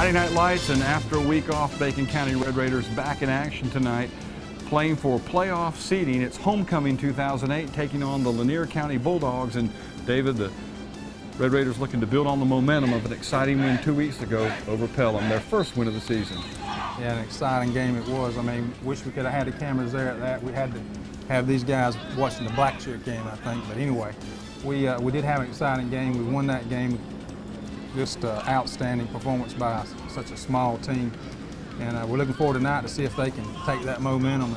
Friday Night Lights, and after a week off, Bacon County Red Raiders back in action tonight, playing for playoff seeding. It's homecoming 2008, taking on the Lanier County Bulldogs. And David, the Red Raiders looking to build on the momentum of an exciting win 2 weeks ago over Pelham, their first win of the season. Yeah, an exciting game it was. I mean, wish we could have had the cameras there at that. We had to have these guys watching the black shirt game, I think. But anyway, we did have an exciting game. We won that game. Just outstanding performance by such a small team. And we're looking forward tonight to see if they can take that momentum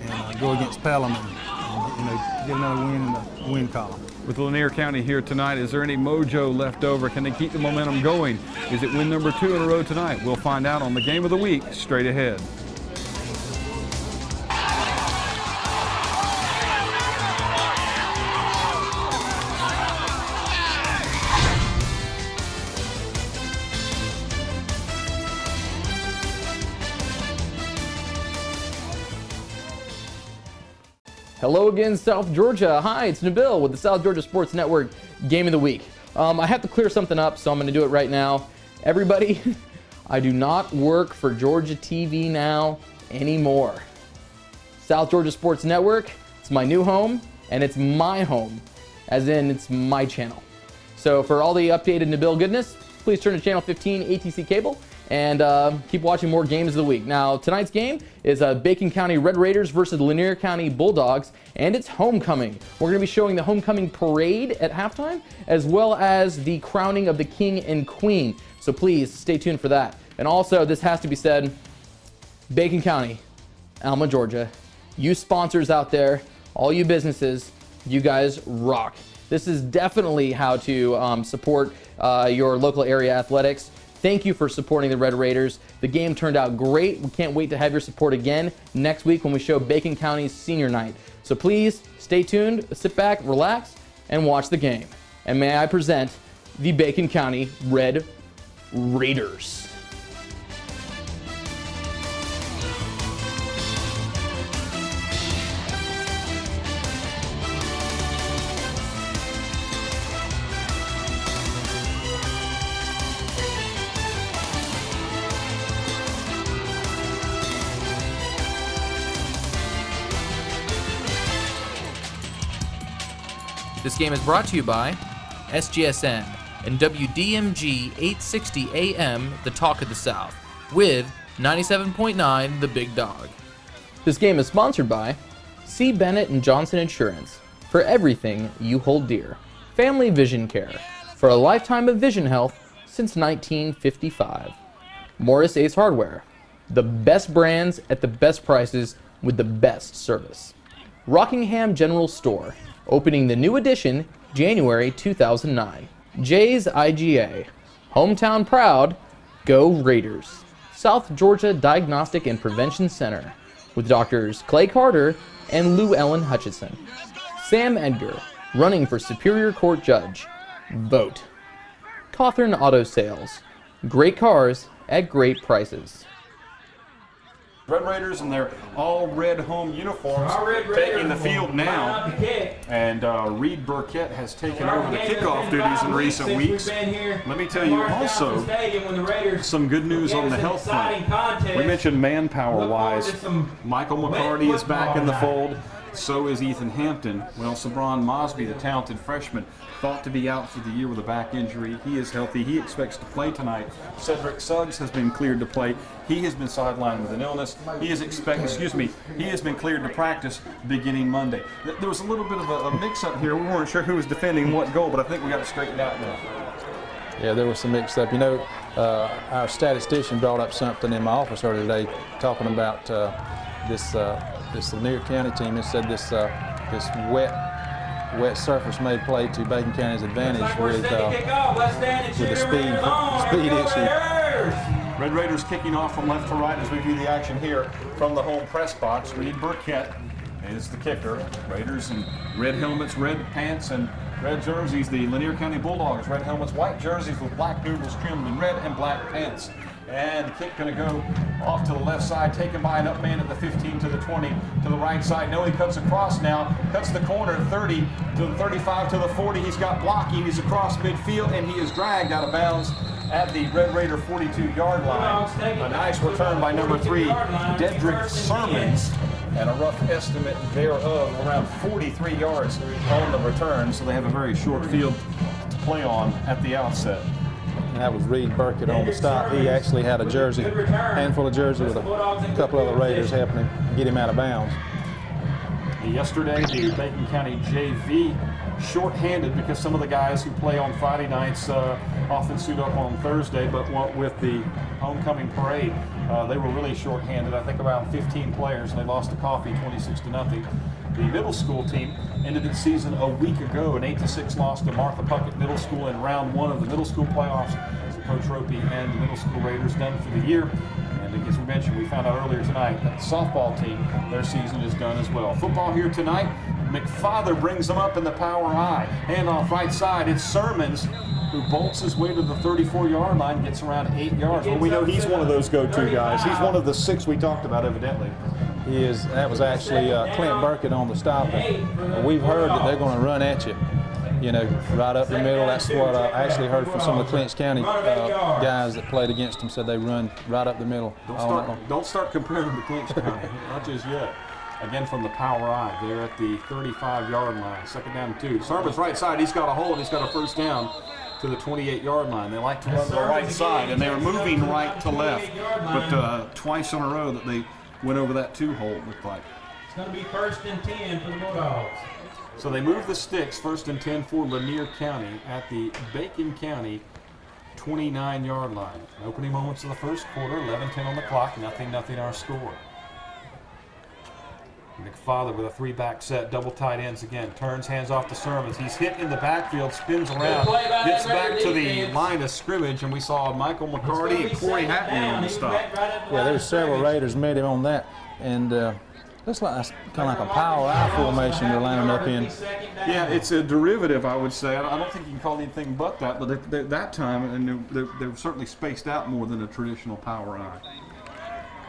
and go against Pelham and get another win in the win column. With Lanier County here tonight, is there any mojo left over? Can they keep the momentum going? Is it win number 2 in a row tonight? We'll find out on the Game of the Week straight ahead. Hello again, South Georgia. Hi, it's Nabil with the South Georgia Sports Network Game of the Week. I have to clear something up, so I'm going to do it right now. Everybody, I do not work for Georgia TV now anymore. South Georgia Sports Network, it's my new home, and it's my home, as in it's my channel. So for all the updated Nabil goodness, please turn to channel 15 ATC Cable and keep watching more games of the week. Now, tonight's game is Bacon County Red Raiders versus Lanier County Bulldogs, and it's homecoming. We're going to be showing the homecoming parade at halftime, as well as the crowning of the king and queen. So please stay tuned for that. And also, this has to be said, Bacon County, Alma, Georgia, you sponsors out there, all you businesses, you guys rock. This is definitely how to support your local area athletics. Thank you for supporting the Red Raiders. The game turned out great. We can't wait to have your support again next week when we show Bacon County's senior night. So please stay tuned, sit back, relax, and watch the game. And may I present the Bacon County Red Raiders. This game is brought to you by SGSN and WDMG 860 AM, the Talk of the South, with 97.9 The Big Dog. This game is sponsored by C. Bennett and Johnson Insurance, for everything you hold dear. Family Vision Care, for a lifetime of vision health since 1955. Morris Ace Hardware, the best brands at the best prices with the best service. Rockingham General Store, opening the new edition January 2009. Jay's IGA, hometown proud, go Raiders. South Georgia Diagnostic and Prevention Center, with Doctors Clay Carter and Lou Ellen Hutchison. Sam Edgar, running for Superior Court Judge. Vote. Cawthorn Auto Sales, great cars at great prices. Red Raiders in their all-red home uniforms taking the field now. And Reed Burkett has taken over the kickoff duties in recent weeks. Let me tell you also some good news on the health front. We mentioned manpower-wise. Michael McCarty is back in the fold. So is Ethan Hampton. Well, Sabron Mosby, the talented freshman, thought to be out for the year with a back injury. He is healthy. He expects to play tonight. Cedric Suggs has been cleared to play. He has been sidelined with an illness. He has been cleared to practice beginning Monday. There was a little bit of a mix-up here. We weren't sure who was defending what goal, but I think we got it straightened out now. Yeah, there was some mix-up. You know, our statistician brought up something in my office earlier today, talking about this Lanier County team. It said this wet surface may play to Bacon County's advantage with the speed issue. Red Raiders kicking off from left to right as we view the action here from the home press box. Reed Burkett is the kicker. Raiders in red helmets, red pants, and red jerseys. The Lanier County Bulldogs, red helmets, white jerseys with black noodles trimmed in red and black pants. And the kick going to go off to the left side, taken by an up man at the 15 to the 20 to the right side. No, he cuts across now, cuts the corner, 30 to the 35 to the 40. He's got blocking. He's across midfield, and he is dragged out of bounds at the Red Raider 42-yard line. A nice return by number 3, Dedrick Sermons, and a rough estimate thereof around 43 yards on the return, so they have a very short field to play on at the outset. And that was Reed Burkett on the stop. He actually had a jersey, handful of jersey with a couple other Raiders helping him get him out of bounds. Yesterday, the Bacon County JV short-handed because some of the guys who play on Friday nights often suit up on Thursday, but with the homecoming parade, they were really short-handed. I think around 15 players, and they lost to Coffee 26-0. The middle school team ended its season a week ago, an 8-6 loss to Martha Puckett Middle School in round 1 of the middle school playoffs. So Coach Ropey and the middle school Raiders done for the year. And as we mentioned, we found out earlier tonight that the softball team, their season is done as well. Football here tonight, McFather brings them up in the power I. Hand off right side, it's Sermons, who bolts his way to the 34-yard line, gets around 8 yards. Well, we know he's one of those go-to guys. He's one of the 6 we talked about, evidently. He is. That was actually Clint Burkett on the stop. And we've heard that they're going to run at you, you know, right up the middle. That's what I actually heard from some of the Clinch County guys that played against them, said they run right up the middle. Don't start comparing to Clinch County, not just yet. Again from the power I, they're at the 35-yard line, 2nd down and 2. Sermon's right side, he's got a hole, and he's got a first down to the 28-yard line. They like to run the right side, and they're moving right to left, but twice in a row that they went over that 2-hole, it looked like. It's going to be 1st and 10 for the Bulldogs. So they move the sticks, 1st and 10 for Lanier County at the Bacon County 29-yard line. Opening moments of the first quarter, 11-10 on the clock, 0-0 our score. McFather with a 3-back set, double tight ends again. Turns, hands off to Sermons. He's hit in the backfield, spins around, gets back to the line of scrimmage, and we saw Michael McCarty and Corey Hatton on the stop. Yeah, there's several Raiders met him on that, and looks like that's kind of like a power I formation they're lining up in. Yeah, it's a derivative, I would say. I don't think you can call it anything but that, but at that time, and they're certainly spaced out more than a traditional power I.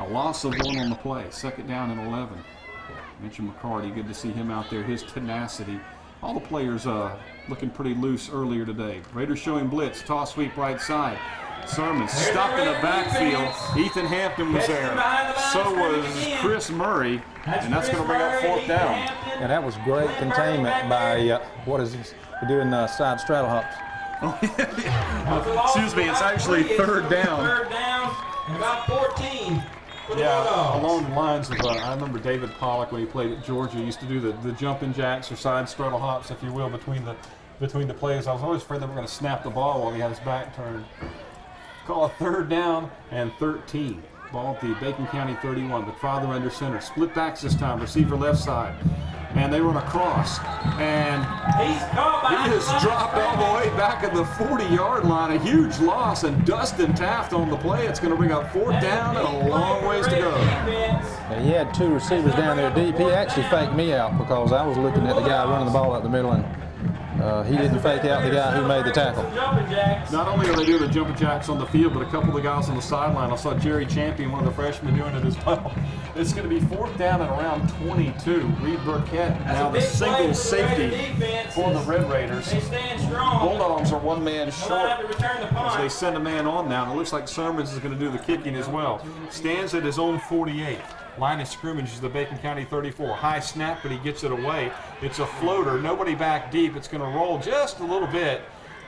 A loss of 1 on the play, 2nd down and 11. Mentioned McCarty, good to see him out there, his tenacity. All the players looking pretty loose earlier today. Raiders showing blitz, toss sweep right side. Sermons stopped in the backfield. Ethan Hampton was there. So was Chris Murray, and that's going to bring up 4th down. And that was great containment by, what is this? We're doing side straddle hops. Oh, yeah. Excuse me, it's actually 3rd down. 3rd down and about 14. Yeah, along the lines of, I remember David Pollock when he played at Georgia used to do the jumping jacks or side straddle hops, if you will, between the plays. I was always afraid they were going to snap the ball while he had his back turned. Call a 3rd down and 13. Ball at the Bacon County 31. McFather under center. Split backs this time. Receiver left side. And they run across. And he is dropped all the way back at the 40-yard line. A huge loss. And Dustin Taft on the play. It's going to bring up 4th down and a long ways to go. Yeah, he had 2 receivers down there deep. He actually faked me out because I was looking at the guy running the ball up the middle, and he didn't fake out the guy who made the tackle. Not only are they doing the jumping jacks on the field, but a couple of the guys on the sideline. I saw Jerry Champion, one of the freshmen, doing it as well. It's going to be 4th down at around 22. Reed Burkett now the single safety for the Red Raiders. Bulldogs are 1 man short as they send a man on now. And it looks like Sermons is going to do the kicking as well. Stands at his own 48. Line of scrimmage is the Bacon County 34. High snap, but he gets it away. It's a floater. Nobody back deep. It's going to roll just a little bit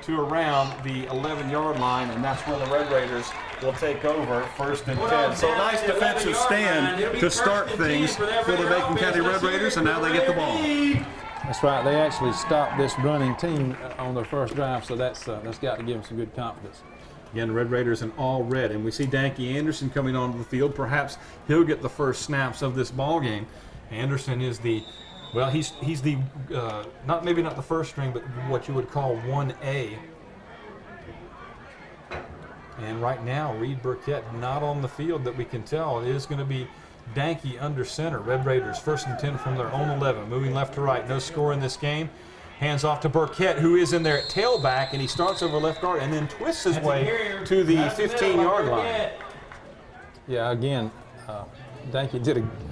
to around the 11-yard line, and that's where the Red Raiders will take over, 1st and 10. So a nice defensive stand to start things for the Bacon County Red Raiders, and now they get the ball. That's right. They actually stopped this running team on their first drive, so that's got to give them some good confidence. Again, the Red Raiders in all red, and we see Danke Anderson coming onto the field. Perhaps he'll get the first snaps of this ball game. Anderson is the, well, he's the maybe not the first string, but what you would call 1A. And right now, Reed Burkett not on the field that we can tell. It is going to be Danke under center. Red Raiders 1st and 10 from their own 11, moving left to right. No score in this game. Hands off to Burkett, who is in there at tailback, and he starts over left guard and then twists his way to the 15-yard line. Yeah, again, Danke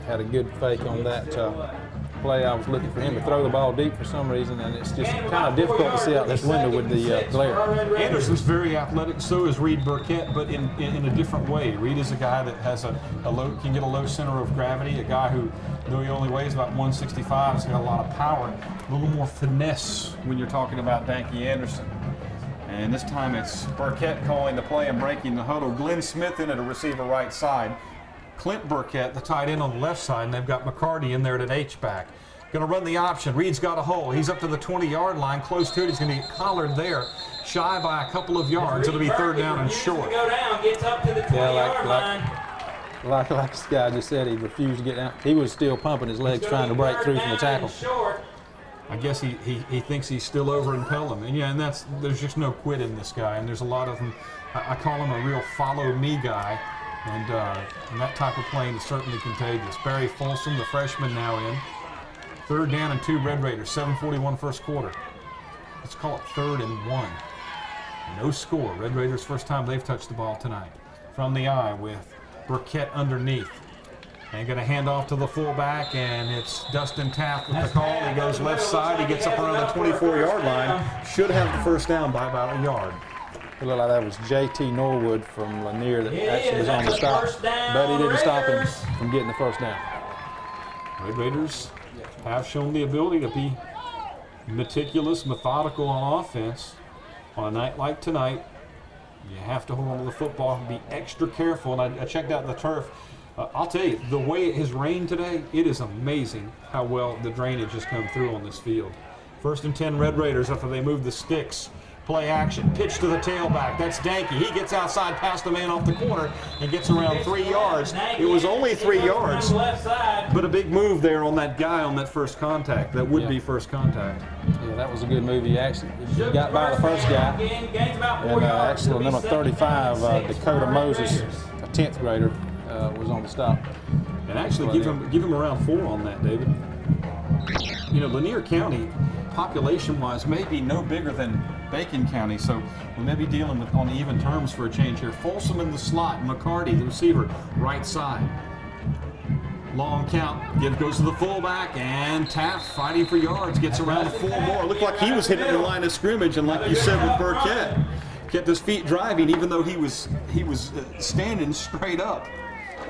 had a good fake on that play, I was looking for him to throw the ball deep for some reason, and it's just kind of difficult to see out this window with the glare. Anderson's very athletic, so is Reed Burkett, but in a different way. Reed is a guy that has can get a low center of gravity, a guy who, though he only weighs about 165, has got a lot of power, a little more finesse when you're talking about Danke Anderson. And this time it's Burkett calling the play and breaking the huddle. Glenn Smith in at a receiver right side. Clint Burkett, the tight end, on the left side, and they've got McCarty in there at an H-back. Going to run the option. Reed's got a hole. He's up to the 20-yard line, close to it. He's going to get collared there, shy by a couple of yards. It'll be third down and short. Gets up to the 20-yard line. Like this guy just said, he refused to get down. He was still pumping his legs trying to break through from the tackle. I guess he thinks he's still over in Pelham. And yeah, and there's just no quit in this guy. And there's a lot of them. I call him a real follow-me guy. And that type of playing is certainly contagious. Barry Folsom, the freshman, now in. Third down and 2 Red Raiders, 7:41 first quarter. Let's call it 3rd and 1. No score. Red Raiders first time they've touched the ball tonight. From the eye with Burkett underneath. And going to hand off to the fullback, and it's Dustin Taft with the call. He goes left side. He gets up around the 24-yard line. Should have the first down by about a yard. It looked like that was J.T. Norwood from Lanier that actually was on the stop, but he didn't stop him from getting the first down. Red Raiders have shown the ability to be meticulous, methodical on offense. On a night like tonight, you have to hold on to the football and be extra careful. And I checked out the turf. I'll tell you, the way it has rained today, it is amazing how well the drainage has come through on this field. 1st and 10 Red Raiders after they move the sticks. Play action, pitch to the tailback. That's Danke. He gets outside past the man off the corner and gets around 3 yards. It was only 3 yards, but a big move there on that guy on that first contact. That would be first contact. Yeah, that was a good move. He got by the first guy. And actually, number 35, Dakota Moses, a 10th grader, was on the stop. And actually, give him around 4 on that, David. You know, Lanier County, population-wise, may be no bigger than Bacon County, so we may be dealing with on even terms for a change here. Folsom in the slot, McCarty, the receiver, right side. Long count, goes to the fullback, and Taft fighting for yards, gets around 4 more. Looked like he was hitting the line of scrimmage, and like you said with Burkett, kept his feet driving even though he was standing straight up.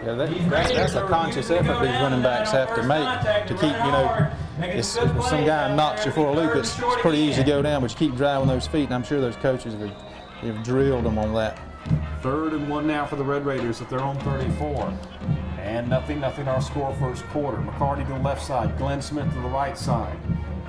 Yeah, that's a conscious effort these running backs have to make to keep, if some guy knocks you for a loop, it's pretty easy to go down, but you keep driving those feet, and I'm sure those coaches have drilled them on that. 3rd and 1 now for the Red Raiders at their own 34. And nothing, our score first quarter. McCarty to the left side, Glenn Smith to the right side.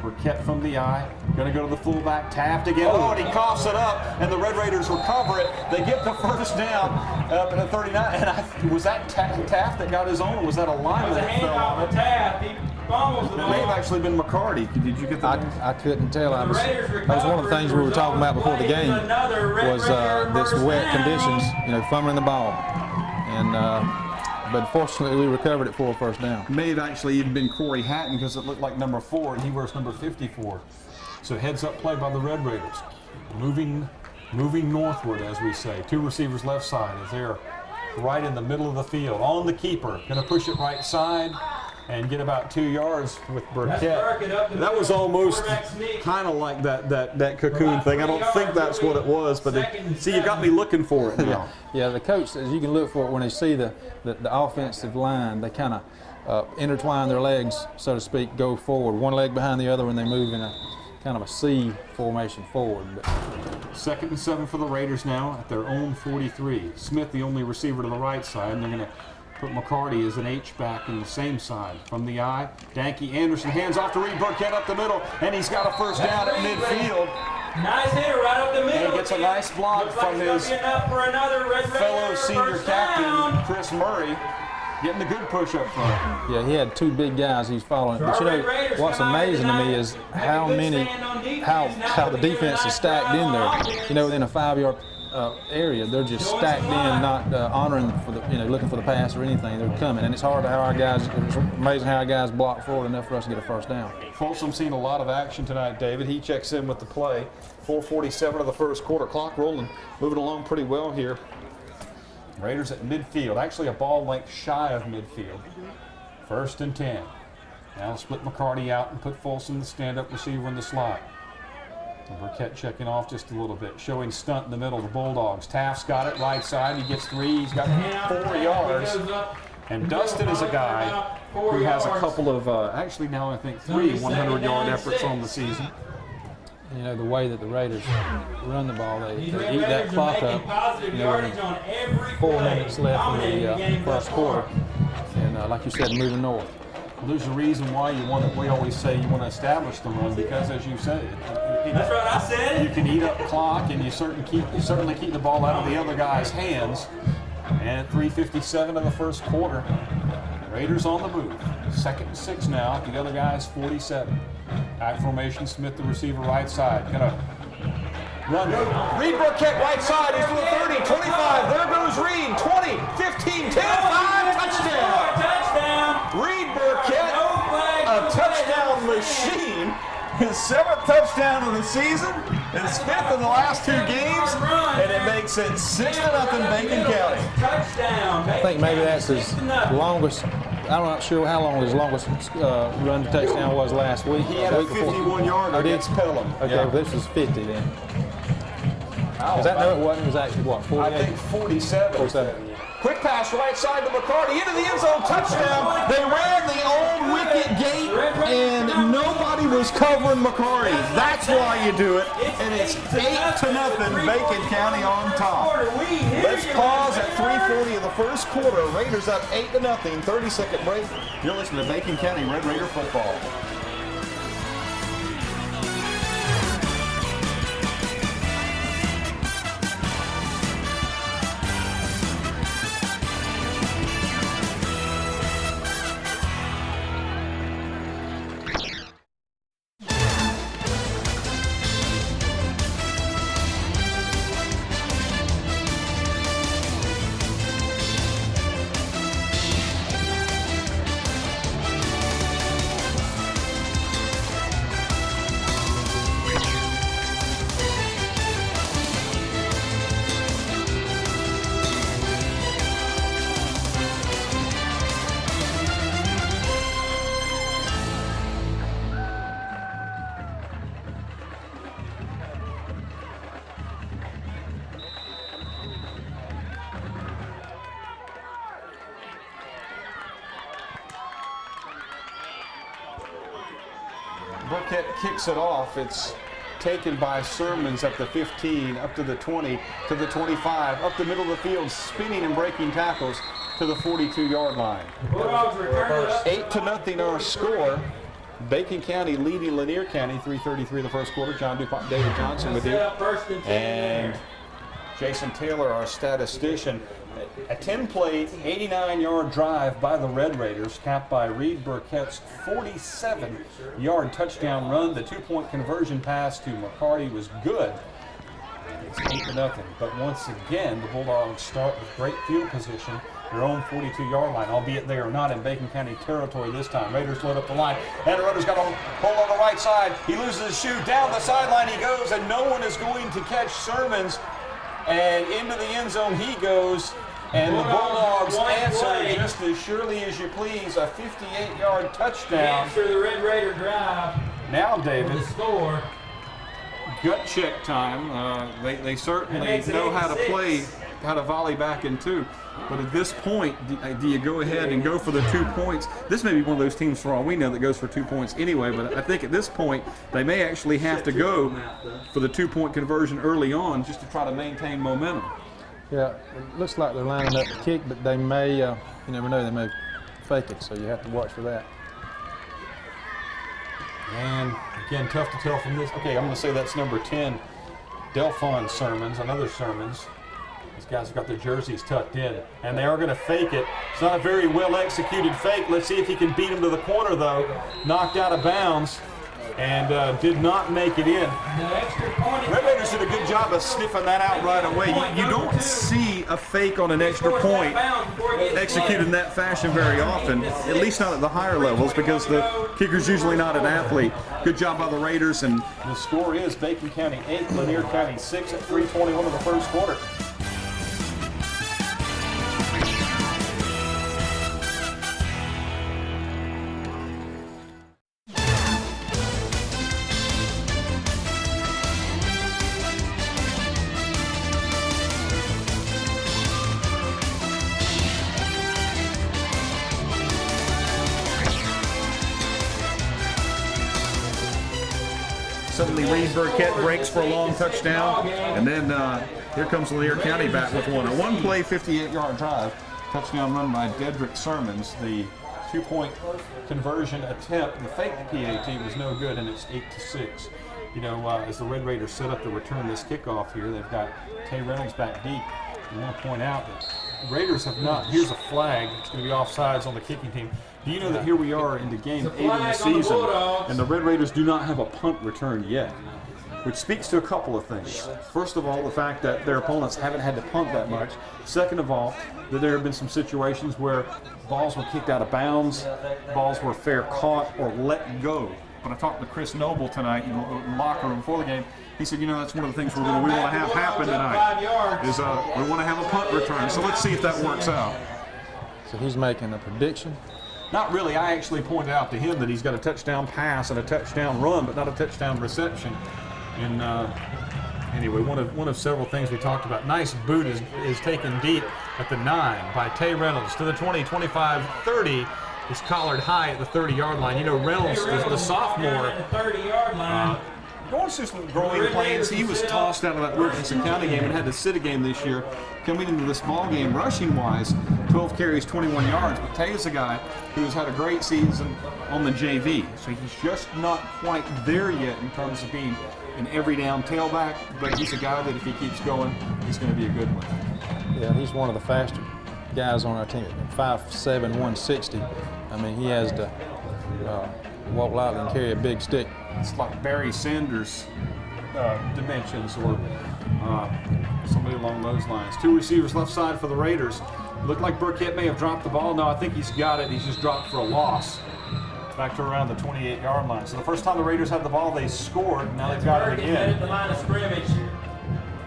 Burkett from the eye, going to go to the fullback, Taft again. Oh, and he coughs it up, and the Red Raiders recover it. They get the first down up at the 39. And was that Taft that got his own, or was that a lineman that fell on it? It may have actually been McCarty. Did you get that? I couldn't tell. That was one of the things we were talking about before the game was this wet conditions, fumbling the ball. And but fortunately, we recovered it for a first down. May have actually even been Corey Hatton because it looked like number 4, and he wears number 54. So heads-up play by the Red Raiders. Moving northward, as we say. 2 receivers left side as they're right in the middle of the field. On the keeper, going to push it right side and get about 2 yards with Burkett. That was almost kind of like that cocoon thing. I don't think that's what it was, but see, you got me looking for it now. Yeah, the coach says you can look for it when they see the offensive line. They kind of intertwine their legs, so to speak, go forward. One leg behind the other when they move in a kind of a C formation forward. 2nd and 7 for the Raiders now at their own 43. Smith, the only receiver to the right side, and they're going to put McCarty as an H-back in the same side. From the eye, Danke Anderson hands off to Reed Burkett up the middle, and he's got a first down at midfield. Nice hitter right up the middle. And he gets a nice block from his fellow senior captain, Chris Murray, getting a good push up front. Yeah, he had 2 big guys he's following. But what's amazing to me is how the defense is stacked in there. Within a 5-yard area, they're just stacked in, not honoring for the, looking for the pass or anything. They're coming, and it's hard how our guys. It's amazing how our guys block forward enough for us to get a first down. Folsom seen a lot of action tonight, David. He checks in with the play. 4:47 of the first quarter. Clock rolling, moving along pretty well here. Raiders at midfield, actually a ball length shy of midfield. 1st and 10. Now split McCarty out and put Folsom, the stand-up receiver, in the slot. And Burkett checking off just a little bit, showing stunt in the middle of the Bulldogs. Taft's got it right side. He gets 3. He's got 4 yards. And Dustin is a guy who has a couple of, actually now I think 3 100-yard efforts on the season. You know, the way that the Raiders run the ball, they eat that clock up. You know, with 4 minutes left in the first quarter. And like you said, moving north. Well, there's a reason why we always say you want to establish the run, because as you said, That's right, I said it. you can eat up clock and you certainly keep the ball out of the other guy's hands. And at 3:57 of the first quarter, Raiders on the move. 2nd and 6 now at the other guy's 47. Back formation, Smith the receiver right side. Gonna run. Reed Burkett right side. He's to the 30, 25. There goes Reed. 20, 15, 10, 5. Touchdown. Touchdown. Reed Burkett, a touchdown machine. His 7th touchdown of the season, his 5th in the last 2 games, and it makes it 6-0 Bacon County. Touchdown. I think maybe that's his longest. I'm not sure how long his longest run to touchdown was last week. He had a 51-yarder against Pelham. Okay, well, this was 50 then. Is that no? It wasn't. It was actually what? 48? I think 47. 47. Quick pass right side to McCarty into the end zone, touchdown. They ran the old wicket gate and nobody was covering McCarty. That's why you do it. And it's 8-0 Bacon County on top. Let's pause at 3:40 of the first quarter. Raiders up 8-0. 30-second break. You're listening to Bacon County Red Raider football. Burkett kicks it off. It's taken by Sermons at the 15, up to the 20, to the 25, up the middle of the field, spinning and breaking tackles to the 42-yard line. 8-0 our score. Bacon County leading Lanier County 3:33 the first quarter. John DuPont, David Johnson with you. And Jason Taylor, our statistician. A 10-play, 89-yard drive by the Red Raiders, capped by Reed Burkett's 47-yard touchdown run. The 2-point conversion pass to McCarty was good. It's 8-0. But once again, the Bulldogs start with great field position, their own 42-yard line, albeit they are not in Bacon County territory this time. Raiders load up the line, and the Raiders got a hole on the right side. He loses his shoe. Down the sideline he goes, and no one is going to catch Sermons. And into the end zone he goes. And the Bulldogs answer just as surely as you please, a 58-yard touchdown. Answer the Red Raider drive. Now, David, The score. gut check time. They certainly know how to play, how to volley back in two. But at this point, do you go ahead and go for the 2 points? This may be one of those teams, for all we know, that goes for 2 points anyway. But I think at this point, they may actually have to go for the 2-point conversion early on just to try to maintain momentum. Yeah, it looks like they're lining up to kick, but they may, you never know, they may fake it, so you have to watch for that. And again, tough to tell from this. Okay, I'm going to say that's number 10, Delphon Sermons, another Sermons. These guys have got their jerseys tucked in, and they are going to fake it. It's not a very well-executed fake. Let's see if he can beat him to the corner, though. Knocked out of bounds and did not make it in. Red Raiders did a good job of sniffing that out right away. You don't see a fake on an extra point executed in that fashion very often, at least not at the higher levels, because the kicker's usually not an athlete. Good job by the Raiders, and the score is Bacon County 8, Lanier County 6 at 3:21 of the first quarter. Suddenly Reed Burkett breaks for a long touchdown. And then here comes Lanier County back with one. A one-play, 58-yard drive. Touchdown run by Dedrick Sermons. The two-point conversion attempt, the fake PAT was no good, and it's 8-6. You know, as the Red Raiders set up to return this kickoff here, they've got Tay Reynolds back deep. I want to point out that the Raiders have not, here's a flag, it's going to be offsides on the kicking team. Do you know that here we are into game 8 of the season, and the Red Raiders do not have a punt return yet, which speaks to a couple of things. First of all, the fact that their opponents haven't had to punt that much. Second of all, that there have been some situations where balls were kicked out of bounds, balls were fair caught or let go. When I talked to Chris Noble tonight in the locker room before the game, he said, you know, that's one of the things we want to have happen tonight, is we want to have a punt return. So let's see if that works out. So he's making a prediction. Not really. I actually pointed out to him that he's got a touchdown pass and a touchdown run, but not a touchdown reception. And anyway, one of several things we talked about. Nice boot is taken deep at the 9 by Tay Reynolds to the 20, 25, 30. Is collared high at the 30-yard line. You know, Reynolds, the sophomore, going through some growing pains. He was tossed out of that Wilkinson County game and had to sit a game this year. Coming into this ball game, rushing-wise, 12 carries, 21 yards. But Tay is a guy who has had a great season on the JV. So he's just not quite there yet in terms of being an every-down tailback. But he's a guy that if he keeps going, he's going to be a good one. Yeah, he's one of the faster guys on our team. 5'7", 160. I mean, he has to walk lightly and carry a big stick. It's like Barry Sanders dimensions or somebody along those lines. Two receivers left side for the Raiders. Looked like Burkett may have dropped the ball. No, I think he's got it. He's just dropped for a loss. Back to around the 28-yard line. So the first time the Raiders had the ball, they scored. Now they've got it again.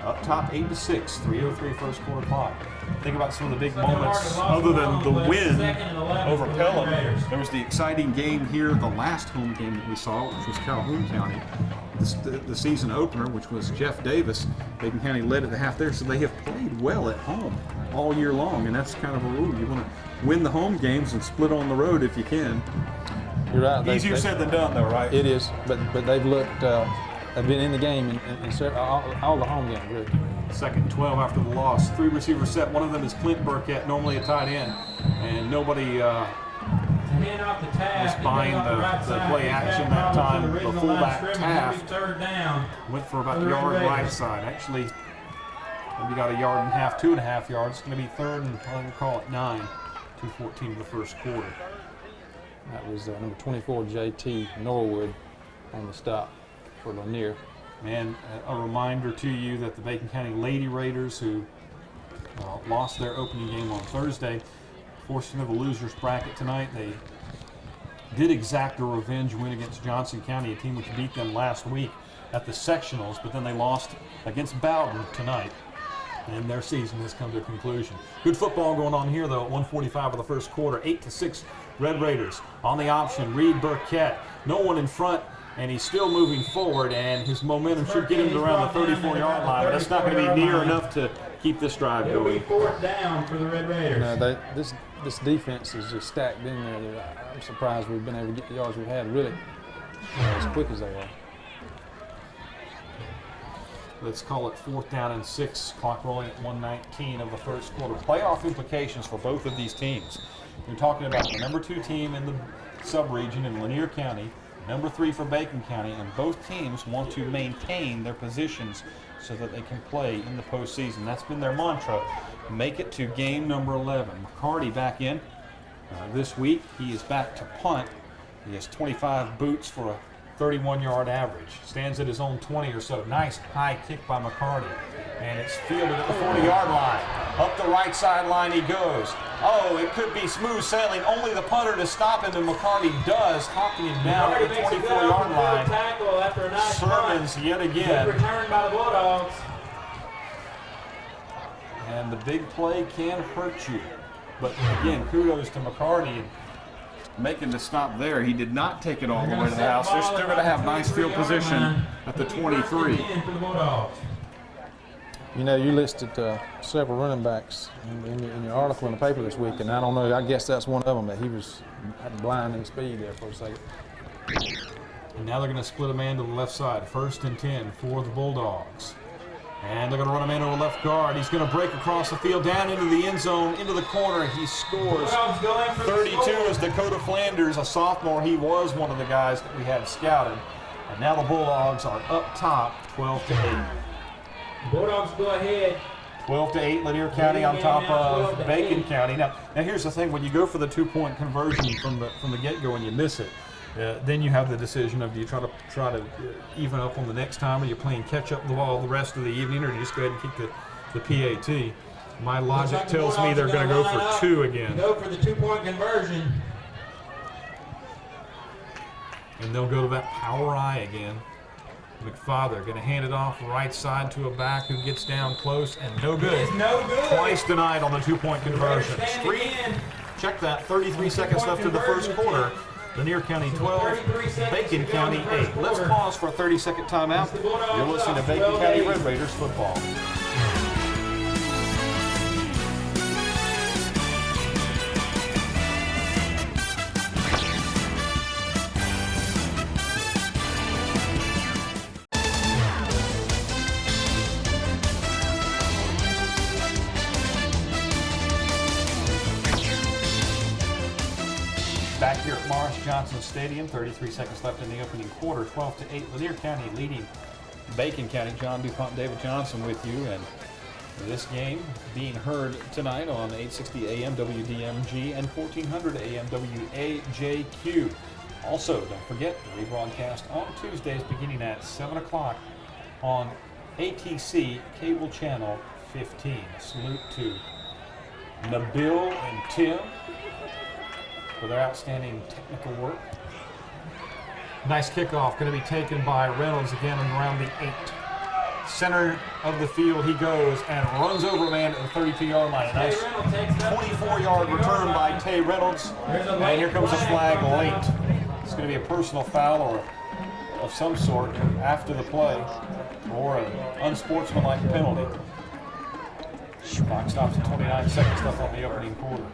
Up top, 8-6, 3:03 first quarter clock. Think about some of the big moments other than the win over Pelham. There was the exciting game here, the last home game that we saw, which was Calhoun County. The season opener, which was Jeff Davis. Bacon County led at the half there, so they have played well at home all year long, and that's kind of a rule. You want to win the home games and split on the road if you can. You're right. Easier said than done, though, right? It is, but they've looked, they've been in the game in all the home games, really. Second and 12 after the loss. 3 receivers set. One of them is Clint Burkett, normally a tight end. And nobody was buying the play action that time. The fullback Taft went for about the yard right side. Actually, maybe got a yard and a half, 2.5 yards. It's going to be third and, I'll call it 9, 2:14 of the first quarter. That was number 24, J.T. Norwood on the stop for Lanier. And a reminder to you that the Bacon County Lady Raiders, who lost their opening game on Thursday, forced into the loser's bracket tonight. They did exact a revenge win against Johnson County, a team which beat them last week at the sectionals, but then they lost against Bowden tonight. And their season has come to a conclusion. Good football going on here, though, at 1:45 of the first quarter. 8-6 Red Raiders on the option. Reed Burkett, no one in front. And he's still moving forward, and his momentum should get him to around the 34-yard line. But that's not going to be near enough to keep this drive going. Fourth down for the Red Raiders. This defense is just stacked in there. I'm surprised we've been able to get the yards we've had, really, as quick as they are. Let's call it 4th down and 6. Clock rolling at 1:19 of the first quarter. Playoff implications for both of these teams. You're talking about the number 2 team in the sub-region in Lanier County, number 3 for Bacon County, and both teams want to maintain their positions so that they can play in the postseason. That's been their mantra. Make it to game number 11. McCarty back in this week. He is back to punt. He has 25 boots for a 31-yard average. Stands at his own 20 or so. Nice high kick by McCarty. And it's fielded at the 40-yard line. Up the right sideline he goes. Oh, it could be smooth sailing. Only the punter to stop him, and McCarty does, hawking him down at the 24-yard line. Sermons yet again. Returned by the Bulldogs. And the big play can hurt you. But again, kudos to McCarty making the stop there. He did not take it all the way to the house. They're still going to have nice field position at the 23. You know, you listed several running backs in your article in the paper this week, and I don't know, I guess that's one of them, that he was blinding speed there for a second. And now they're going to split a man to the left side. 1st and 10 for the Bulldogs. And they're going to run a man over left guard. He's going to break across the field, down into the end zone, into the corner. He scores. 32 is Dakota Flanders, a sophomore. He was one of the guys that we had scouted. And now the Bulldogs are up top, 12-8. Bulldogs go ahead. 12-8, Lanier County on top of Bacon County. Now here's the thing: when you go for the 2-point conversion from the get-go and you miss it, then you have the decision of, do you try to even up on the next time, or you're playing catch-up the ball the rest of the evening, or do you just go ahead and kick the PAT? My logic tells me they're going to go for 2 again. Go for the 2-point conversion. And they'll go to that power I again. McFather going to hand it off right side to a back who gets down close, and no good. It's no good. Twice denied on the 2-point conversion. Check that, 33 seconds left in the first quarter. Lanier County 12, Bacon County 8. Let's pause for a 30-second timeout. You're listening to Bacon County Red Raiders football. Back here at Morris Johnson Stadium, 33 seconds left in the opening quarter, 12-8. Lanier County leading Bacon County. John DuPont, David Johnson with you, and this game being heard tonight on 860 AM WDMG and 1400 AM WAJQ. Also, don't forget the rebroadcast on Tuesdays beginning at 7 o'clock on ATC Cable Channel 15. Salute to Nabil and Tim for their outstanding technical work. Nice kickoff, going to be taken by Reynolds again around the 8. Center of the field he goes and runs over a man at the 32-yard line. A nice 24-yard return by Tay Reynolds. And here comes a flag late. It's going to be a personal foul or of some sort after the play, or an unsportsmanlike penalty. Clock stops at 29 seconds left on the opening quarter.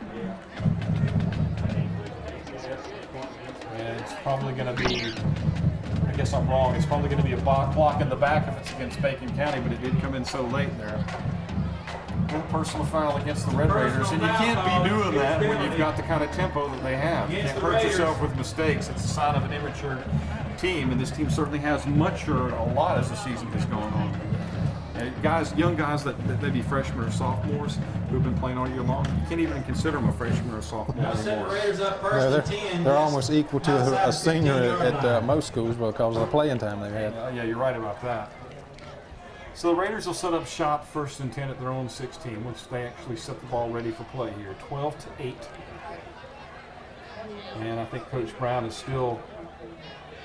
And it's probably going to be, I guess I'm wrong, it's probably going to be a block in the back if it's against Bacon County, but it did come in so late there. A personal foul against the Red Raiders, and you can't be doing that when you've got the kind of tempo that they have. You can't hurt yourself with mistakes. It's a sign of an immature team, and this team certainly has matured a lot as the season has gone on. Young guys that may be freshmen or sophomores who've been playing all year long, you can't even consider them a freshman or a sophomore anymore. They're almost equal to a senior at most schools because of the playing time they've had. Yeah, you're right about that. So the Raiders will set up shop 1st and 10 at their own 16 once they actually set the ball ready for play here. 12-8. And I think Coach Brown is still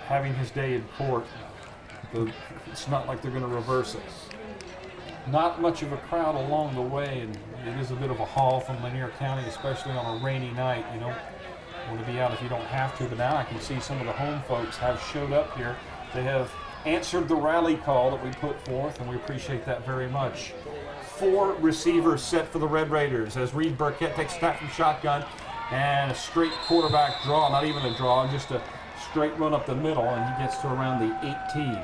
having his day in court. It's not like they're going to reverse it. Not much of a crowd along the way, and it is a bit of a haul from Lanier County, especially on a rainy night. You don't want to be out if you don't have to, but now I can see some of the home folks have showed up here. They have answered the rally call that we put forth, and we appreciate that very much. 4 receivers set for the Red Raiders as Reed Burkett takes a snap from shotgun, and a straight quarterback draw, not even a draw, just a straight run up the middle, and he gets to around the 18.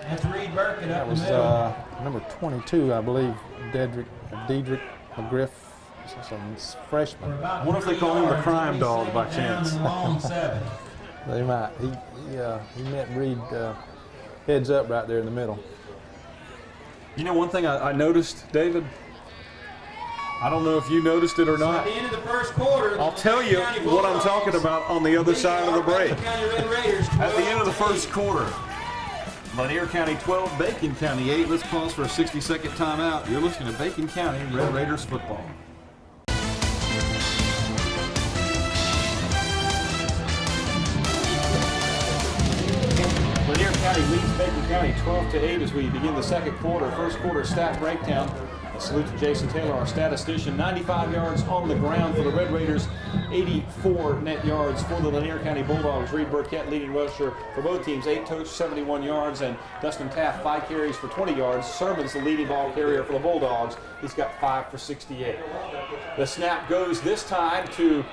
That's Reed Burkett up That the middle. was number 22, I believe, Dedrick McGriff, some freshman. I wonder if they call him the crime dog by chance. Long 7. They might. He met Reed heads up right there in the middle. You know, one thing I noticed, David, I don't know if you noticed it or not. At the end of the first quarter, I'll tell you what I'm talking about on the other side of the break. At the end of the first quarter, Lanier County 12, Bacon County 8. Let's pause for a 60-second timeout. You're listening to Bacon County Red Raiders football. Lanier County leads Bacon County 12-8 as we begin the second quarter. First quarter stat breakdown. A salute to Jason Taylor, our statistician. 95 yards on the ground for the Red Raiders, 84 net yards for the Lanier County Bulldogs. Reed Burkett leading rusher for both teams, 8 touches, 71 yards, and Dustin Taft 5 carries for 20 yards. Sermon's the leading ball carrier for the Bulldogs. He's got 5 for 68. The snap goes this time to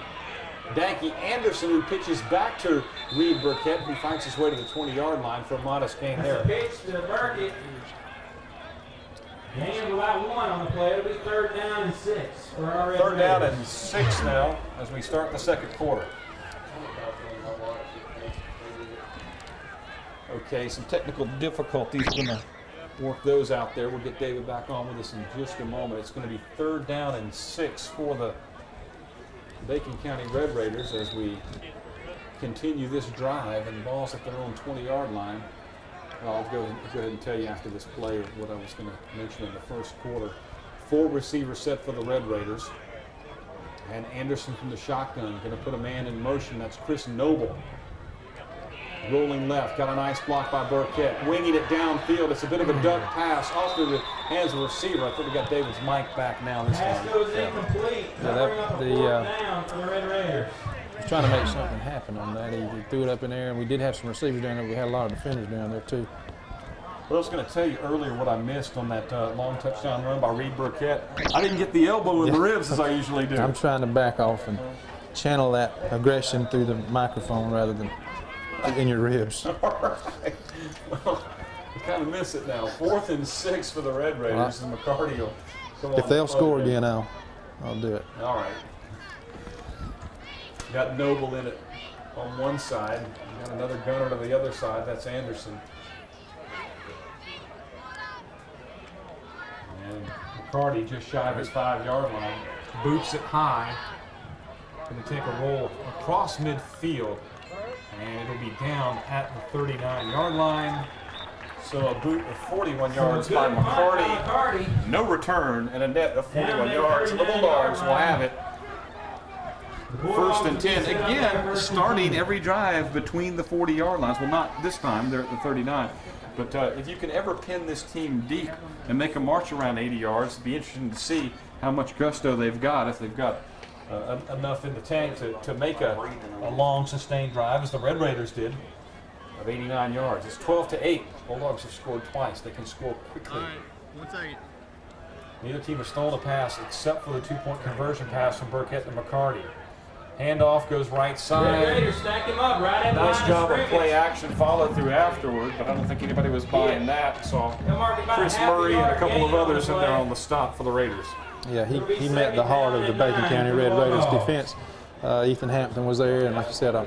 Danky Anderson, who pitches back to Reed Burkett, who finds his way to the 20-yard line for a modest gain there. Pitch to Burkett. Gain without one on the play. It'll be 3rd down and 6 for our Red Third down Raiders. and 6 now as we start the second quarter. Okay, some technical difficulties. We're going to work those out there. We'll get David back on with us in just a moment. It's going to be 3rd down and 6 for the Bacon County Red Raiders as we continue this drive, and the ball's at their own 20-yard line. Well, I'll go ahead and tell you after this play what I was going to mention in the first quarter. 4 receivers set for the Red Raiders. And Anderson from the shotgun going to put a man in motion. That's Chris Noble. Rolling left, got a nice block by Burkett. Winging it downfield. It's a bit of a duck pass off to the hands of the receiver. I think we got David's mic back now this time. Pass goes incomplete. Down for the Red Raiders. He's trying to make something happen on that. He threw it up in there, and we did have some receivers down there. We had a lot of defenders down there, too. Well, I was going to tell you earlier what I missed on that long touchdown run by Reed Burkett. I didn't get the elbow in the ribs as I usually do. I'm trying to back off and channel that aggression through the microphone rather than in your ribs. All right. Well, we kind of miss it now. 4th and 6 for the Red Raiders, and McCarty will come on. If they'll score again, I'll do it. All right. Got Noble in it on one side. Got another gunner to the other side. That's Anderson. And McCarty just shy of his 5-yard line. Boots it high. Going to take a roll across midfield. And it'll be down at the 39-yard line. So a boot of 41 yards by McCarty. No return and a net of 41 yards. And the Bulldogs will have it. 1st and 10. Again, starting every drive between the 40-yard lines. Well, not this time. They're at the 39. But if you can ever pin this team deep and make them march around 80 yards, it'd be interesting to see how much gusto they've got, if they've got enough in the tank to make a long, sustained drive, as the Red Raiders did, of 89 yards. It's 12-8. Bulldogs have scored twice. They can score quickly. Neither team has stolen a pass except for the 2-point conversion pass from Burkett to McCarty. Handoff goes right side. Red Raiders stack him up right at the Nice line job of of play action followed through afterward, but I don't think anybody was buying that. Saw Chris Murray and a couple of others in there on the stop for the Raiders. Yeah, he met the heart of the Bacon County Red Raiders defense. Ethan Hampton was there, and like I said, a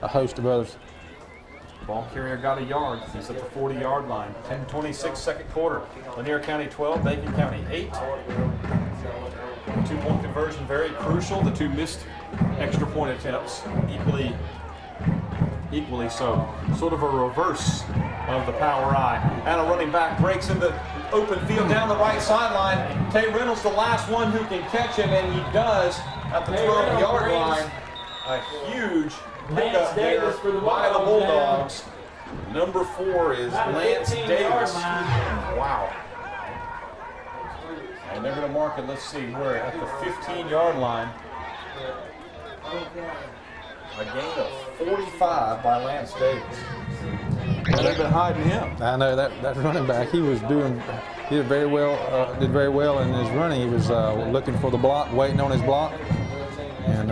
host of others. Ball carrier got a yard. He's at the 40-yard line. 10:26 second quarter. Lanier County 12, Bacon County 8. 2-point conversion very crucial. The 2 missed extra point attempts equally so. Sort of a reverse of the power I. And a running back breaks into open field down the right sideline. Tay Reynolds the last one who can catch him, and he does at the 12-yard line. A huge pickup there by the Bulldogs. Number 4 is Lance Davis. Wow. And they're going to mark it, let's see, where at the 15-yard line. A gain of 45 by Lance Davis. And they've been hiding him. I know that running back, he did very well in his running. He was looking for the block, waiting on his block, and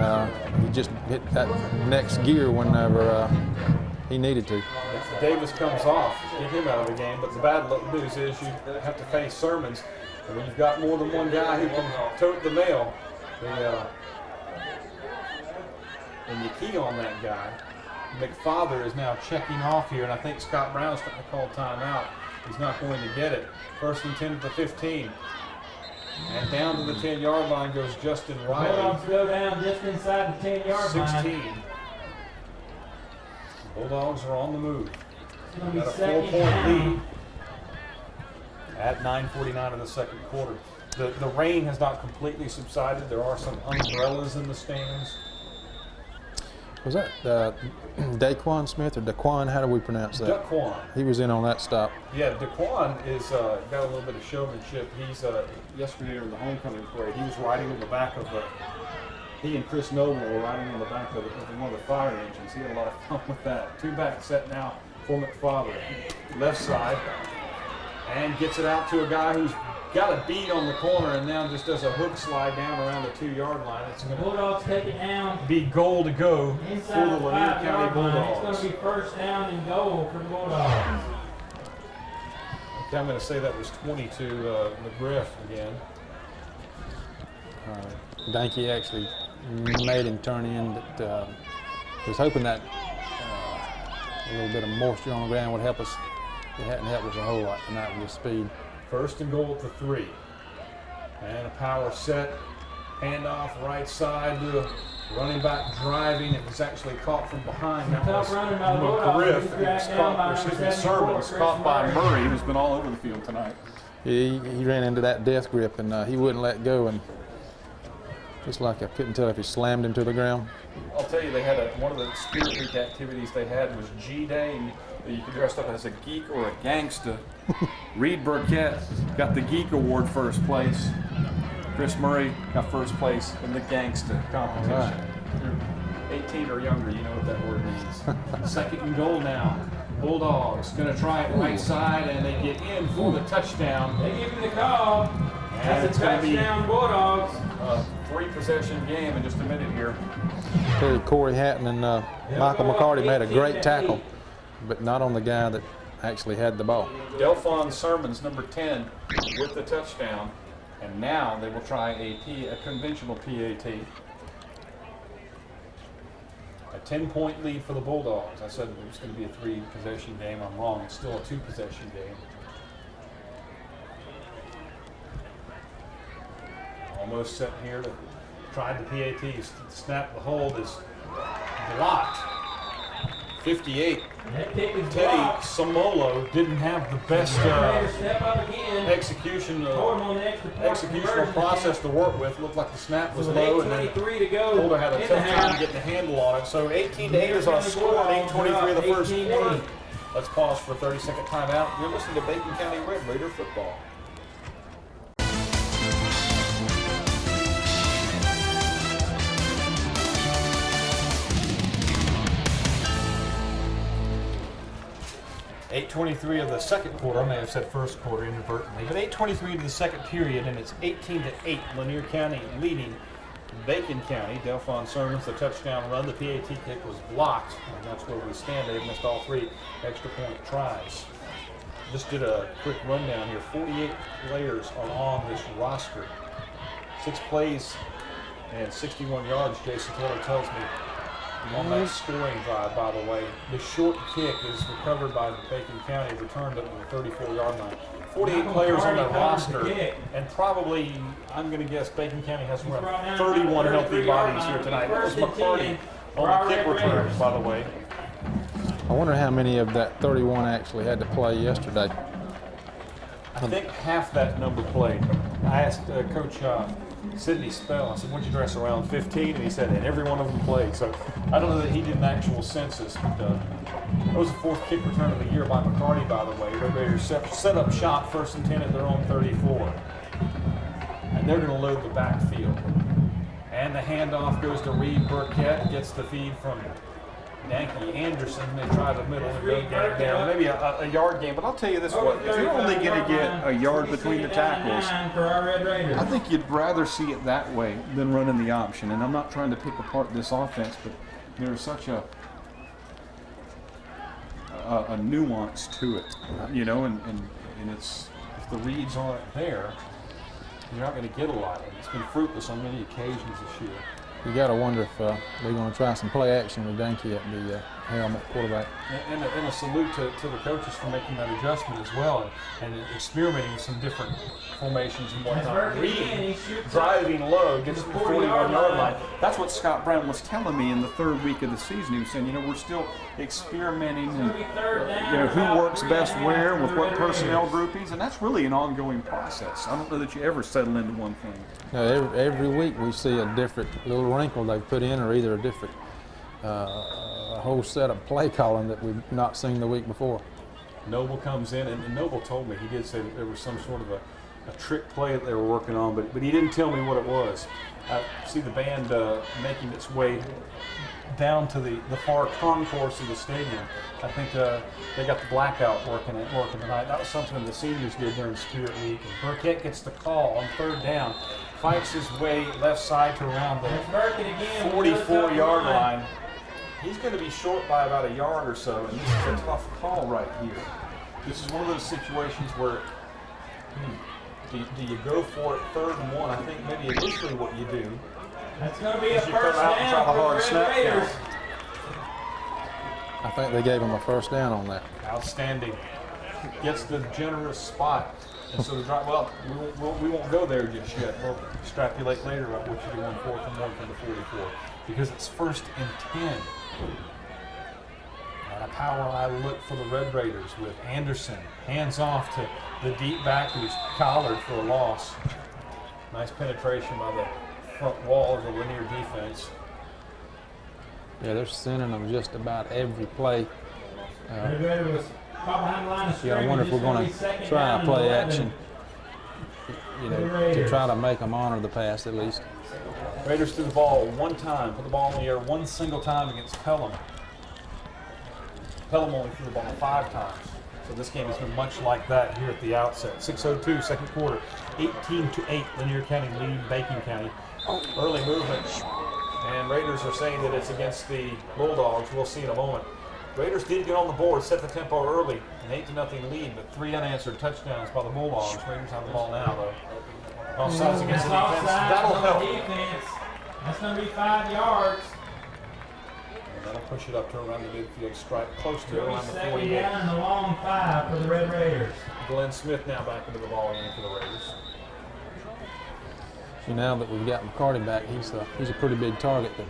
he just hit that next gear whenever he needed to. Davis comes off, get him out of the game, but the bad news is you have to face Sermons. And when you've got more than one guy who can tote the mail, and you key on that guy. McFather is now checking off here, and I think Scott Brown is starting to call timeout. He's not going to get it. 1st and 10 at the 15. And down to the 10-yard line goes Justin Riley. Bulldogs go down just inside the 10-yard line. 16. Bulldogs are on the move. It's going to be Got a 2nd 4-point down. lead at 9:49 of the second quarter. The rain has not completely subsided. There are some umbrellas in the stands. Was that Daquan Smith or Daquan? How do we pronounce that? Daquan. He was in on that stop. Yeah, Daquan is got a little bit of showmanship. He's yesterday in the homecoming parade. He was riding on the back of the. He and Chris Noble were riding on the back of one of the fire engines. He had a lot of fun with that. 2-back set now for McFather. Left side. And gets it out to a guy who's got a beat on the corner and now just does a hook slide down around the 2-yard line. It's going to Bulldogs take it down. be goal to go for Inside the the Lanier 5-yard County line. Bulldogs. It's going to be first down and goal for the Bulldogs. Okay, I'm going to say that was 22 McGriff again. Danke actually made him turn in. That was hoping that a little bit of moisture on the ground would help us. It hadn't helped us a whole lot tonight with the speed. First and goal at the 3. And a power set. Handoff right side. The running back driving. It was actually caught from behind. That was Tough running by the Bulldogs. McGriff. He's It was dragged down by caught, number 74, Sermons, Chris caught by Murray. Murray, who's been all over the field tonight. He ran into that death grip and he wouldn't let go, and just like I couldn't tell if he slammed him to the ground. I'll tell you, they had one of the Spirit Week activities they had was G-Day, and you could dress up as a geek or a gangster. Reed Burkett got the Geek Award first place. Chris Murray got first place in the gangster competition. All You're 18 or younger, you know what that word means. Second and goal now. Bulldogs going to try it right side, and they get in for the touchdown. They give him the call. And That's it's a going to be touchdown, Bulldogs. a 3-possession game in just a minute here. Corey Hatton and Michael McCarty made a great tackle, but not on the guy that actually had the ball. Delphon Sermons, number 10, with the touchdown. And now they will try a conventional PAT. A 10-point lead for the Bulldogs. I said it was going to be a 3-possession game. I'm wrong. It's still a 2-possession game. Almost set here to try the PAT. Snap, the hold is blocked. 58. That kick is Teddy blocked. Samolo didn't have the best Raiders step up again. execution Score him on the extra point executional conversion process attempt. to work with. Looked like the snap was With low, and then 8:23 to go. Holder had a in tough the time half. getting a handle on it. So 18-8 is our score, 8:23 of the first 18-8. quarter. Let's pause for a 30-second timeout. You're listening to Bacon County Red Raider football. .23 of the second quarter. I may have said first quarter inadvertently, but 8:23 to the second period, and it's 18-8. Lanier County leading Bacon County. Delphon Sermons, the touchdown run. The PAT kick was blocked, and that's where we stand. They've missed all 3 extra point tries. Just did a quick rundown here. 48 players are on this roster. 6 plays and 61 yards, Jason Taylor tells me. On that scoring drive, by the way, the short kick is recovered by the Bacon County, returned up to the 34-yard line. 48 players on that roster, and probably, I'm going to guess, Bacon County has around 31 healthy bodies here tonight. That was McCarty on the kick return, by the way. I wonder how many of that 31 actually had to play yesterday. I think half that number played. I asked Coach Sidney Spell, I said, what'd you dress around 15? And he said, and every one of them played. So I don't know that he did an actual census, but that was the 4th kick return of the year by McCarty, by the way. Red Raiders set up shop, 1st and 10 at their own 34. And they're going to load the backfield. And the handoff goes to Reed Burkett, gets the feed from Yankee Anderson. They try the middle and go down. Maybe a yard game, but I'll tell you this one. If you're only going to get a yard between the tackles, For our Red Raiders. I think you'd rather see it that way than running the option. And I'm not trying to pick apart this offense, but there's such a nuance to it, you know, and it's, if the reads aren't there, you're not going to get a lot. It's been fruitless on many occasions this year. You got to wonder if they're going to try some play action with Danke at the helm at quarterback. And a salute to the coaches for making that adjustment as well, and experimenting with some different formations and whatnot. Reed driving low, gets to the 41-yard line. That's what Scott Brown was telling me in the 3rd week of the season. He was saying, you know, we're still experimenting and you know, who works best where, with what personnel groupings, and that's really an ongoing process. I don't know that you ever settle into one thing. Now, every week we see a different little wrinkle they've put in, or either a different a whole set of play calling that we've not seen the week before. Noble comes in, and Noble told me, he did say that there was some sort of a trick play that they were working on, but he didn't tell me what it was. I see the band making its way down to the far concourse of the stadium. I think they got the blackout working tonight. That was something the seniors did during Spirit Week. And Burkett gets the call on 3rd down, fights his way left side to around the 44-yard line. He's going to be short by about a yard or so, and this is a tough call right here. This is one of those situations where do you go for it 3rd and 1? I think maybe initially what you do That's going to be a is you come out and try the hard snap Raiders. count. I think they gave him a 1st down on that. Outstanding. Gets the generous spot. And so the drive, well, we won't go there just yet. We'll extrapolate later about what you do on 4th and 1 from the 44. Because it's 1st and 10. And a power eye look for the Red Raiders with Anderson. Hands off to the deep back who's collared for a loss. Nice penetration by the front wall of the Lanier defense. Yeah, they're sending them just about every play. Red Raider was caught behind the line of Yeah, I scrimmage. wonder if we're It's gonna going be to second try down a and play 11. action, to try to make them honor the pass at least. Raiders threw the ball one time, put the ball in the air one single time against Pelham. Pelham only threw the ball 5 times. So this game has been much like that here at the outset. 6:02, second quarter, 18-8, Lanier County lead Bacon County. Early movement, and Raiders are saying that it's against the Bulldogs. We'll see in a moment. Raiders did get on the board, set the tempo early, an 8-0 lead, but 3 unanswered touchdowns by the Bulldogs. Raiders have the ball now, though. Offsides against the defense. That'll help. Defense. That's going to be 5 yards. And that'll push it up to around the midfield stripe, close to It'll be around the second 48. down and a long 5 for the Red Raiders. Glenn Smith now back into the ball game for the Raiders. See, now that we've got McCarty back, he's a pretty big target to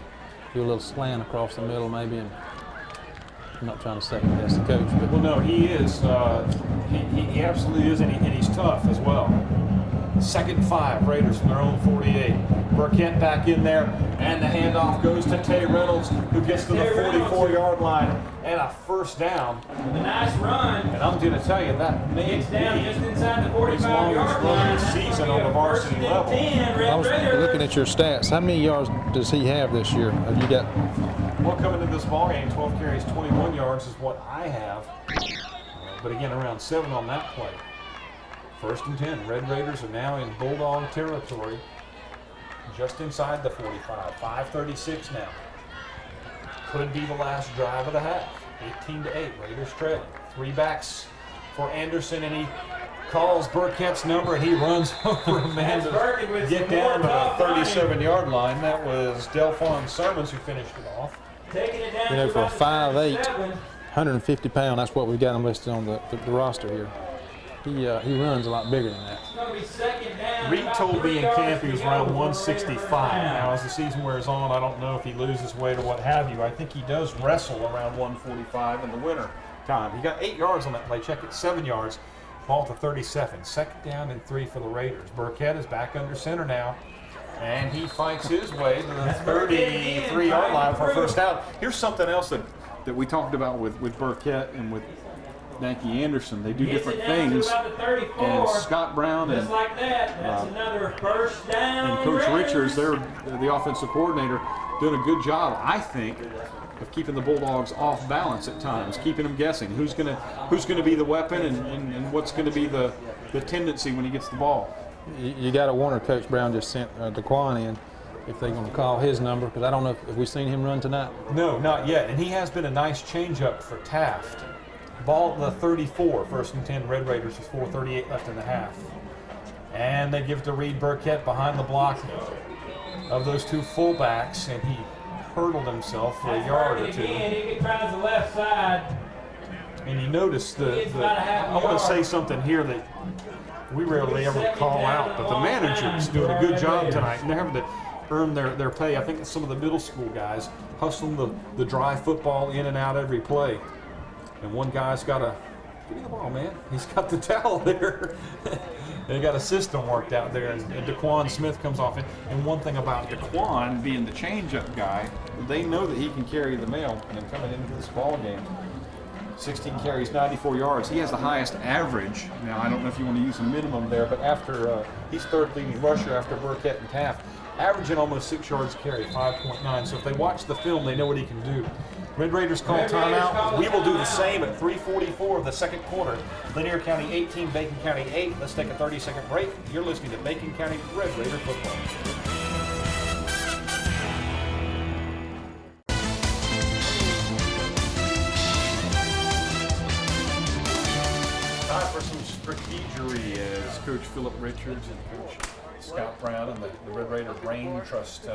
do a little slant across the middle maybe, and I'm not trying to second guess the coach, but Well, no, he is. He absolutely is, and he's tough as well. 2nd and 5, Raiders from their own 48. Burkett back in there, and the handoff goes to Tay Reynolds, who gets to the 44-yard line, and a 1st down. With a nice run. And I'm going to tell you, that may Gets down just be inside the his longest 45-yard run line. of the season on the varsity level. 10, Red I was Raiders. looking at your stats. How many yards does he have this year? Have you got? Well, coming into this ball game, 12 carries, 21 yards is what I have. But again, around 7 on that play. 1st and 10. Red Raiders are now in Bulldog territory, just inside the 45. 5:36 now. Could be the last drive of the half. 18-8. Raiders trailing. 3 backs for Anderson, and he calls Burkett's number, and he runs over a man That's Burkett with to get some down to more tough the running. 37-yard line. That was Delphon Sermons who finished it off. Taking it down You know, to for a about the 5'8", 37. 150-pound, that's what we've got him listed on the roster here. He runs a lot bigger than that. It's going to be second down. Reed about told 3 me in yards camp he to was go around for the 165. Raiders. Now, as the season wears on, I don't know if he loses weight or what have you. I think he does wrestle around 145 in the winter time. He got 8 yards on that play. Check it, 7 yards. Ball to 37. 2nd down and 3 for the Raiders. Burkett is back under center now, and he fights his way to the 33-yard line for a 1st down. Here's something else that we talked about with Burkett and with Yankee Anderson. They do Gets different it down to things. about the 34. And Scott Brown and Just like that. That's another 1st down. and Coach Raiders. Richards, they're the offensive coordinator, doing a good job, I think, of keeping the Bulldogs off balance at times, keeping them guessing who's gonna be the weapon and what's gonna be the tendency when he gets the ball. You got to wonder, Coach Brown just sent DeQuan in, if they're going to call his number, because I don't know if we've seen him run tonight. No, not yet, and he has been a nice changeup for Taft. Ball at the 34, 1st and 10, Red Raiders with 4:38 left in the half. And they give it to Reed Burkett behind the block of those 2 fullbacks, and he hurdled himself for a yard or 2. Again, he tries the left side. And you notice It's about a half I want yard. to say something here that we rarely ever call out, but the manager's doing a good job tonight, and they're having to earn their pay. I think some of the middle school guys hustling the dry football in and out every play. And one guy's got a, give me the ball, man. He's got the towel there. They got a system worked out there, and DeQuan Smith comes off it. And one thing about DeQuan being the change-up guy, they know that he can carry the mail. And coming into this ball game, 16 carries, 94 yards. He has the highest average. Now, I don't know if you want to use a minimum there, but after he's 3rd leading rusher after Burkett and Taft. averaging almost 6 yards a carry, 5.9. So if they watch the film, they know what he can do. Red Raiders call timeout. We will do the same at 3:44 of the second quarter. Lanier County 18, Bacon County 8. Let's take a 30-second break. You're listening to Bacon County Red Raider football. Time for some strategery as Coach Philip Richards and Coach Scott Brown and the Red Raider Brain Trust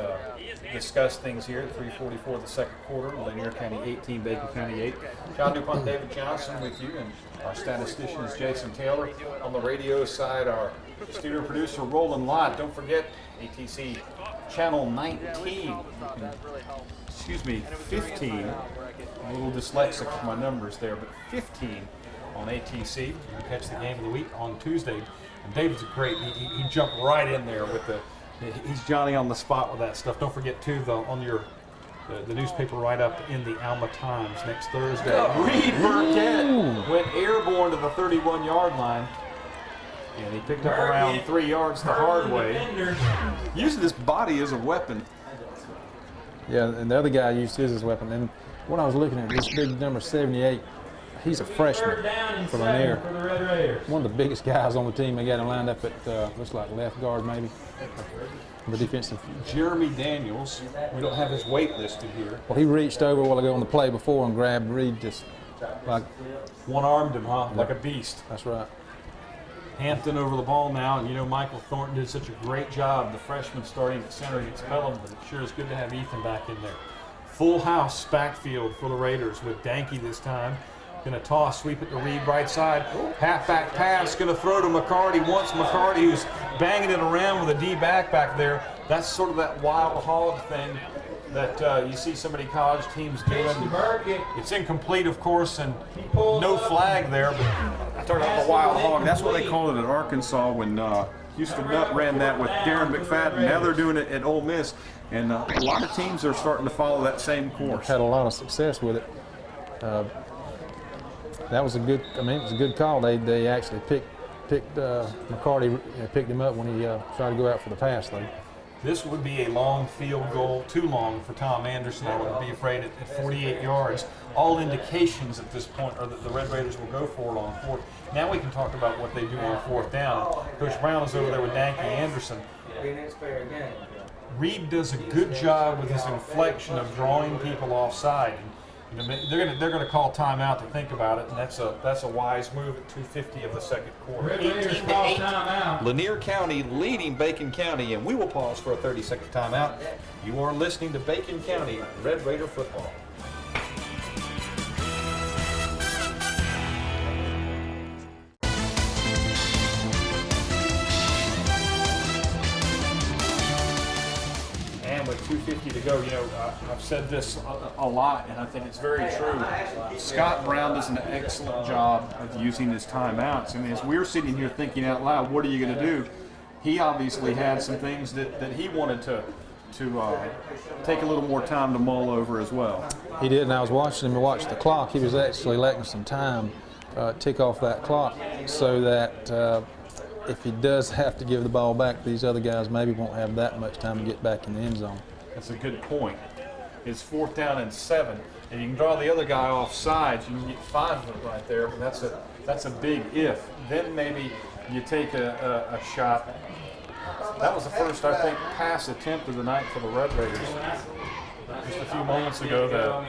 discuss things here at 3:44 of the second quarter. Lanier County 18, Bacon County 8. John DuPont, David Johnson with you, and our statistician is Jason Taylor. On the radio side, our studio producer Roland Lott. Don't forget ATC Channel 19. Excuse me, 15. I'm a little dyslexic with my numbers there, but 15 on ATC. You can catch the game of the week on Tuesday. And David's great. He jumped right in there with he's Johnny on the spot with that stuff. Don't forget too, though, on the newspaper write-up in the Alma Times next Thursday. Reed Burkett went airborne to the 31-yard line, and he picked up around 3 yards the hard way, using his body as a weapon. Yeah, and the other guy used his as a weapon. And when I was looking at this big number 78, he's a freshman for Lanier. One of the biggest guys on the team. They got him lined up at, looks like left guard maybe, the defensive. Jeremy Daniels, we don't have his weight listed here. Well, he reached over while ago on the play before and grabbed Reed just like. One-armed him, huh? Like a beast. That's right. Hampton over the ball now, and you know Michael Thornton did such a great job, the freshman starting at center against Pelham, but it sure is good to have Ethan back in there. Full house backfield for the Raiders with Danke this time. Going to toss, sweep it to Reed right side. Halfback pass, going to throw to McCarty. Once McCarty, who's banging it around with a D-back back there. That's sort of that wild hog thing that you see so many college teams doing. It's incomplete, of course, and no flag there. But I talk about the wild hog. That's what they called it at Arkansas when Houston Nutt ran that with Darren McFadden. Now they're doing it at Ole Miss, and a lot of teams are starting to follow that same course. Had a lot of success with it. That was a good. I mean, it was a good call. They actually picked McCarty, picked him up when he tried to go out for the pass though. This would be a long field goal, too long for Tom Anderson. I would be afraid at 48 yards. All indications at this point are that the Red Raiders will go for it on fourth. Now we can talk about what they do on fourth down. Coach Brown is over there with Danke Anderson. Reed does a good job with his inflection of drawing people offside. They're gonna call timeout to think about it, and that's a wise move at 2:50 of the second quarter. 18-8. Lanier County leading Bacon County, and we will pause for a 30-second timeout. You are listening to Bacon County Red Raider football. With 2:50 to go, you know, I've said this a lot, and I think it's very true. Scott Brown does an excellent job of using his timeouts. I mean, as we're sitting here thinking out loud, what are you going to do? He obviously had some things that he wanted to take a little more time to mull over as well. He did, and I was watching him watch the clock. He was actually letting some time tick off that clock so that if he does have to give the ball back, these other guys maybe won't have that much time to get back in the end zone. That's a good point. It's 4th down and 7, and you can draw the other guy off sides. You can get 5 of them right there, but that's a big if. Then maybe you take a shot. That was the first, I think, pass attempt of the night for the Red Raiders. Just a few moments ago,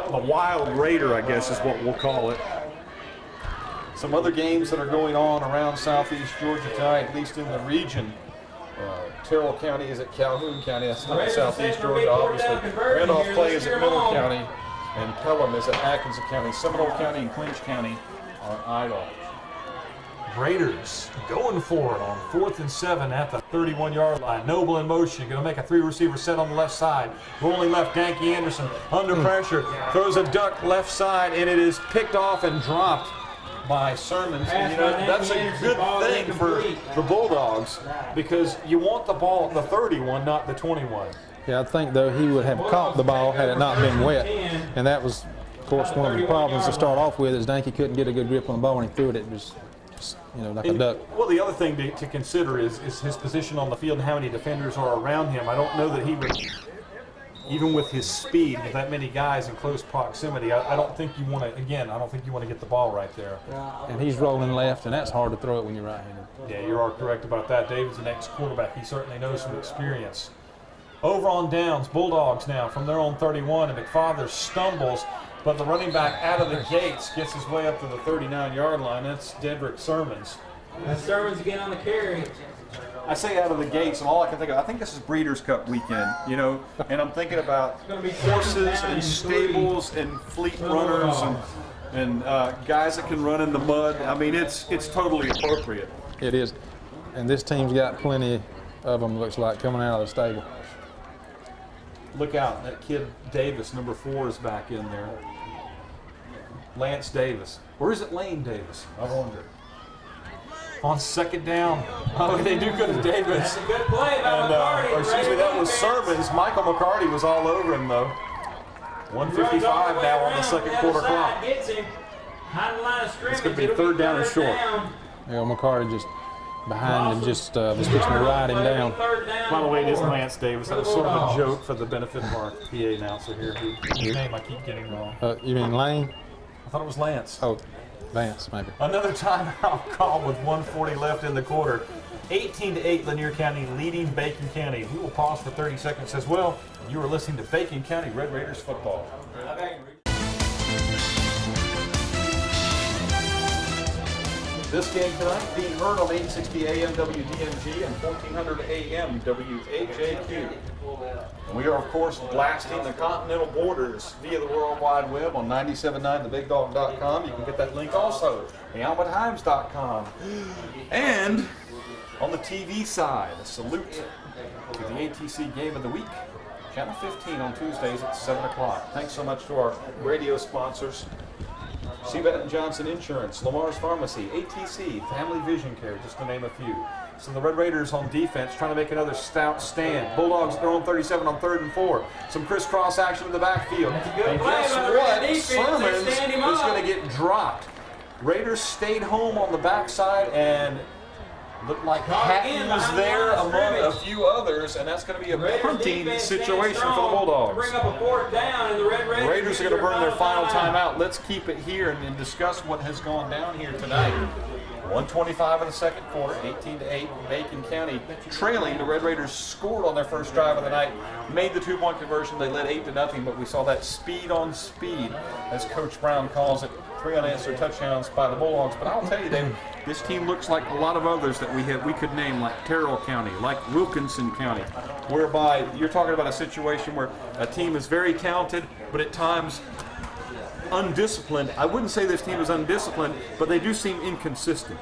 the Wild Raider, I guess is what we'll call it. Some other games that are going on around southeast Georgia tonight, at least in the region. Terrell County is at Calhoun County. That's not southeast Georgia, obviously. Randolph Clay is at Middle County, and Pelham is at Atkinson County. Seminole County and Clinch County are idle. Raiders going for it on 4th and 7 at the 31-yard line. Noble in motion, going to make a 3-receiver set on the left side. Rolling left, Danke Anderson under pressure, throws a duck left side, and it is picked off and dropped by Sermons. And, you know, that's a good thing for the Bulldogs because you want the ball at the 31, not the 21. Yeah, I think, though, he would have caught the ball had it not been wet. And that was, of course, one of the problems to start off with is Danke couldn't get a good grip on the ball when he threw it. It just you know, like a duck. Well, the other thing to consider is his position on the field and how many defenders are around him. I don't know that he would, even with his speed, with that many guys in close proximity, I don't think you want to, again, I don't think you want to get the ball right there. And he's rolling left, and that's hard to throw it when you're right-handed. Yeah, you are correct about that. David's an ex-quarterback. He certainly knows from experience. Over on downs, Bulldogs now from their own 31, and McFather stumbles, but the running back out of the gates gets his way up to the 39-yard line. That's Dedrick Sermons. That's Sermons again on the carry. I say out of the gates, and all I can think of, I think this is Breeders' Cup weekend, you know, and I'm thinking about horses and stables and fleet runners and guys that can run in the mud. I mean, it's totally appropriate. It is. And this team's got plenty of them, looks like, coming out of the stable. Look out, that kid Davis, number 4, is back in there. Lance Davis. Or is it Lane Davis? I wonder. On second down. Oh, they do go to Davis. That's a good play by McCarty. Or excuse me, that was Sermons. Michael McCarty was all over him, though. 1:55 now on the second quarter clock. Gets him. It's going to be third down and short. Yeah, McCarty just behind him, just was fixing to ride him down. By the way, it is Lance Davis. That was sort of a joke for the benefit of our PA announcer here, whose name I keep getting wrong. You mean Lane? I thought it was Lance. Oh, Vance, maybe. Another timeout call with 1:40 left in the quarter. 18-8, Lanier County leading Bacon County. We will pause for 30 seconds as well. You are listening to Bacon County Red Raiders football. This game tonight being heard on 860 AM WDMG and 1400 AM WHAQ. And we are, of course, blasting the continental borders via the World Wide Web on 97.9thebigdog.com. You can get that link also at albertheim.com. And on the TV side, a salute to the ATC Game of the Week, Channel 15 on Tuesdays at 7 o'clock. Thanks so much to our radio sponsors. BENNETT&JOHNSON Insurance, Lamar's Pharmacy, ATC, Family Vision Care, just to name a few. So the Red Raiders on defense trying to make another stout stand. Bulldogs at their own 37 on 3rd and 4. Some crisscross action in the backfield. And guess what? Sermons is going to get dropped. Raiders stayed home on the backside and looked like Hatton was there among a few others, and that's going to be a punting situation for the Bulldogs. Bring up a 4th down, and the Raiders are going to burn their final timeout. Let's keep it here and discuss what has gone down here tonight. 1:25 in the second quarter, 18-8, Bacon County trailing. The Red Raiders scored on their first drive of the night, made the 2-point conversion. They led 8-0, but we saw that speed on speed, as Coach Brown calls it. 3 unanswered touchdowns by the Bulldogs. But I'll tell you, Dave, this team looks like a lot of others that we could name, like Terrell County, like Wilkinson County, whereby you're talking about a situation where a team is very talented, but at times undisciplined. I wouldn't say this team is undisciplined, but they do seem inconsistent.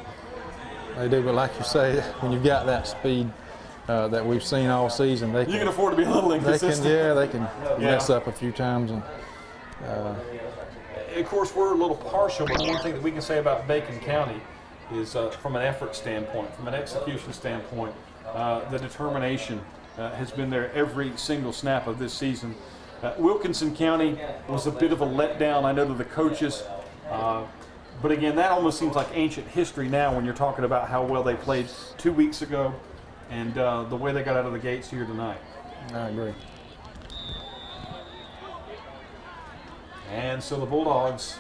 They do, but like you say, when you've got that speed that we've seen all season, You can afford to be a little inconsistent. They can mess up a few times. And of course, we're a little partial, but one thing that we can say about Bacon County is from an effort standpoint, from an execution standpoint, the determination has been there every single snap of this season. Wilkinson County was a bit of a letdown, I know, to the coaches. But again, that almost seems like ancient history now when you're talking about how well they played 2 weeks ago and the way they got out of the gates here tonight. I agree. And so the Bulldogs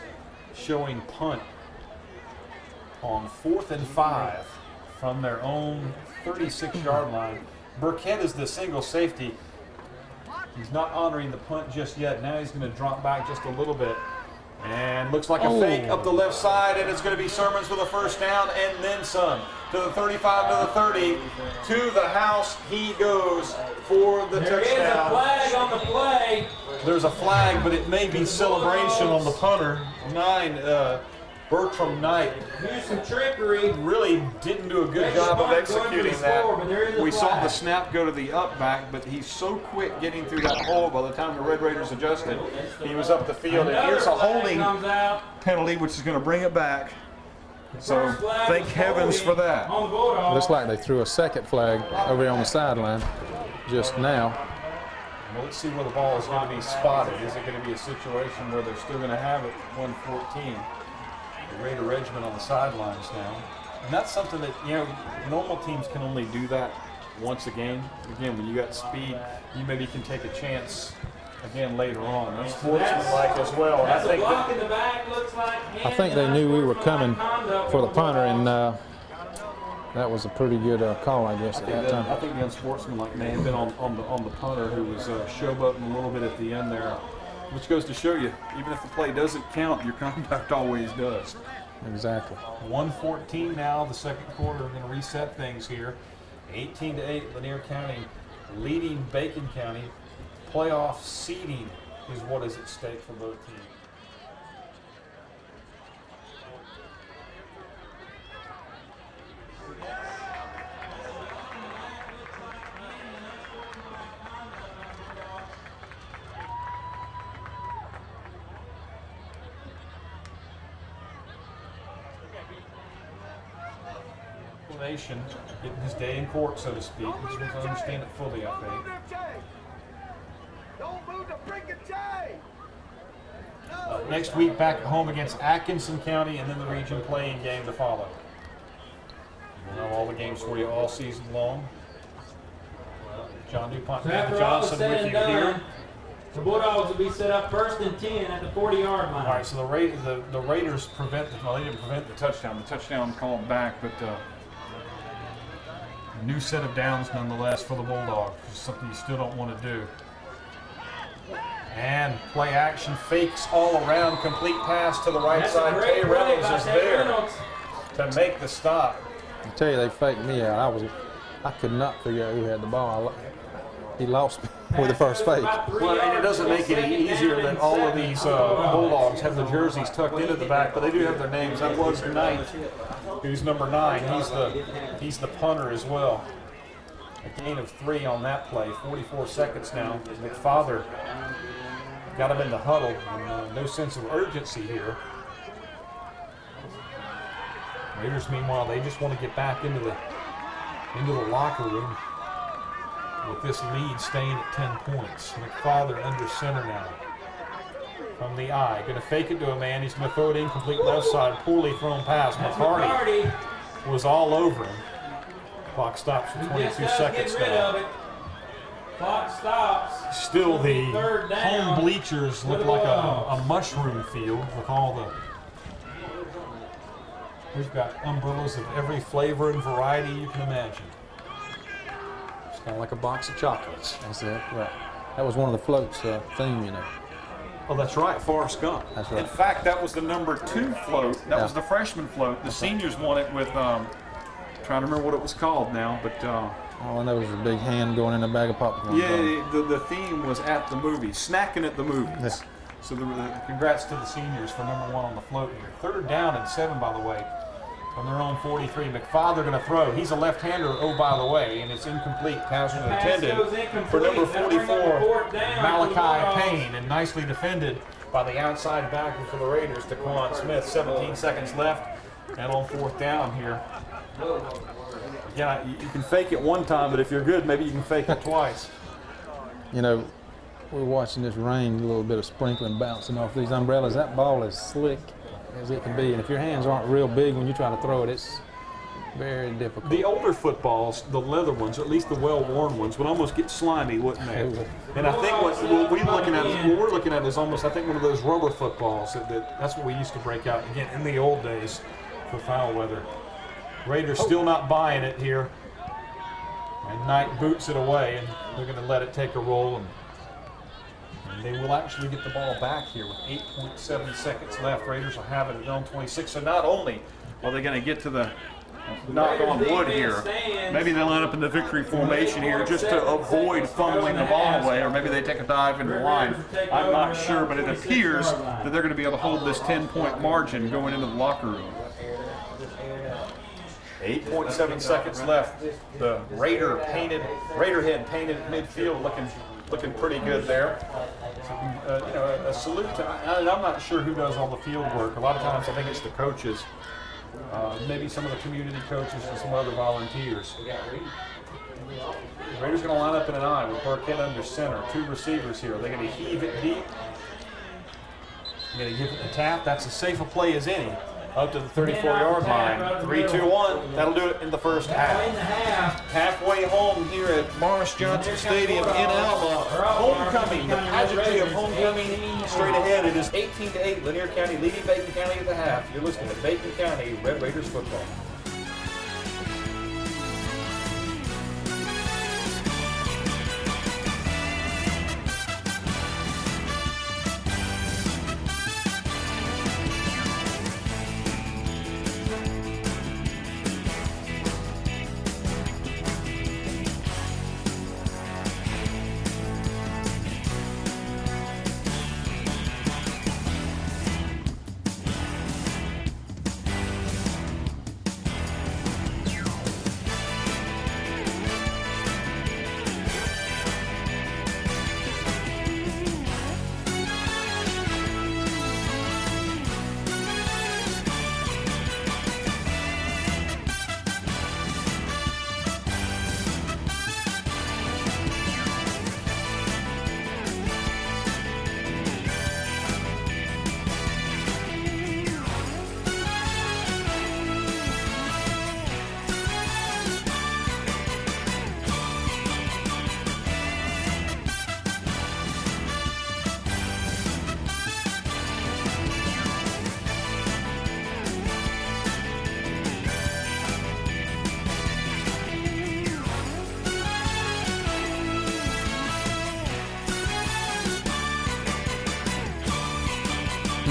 showing punt on 4th and 5 from their own 36-yard line. Burkett is the single safety. He's not honoring the punt just yet. Now he's going to drop back just a little bit. And looks like a fake up the left side, and it's going to be Sermons with a first down and then some. To the 35, to the 30, to the house he goes for the touchdown. There is a flag on the play. There's a flag, but it may be celebration on the punter. Bertram Knight Here's some trickery. really didn't do a good job of executing that. We saw the snap go to the up back, but he's so quick getting through that hole by the time the Red Raiders adjusted. He was up the field, and here's a holding penalty, which is going to bring it back. So thank heavens for that. Looks like they threw a second flag over here on the sideline just now. Well, let's see where the ball is going to be spotted. Is it going to be a situation where they're still going to have it 114? The Raider regiment on the sidelines now. And that's something that, you know, normal teams can only do that once a game. Again, when you got speed, you maybe can take a chance again later on. That's sportsmanlike as well. And That's a block in the back, looks like. I think they knew we were coming for the punter, and that was a pretty good call, I guess, at that time. I think the unsportsmanlike may have been on the punter, who was showboating a little bit at the end there, which goes to show you, even if the play doesn't count, your conduct always does. Exactly. 1:14 now, the second quarter. We're going to reset things here. 18-8, Lanier County leading Bacon County. Playoff seeding is what is at stake for both teams. Getting his day in court, so to speak. He just wants to understand it fully, I think. Don't move the freaking chain! Next week, back at home against Atkinson County, and then the region playing game to follow. We'll have all the games for you all season long. John DuPont, After David all is Johnson said with and you done, here. the Bulldogs will be set up 1st and 10 at the 40-yard line. All right, so the Raiders prevent they didn't prevent the touchdown. The touchdown called back, but a new set of downs nonetheless for the Bulldogs. Something you still don't want to do. And play action, fakes all around, complete pass to the right That's side. a great Tay play Reynolds by is Tay there Reynolds. to make the stop. I tell you, they faked me out. I could not figure out who had the ball. He lost me with the first fake. Well, and it doesn't make it any easier that all of these Bulldogs have the jerseys tucked into the back, but they do have their names. That was Knight, who's number 9. He's the punter as well. A gain of 3 on that play. 44 seconds now. McFather got him in the huddle. And, no sense of urgency here. Raiders, meanwhile, they just want to get back into the locker room with this lead staying at 10 points. McFather under center now. From the eye. Going to fake it to a man. He's going to throw it incomplete left side. Poorly thrown pass. McCarty was all over him. Clock stops for 22 seconds now. Clock stops. Still, the Third down. home bleachers look like a mushroom field with all the... We've got umbrellas of every flavor and variety you can imagine. It's kind of like a box of chocolates. That's it. Right. That was one of the floats theme, you know. Oh, that's right, Forrest Gump. That's right. In fact, that was the number 2 float. That was the freshman float. The seniors won it with... trying to remember what it was called now, but all I know is a big hand going in a bag of popcorn. yeah, the theme was at the movies, snacking at the movies. Yeah. So congrats to the seniors for number 1 on the float here. 3rd down and 7, by the way, from their own 43. McFather going to throw. He's a left-hander, oh, by the way, and it's incomplete. Pass was intended for number 44, Malachi Payne, and nicely defended by the outside backer for the Raiders, Daquan Smith. 17 seconds left, and on 4th down here. Yeah, you can fake it one time, but if you're good, maybe you can fake it twice. You know, we're watching this rain, a little bit of sprinkling bouncing off these umbrellas. That ball is slick as it can be, and if your hands aren't real big when you try to throw it, it's very difficult. The older footballs, the leather ones, or at least the well-worn ones, would almost get slimy, wouldn't they? And I think what we're looking at is almost, I think, one of those rubber footballs. That's what we used to break out, again, in the old days for foul weather. Raiders still not buying it here. And Knight boots it away, and they're going to let it take a roll. And they will actually get the ball back here with 8.7 seconds left. Raiders will have it at their own 26. So not only are they going to get to the knock on wood here, maybe they line up in the victory formation here just to avoid fumbling the ball away, or maybe they take a dive into the line. I'm not sure, but it appears that they're going to be able to hold this 10-point margin going into the locker room. 8.7 seconds left. The Raider head painted at midfield, looking pretty good there. So, a salute to. And I'm not sure who does all the field work. A lot of times, I think it's the coaches, maybe some of the community coaches and some other volunteers. The Raiders going to line up in an eye with Burkett under center. 2 receivers here. They're going to heave it deep. They're going to give it a tap. That's as safe a play as any. up to the 34-yard line. 3-2-1. That'll do it in the first half. Halfway home here at Morris Johnson Stadium in Alma. Homecoming, the pageantry of homecoming. Straight ahead, it is 18-8. Lanier County leading Bacon County at the half. You're listening to Bacon County Red Raiders football.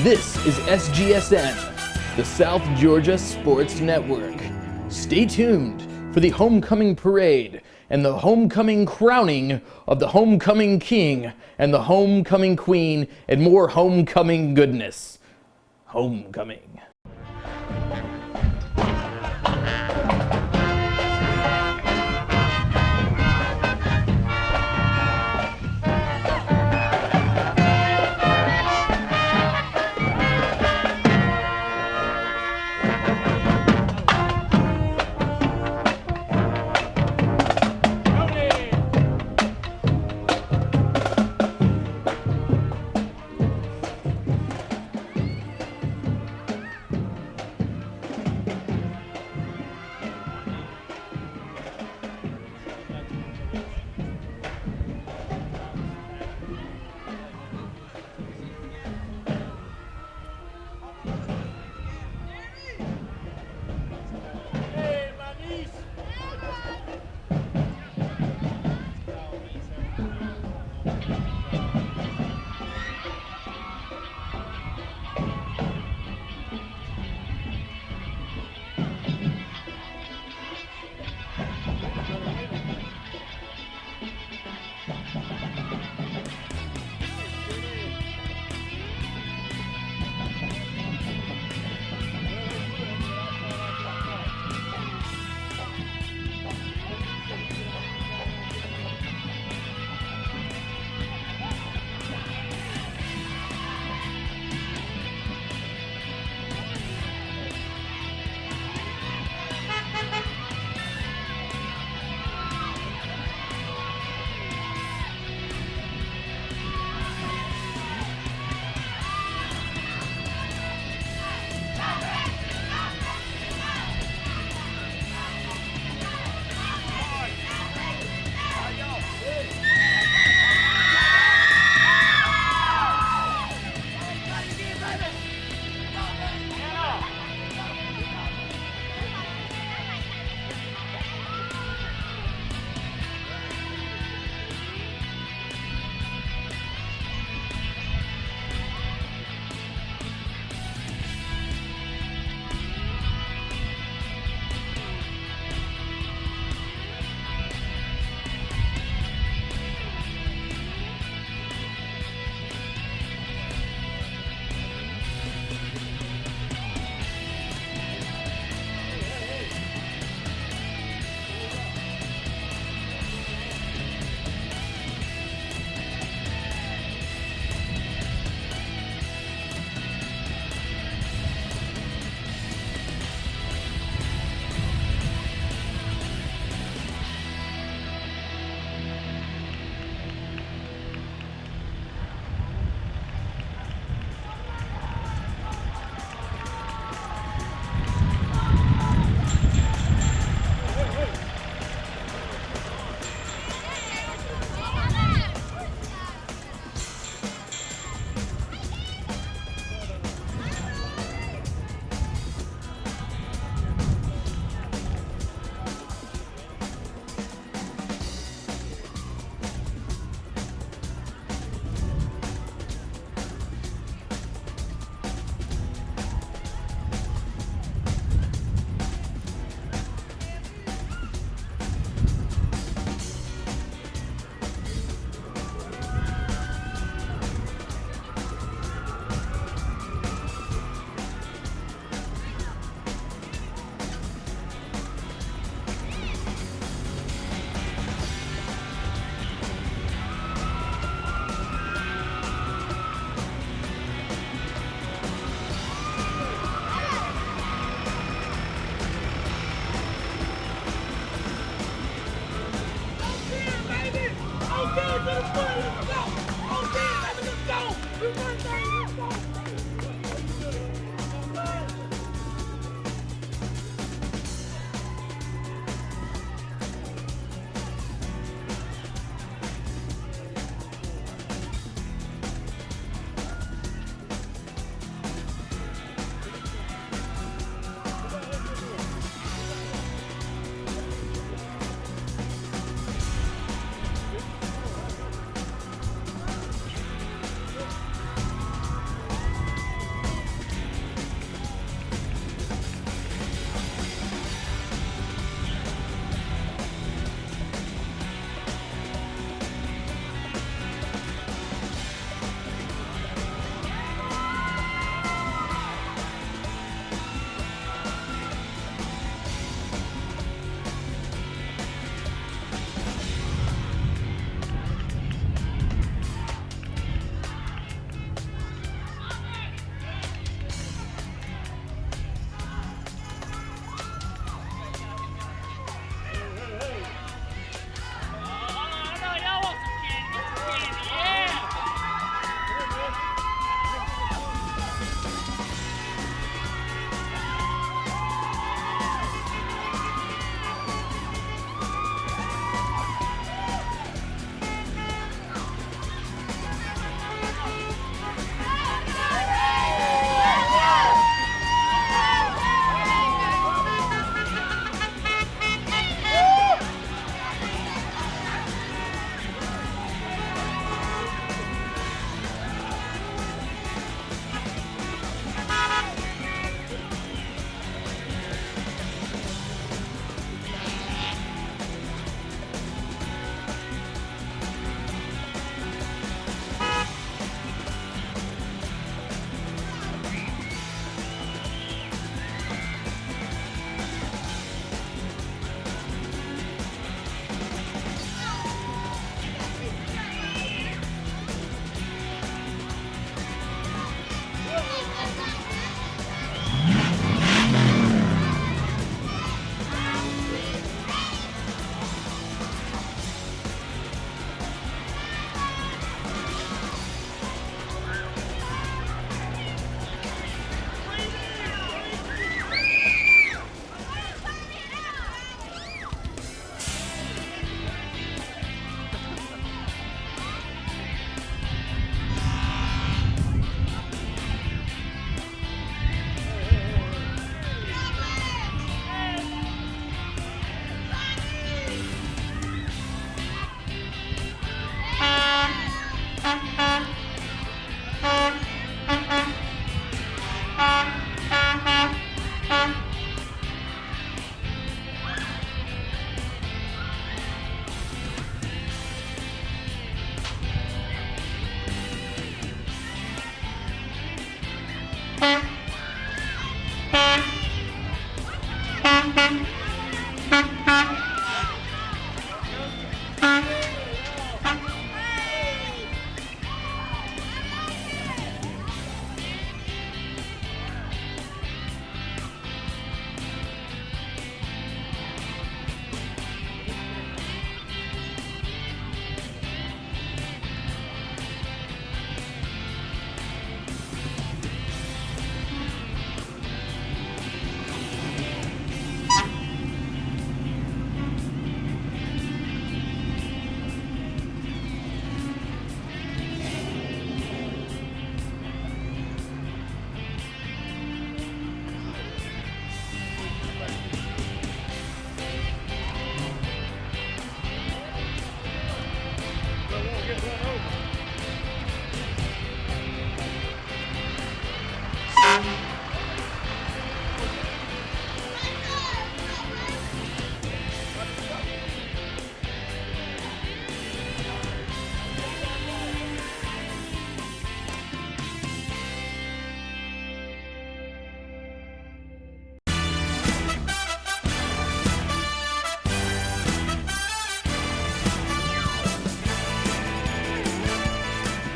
This is SGSN, the South Georgia Sports Network. Stay tuned for the homecoming parade and the homecoming crowning of the homecoming king and the homecoming queen and more homecoming goodness. Homecoming.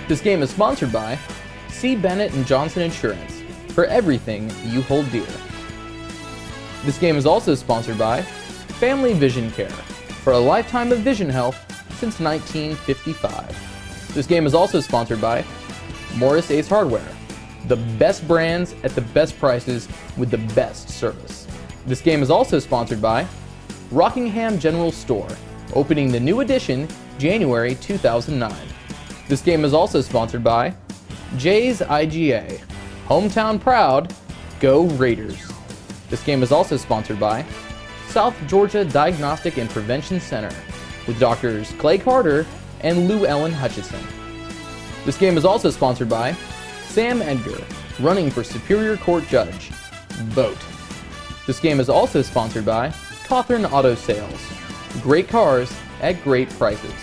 This game is sponsored by C. Bennett and Johnson Insurance, for everything you hold dear. This game is also sponsored by Family Vision Care, for a lifetime of vision health since 1955. This game is also sponsored by Morris Ace Hardware, the best brands at the best prices with the best service. This game is also sponsored by Rockingham General Store, opening the new edition January 2009. This game is also sponsored by Jay's IGA, hometown proud, go Raiders. This game is also sponsored by South Georgia Diagnostic and Prevention Center, with doctors Clay Carter and Lou Ellen Hutchison. This game is also sponsored by Sam Edgar, running for Superior Court Judge. Vote. This game is also sponsored by Cawthorn Auto Sales. Great cars at great prices.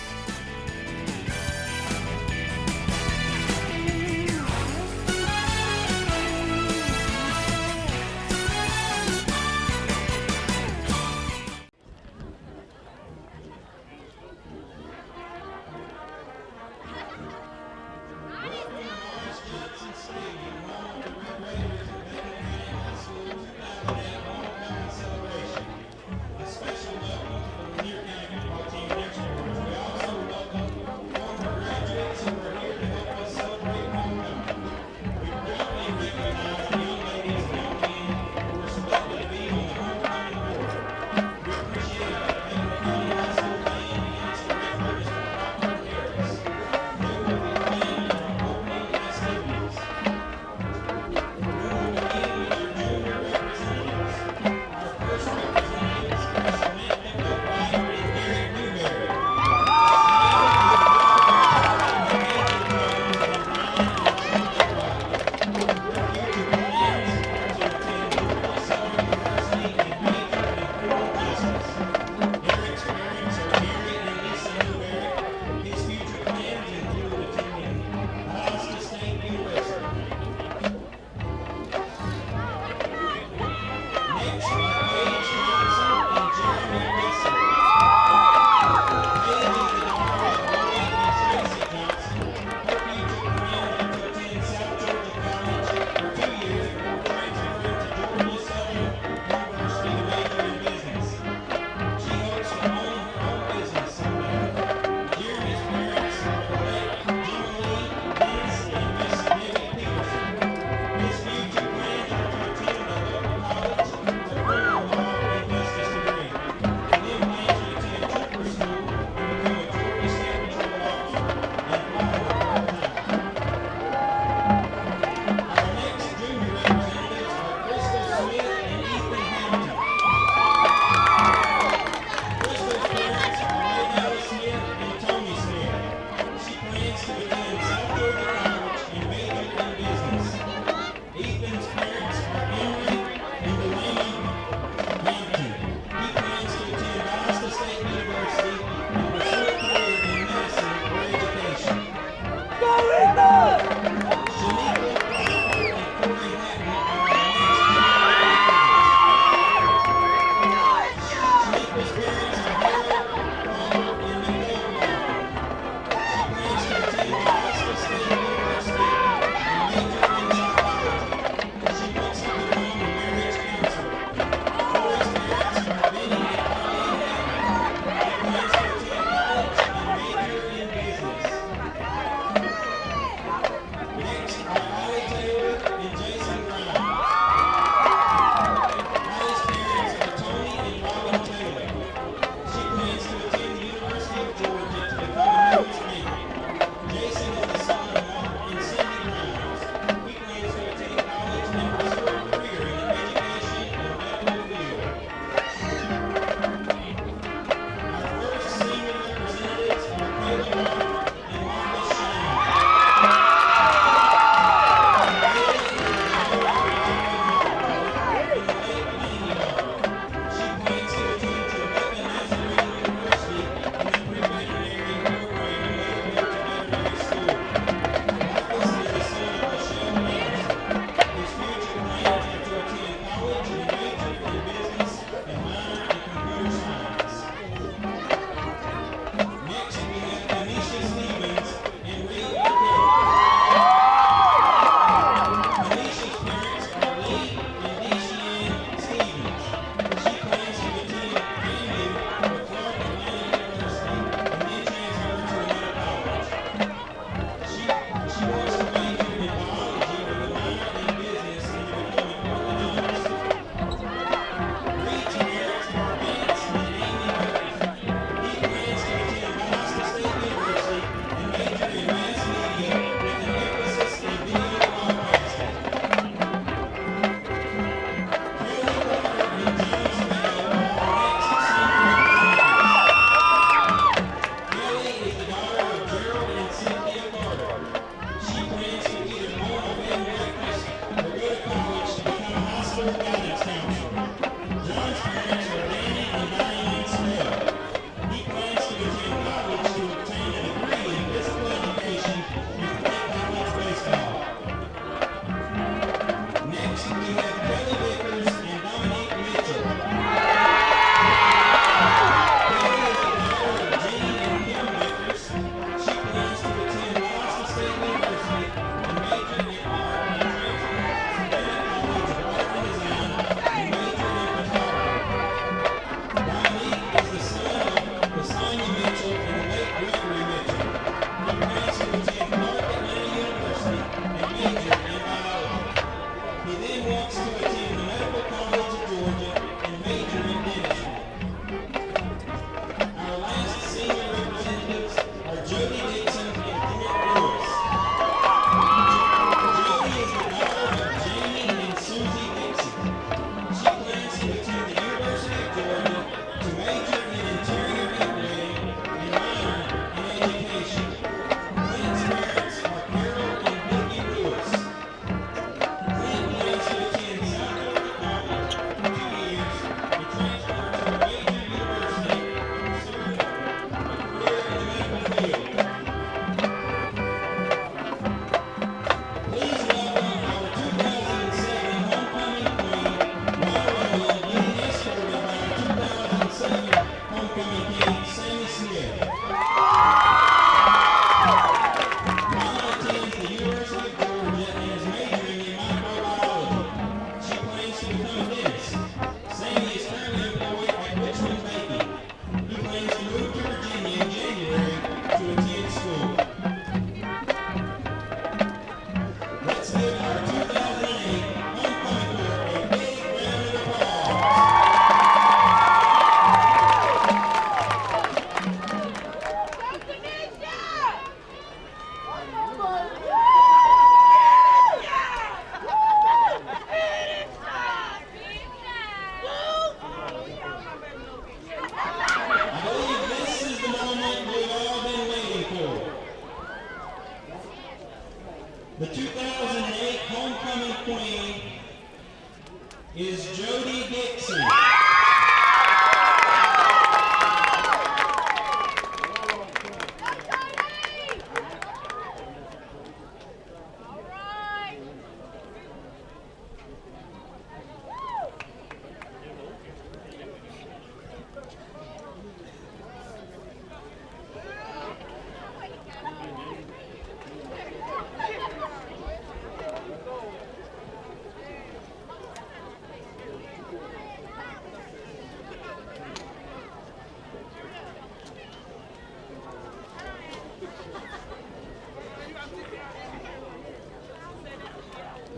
is Jody Dixon.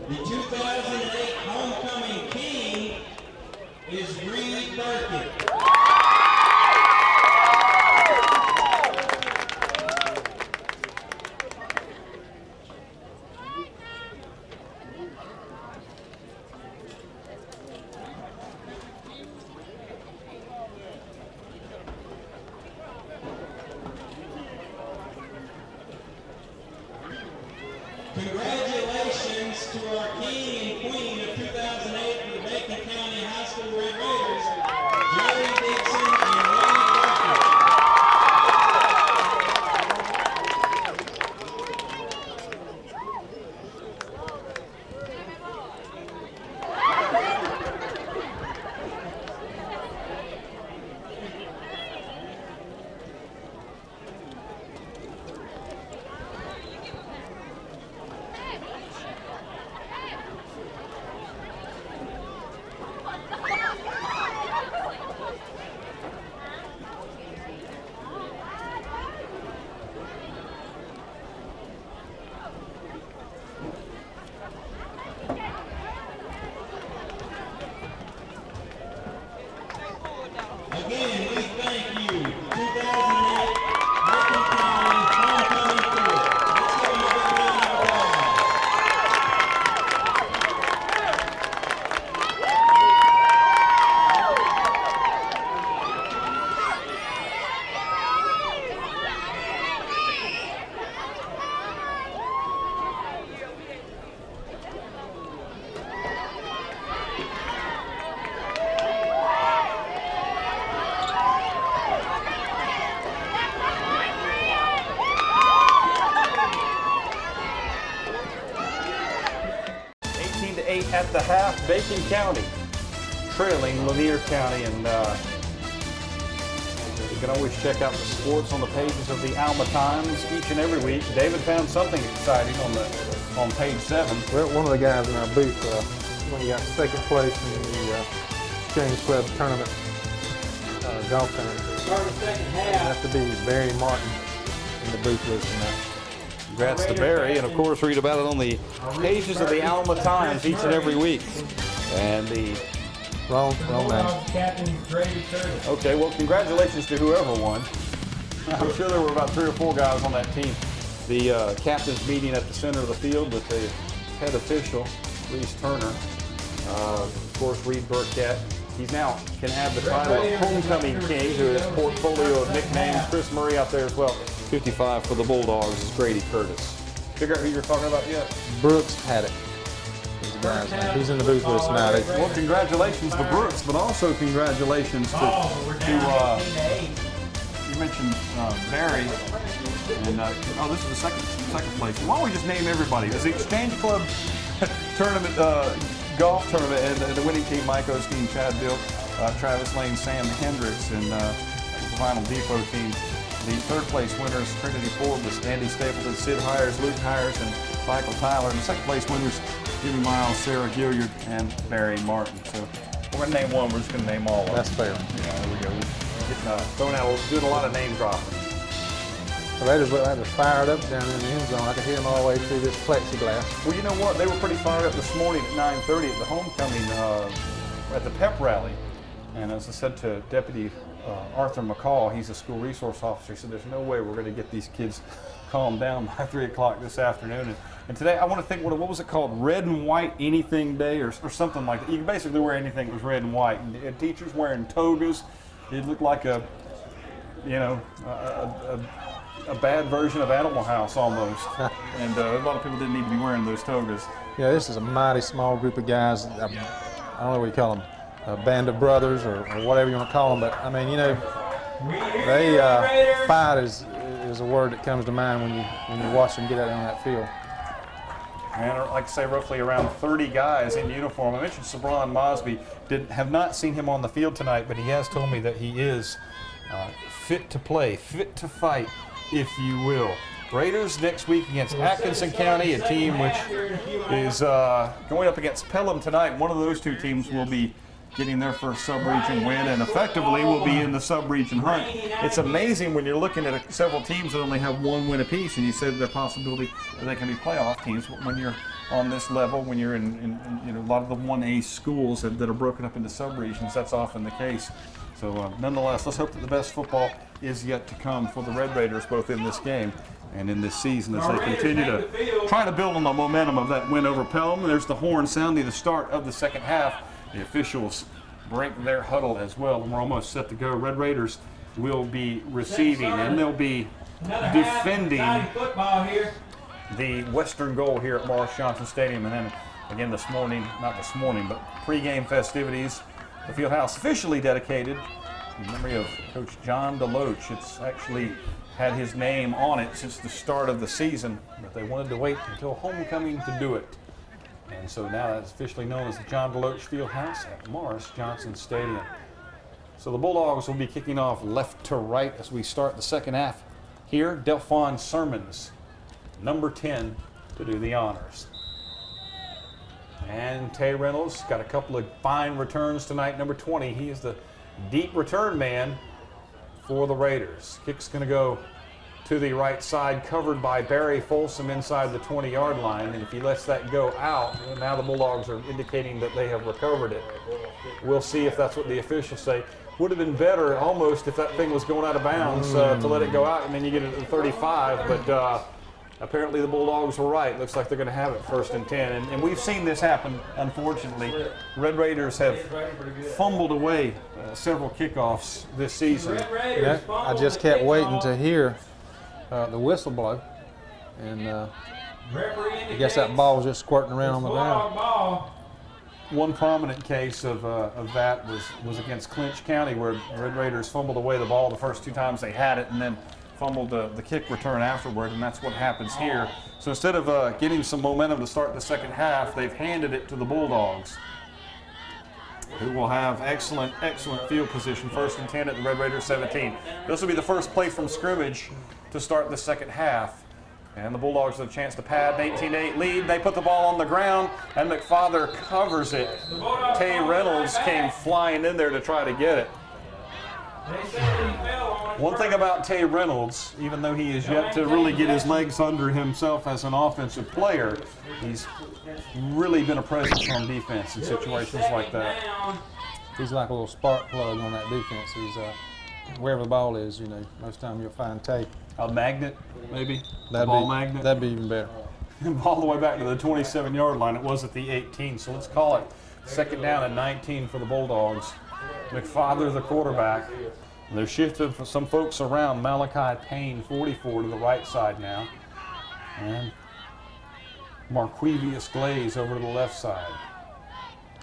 The 2008 homecoming king is Reed Burkett. Congratulations to our king and queen of 2008 for the Bacon County High School Red Raiders, Jerry Dixon and Reed Burkett. 18-8 at the half. Bacon County trailing Lanier County, and you can always check out the sports on the pages of the Alma Times each and every week. David found something exciting on page 7. Well, one of the guys in our booth, when he got second place in the Exchange Club tournament, golf tournament. Start the second It half. has to be Barry Martin in the booth with him now. Congrats to Barry, and of course read about it on the pages of the Alma Times each and every week. And the Wrong man. Bulldogs captain Grady Curtis. okay, well, congratulations to whoever won. I'm sure there were about 3 or 4 guys on that team. The captain's meeting at the center of the field with the head official, Reese Turner. Of course, Reed Burkett. He's now can have the title of Homecoming King, who has a portfolio of nicknames. Chris Murray out there as well. 55 for the Bulldogs is Grady Curtis. Figure out who you're talking about yet? Brooks Haddock is the guy's name. He's in the booth with us now. Well, congratulations to Brooks, but also congratulations to you mentioned Barry, and oh, this is the second place. Why don't we just name everybody? There's the Exchange Club tournament, golf tournament, and the winning team: Mike Osteen, Chad Bill, Travis Lane, Sam Hendricks, and the Vinyl Depot team. The third place winners: Trinity Forbes, Andy Stapleton, Sid Hires, Luke Hires, and Michael Tyler. And the second place winners: Jimmy Miles, Sarah Gilliard, and Barry Martin. So we're going to name one. We're just going to name all of them. That's fair. Yeah, there we go. Getting thrown out, doing a lot of name dropping. The Raiders look like they're fired up down in the end zone. I could hear them all the way through this plexiglass. Well, you know what? They were pretty fired up this morning at 9:30 at the homecoming at the pep rally. And as I said to Deputy Arthur McCall, he's a school resource officer, he said there's no way we're going to get these kids calmed down by 3 o'clock this afternoon. And today I want to think, what was it called? Red and White Anything Day or something like that. You can basically wear anything that was red and white. And teachers wearing togas. It looked like a bad version of Animal House almost. And a lot of people didn't need to be wearing those togas. Yeah, this is a mighty small group of guys. I don't know what you call them, a band of brothers or whatever you want to call them, but I mean, you know, they fight is a word that comes to mind when you watch them get out on that field. And like I say, roughly around 30 guys in uniform. I mentioned Sabron Mosby. Have not seen him on the field tonight, but he has told me that he is fit to play, fit to fight, if you will. Raiders next week against Atkinson County, a team which is going up against Pelham tonight. One of those two teams will be getting their first sub-region win and effectively will be in the sub-region hunt. It's amazing when you're looking at several teams that only have one win apiece, and you said the possibility that they can be playoff teams. When you're on this level, when you're in you know, a lot of the 1A schools that are broken up into sub-regions, that's often the case. So nonetheless, let's hope that the best football is yet to come for the Red Raiders, both in this game and in this season, as they continue to try to build on the momentum of that win over Pelham. There's the horn sounding the start of the second half. The officials break their huddle as well, and we're almost set to go. Red Raiders will be receiving, and they'll be defending the western goal here at Morris Johnson Stadium. And then again this morning, not this morning, but pregame festivities. The field house officially dedicated in memory of Coach John DeLoach. It's actually had his name on it since the start of the season, but they wanted to wait until homecoming to do it. And so now that's officially known as the John DeLoach Fieldhouse at Morris Johnson Stadium. So the Bulldogs will be kicking off left to right as we start the second half. Here, Delphon Sermons, number 10, to do the honors. And Tay Reynolds got a couple of fine returns tonight. Number 20, he is the deep return man for the Raiders. Kick's going to go to the right side, covered by Barry Folsom inside the 20-yard line. And if he lets that go out, now the Bulldogs are indicating that they have recovered it. We'll see if that's what the officials say. Would have been better almost if that thing was going out of bounds to let it go out, and then you get it to the 35. But apparently the Bulldogs were right. Looks like they're going to have it 1st and 10. And we've seen this happen, unfortunately. Red Raiders have fumbled away several kickoffs this season. Yeah, I just kept waiting to hear the whistle blow, and I guess that ball was just squirting around on the ground. One prominent case of that was against Clinch County, where Red Raiders fumbled away the ball the first 2 times they had it, and then fumbled the kick return afterward, and that's what happens here. So instead of getting some momentum to start the second half, they've handed it to the Bulldogs, who will have excellent field position. 1st and 10 at the Red Raiders 17. This will be the first play from scrimmage to start the second half. And the Bulldogs have a chance to pad an 18-8 lead. They put the ball on the ground, and McFather covers it. Tay Reynolds came flying in there to try to get it. One thing about Tay Reynolds, even though he is yet to really get his legs under himself as an offensive player, he's really been a presence on defense in situations like that. He's like a little spark plug on that defense. He's wherever the ball is, you know, most of the time you'll find Tay. A magnet, maybe? Magnet? That'd be even better. All the way back to the 27-yard line. It was at the 18, so let's call it 2nd down and 19 for the Bulldogs. McFather, the quarterback. They're shifting for some folks around. Malachi Payne, 44, to the right side now. And Marquevius Glaze over to the left side.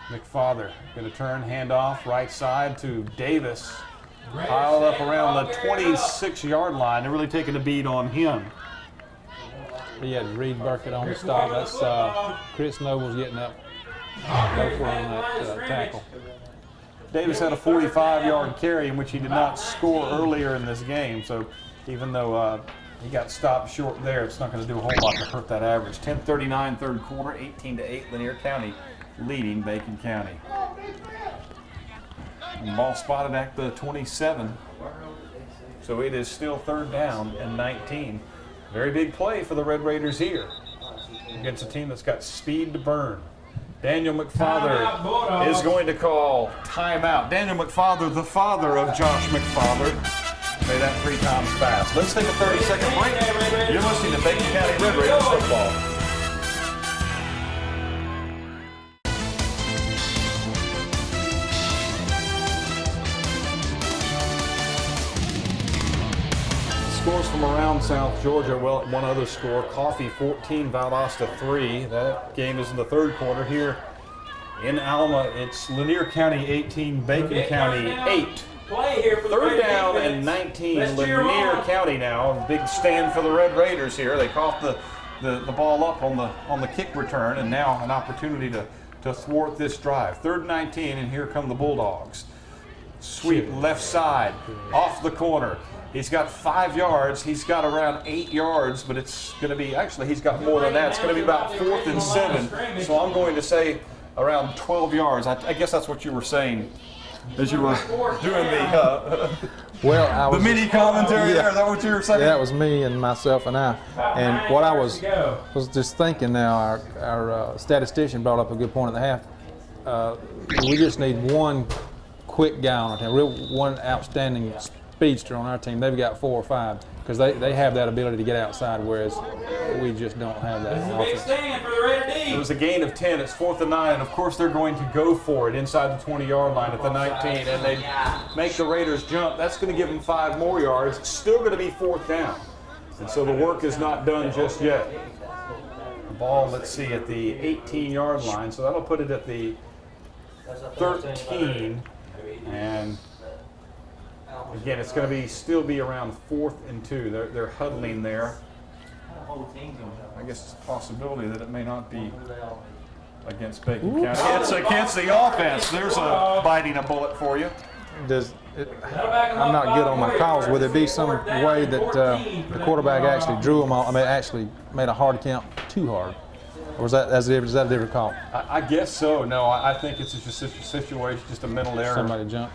McFather going to turn, hand off, right side to Davis. Piled up around the 26-yard line. They're really taking a beat on him. He had Reed Burkett on the stop. That's Chris Noble's getting up. Go for him on that tackle. Davis had a 45-yard carry in which he did not score earlier in this game. So even though he got stopped short there, it's not going to do a whole lot to hurt that average. 10:39 third quarter, 18-8 Lanier County leading Bacon County. And ball spotted at the 27. So it is still 3rd down and 19. Very big play for the Red Raiders here against a team that's got speed to burn. Daniel McFather is going to call timeout. Daniel McFather, the father of Josh McFather. Say that 3 times fast. Let's take a 30-second break. You're listening to Bacon County Red Raiders football. Scores from around South Georgia. Well, one other score. Coffee 14, Valdosta 3. That game is in the 3rd quarter here In Alma, it's Lanier County 18, Bacon County 8. Play here for the Third Raider down defense. and 19, Let's cheer 'em Lanier on. County now. Big stand for the Red Raiders here. They coughed the ball up on the kick return, and now an opportunity to thwart this drive. 3rd and 19, and here come the Bulldogs. Sweep left side, off the corner. He's got 5 yards. He's got around 8 yards, but it's going to be, actually, he's got more than that. It's going to be about 4th and 7. So I'm going to say around 12 yards. I guess that's what you were saying as you were doing Well, I the was, mini commentary there. Is that what you were saying? yeah, that was me and myself and I. And what I was just thinking now, our statistician brought up a good point at the half. We just need one quick guy on our team, one outstanding speedster on our team. They've got 4 or 5 because they have that ability to get outside, whereas we just don't have that. This is a big stand for the Raider It D. was a gain of 10. It's 4th and 9. And of course, they're going to go for it inside the 20-yard line at the 19. And they make the Raiders jump. That's going to give them 5 more yards. It's still going to be 4th down. And so the work is not done just yet. The ball, let's see, at the 18-yard line. So that'll put it at the 13. And again, it's going to still be around 4th and 2. They're huddling there. I guess it's a possibility that it may not be against Bacon County. It's against the offense. There's a biting a bullet for you. I'm not good on my calls. Would there be some way that the quarterback actually drew them all? I mean, actually made a hard count too hard? Or is that a different call? I guess so. No, I think it's just a situation, just a mental error. Somebody jumped.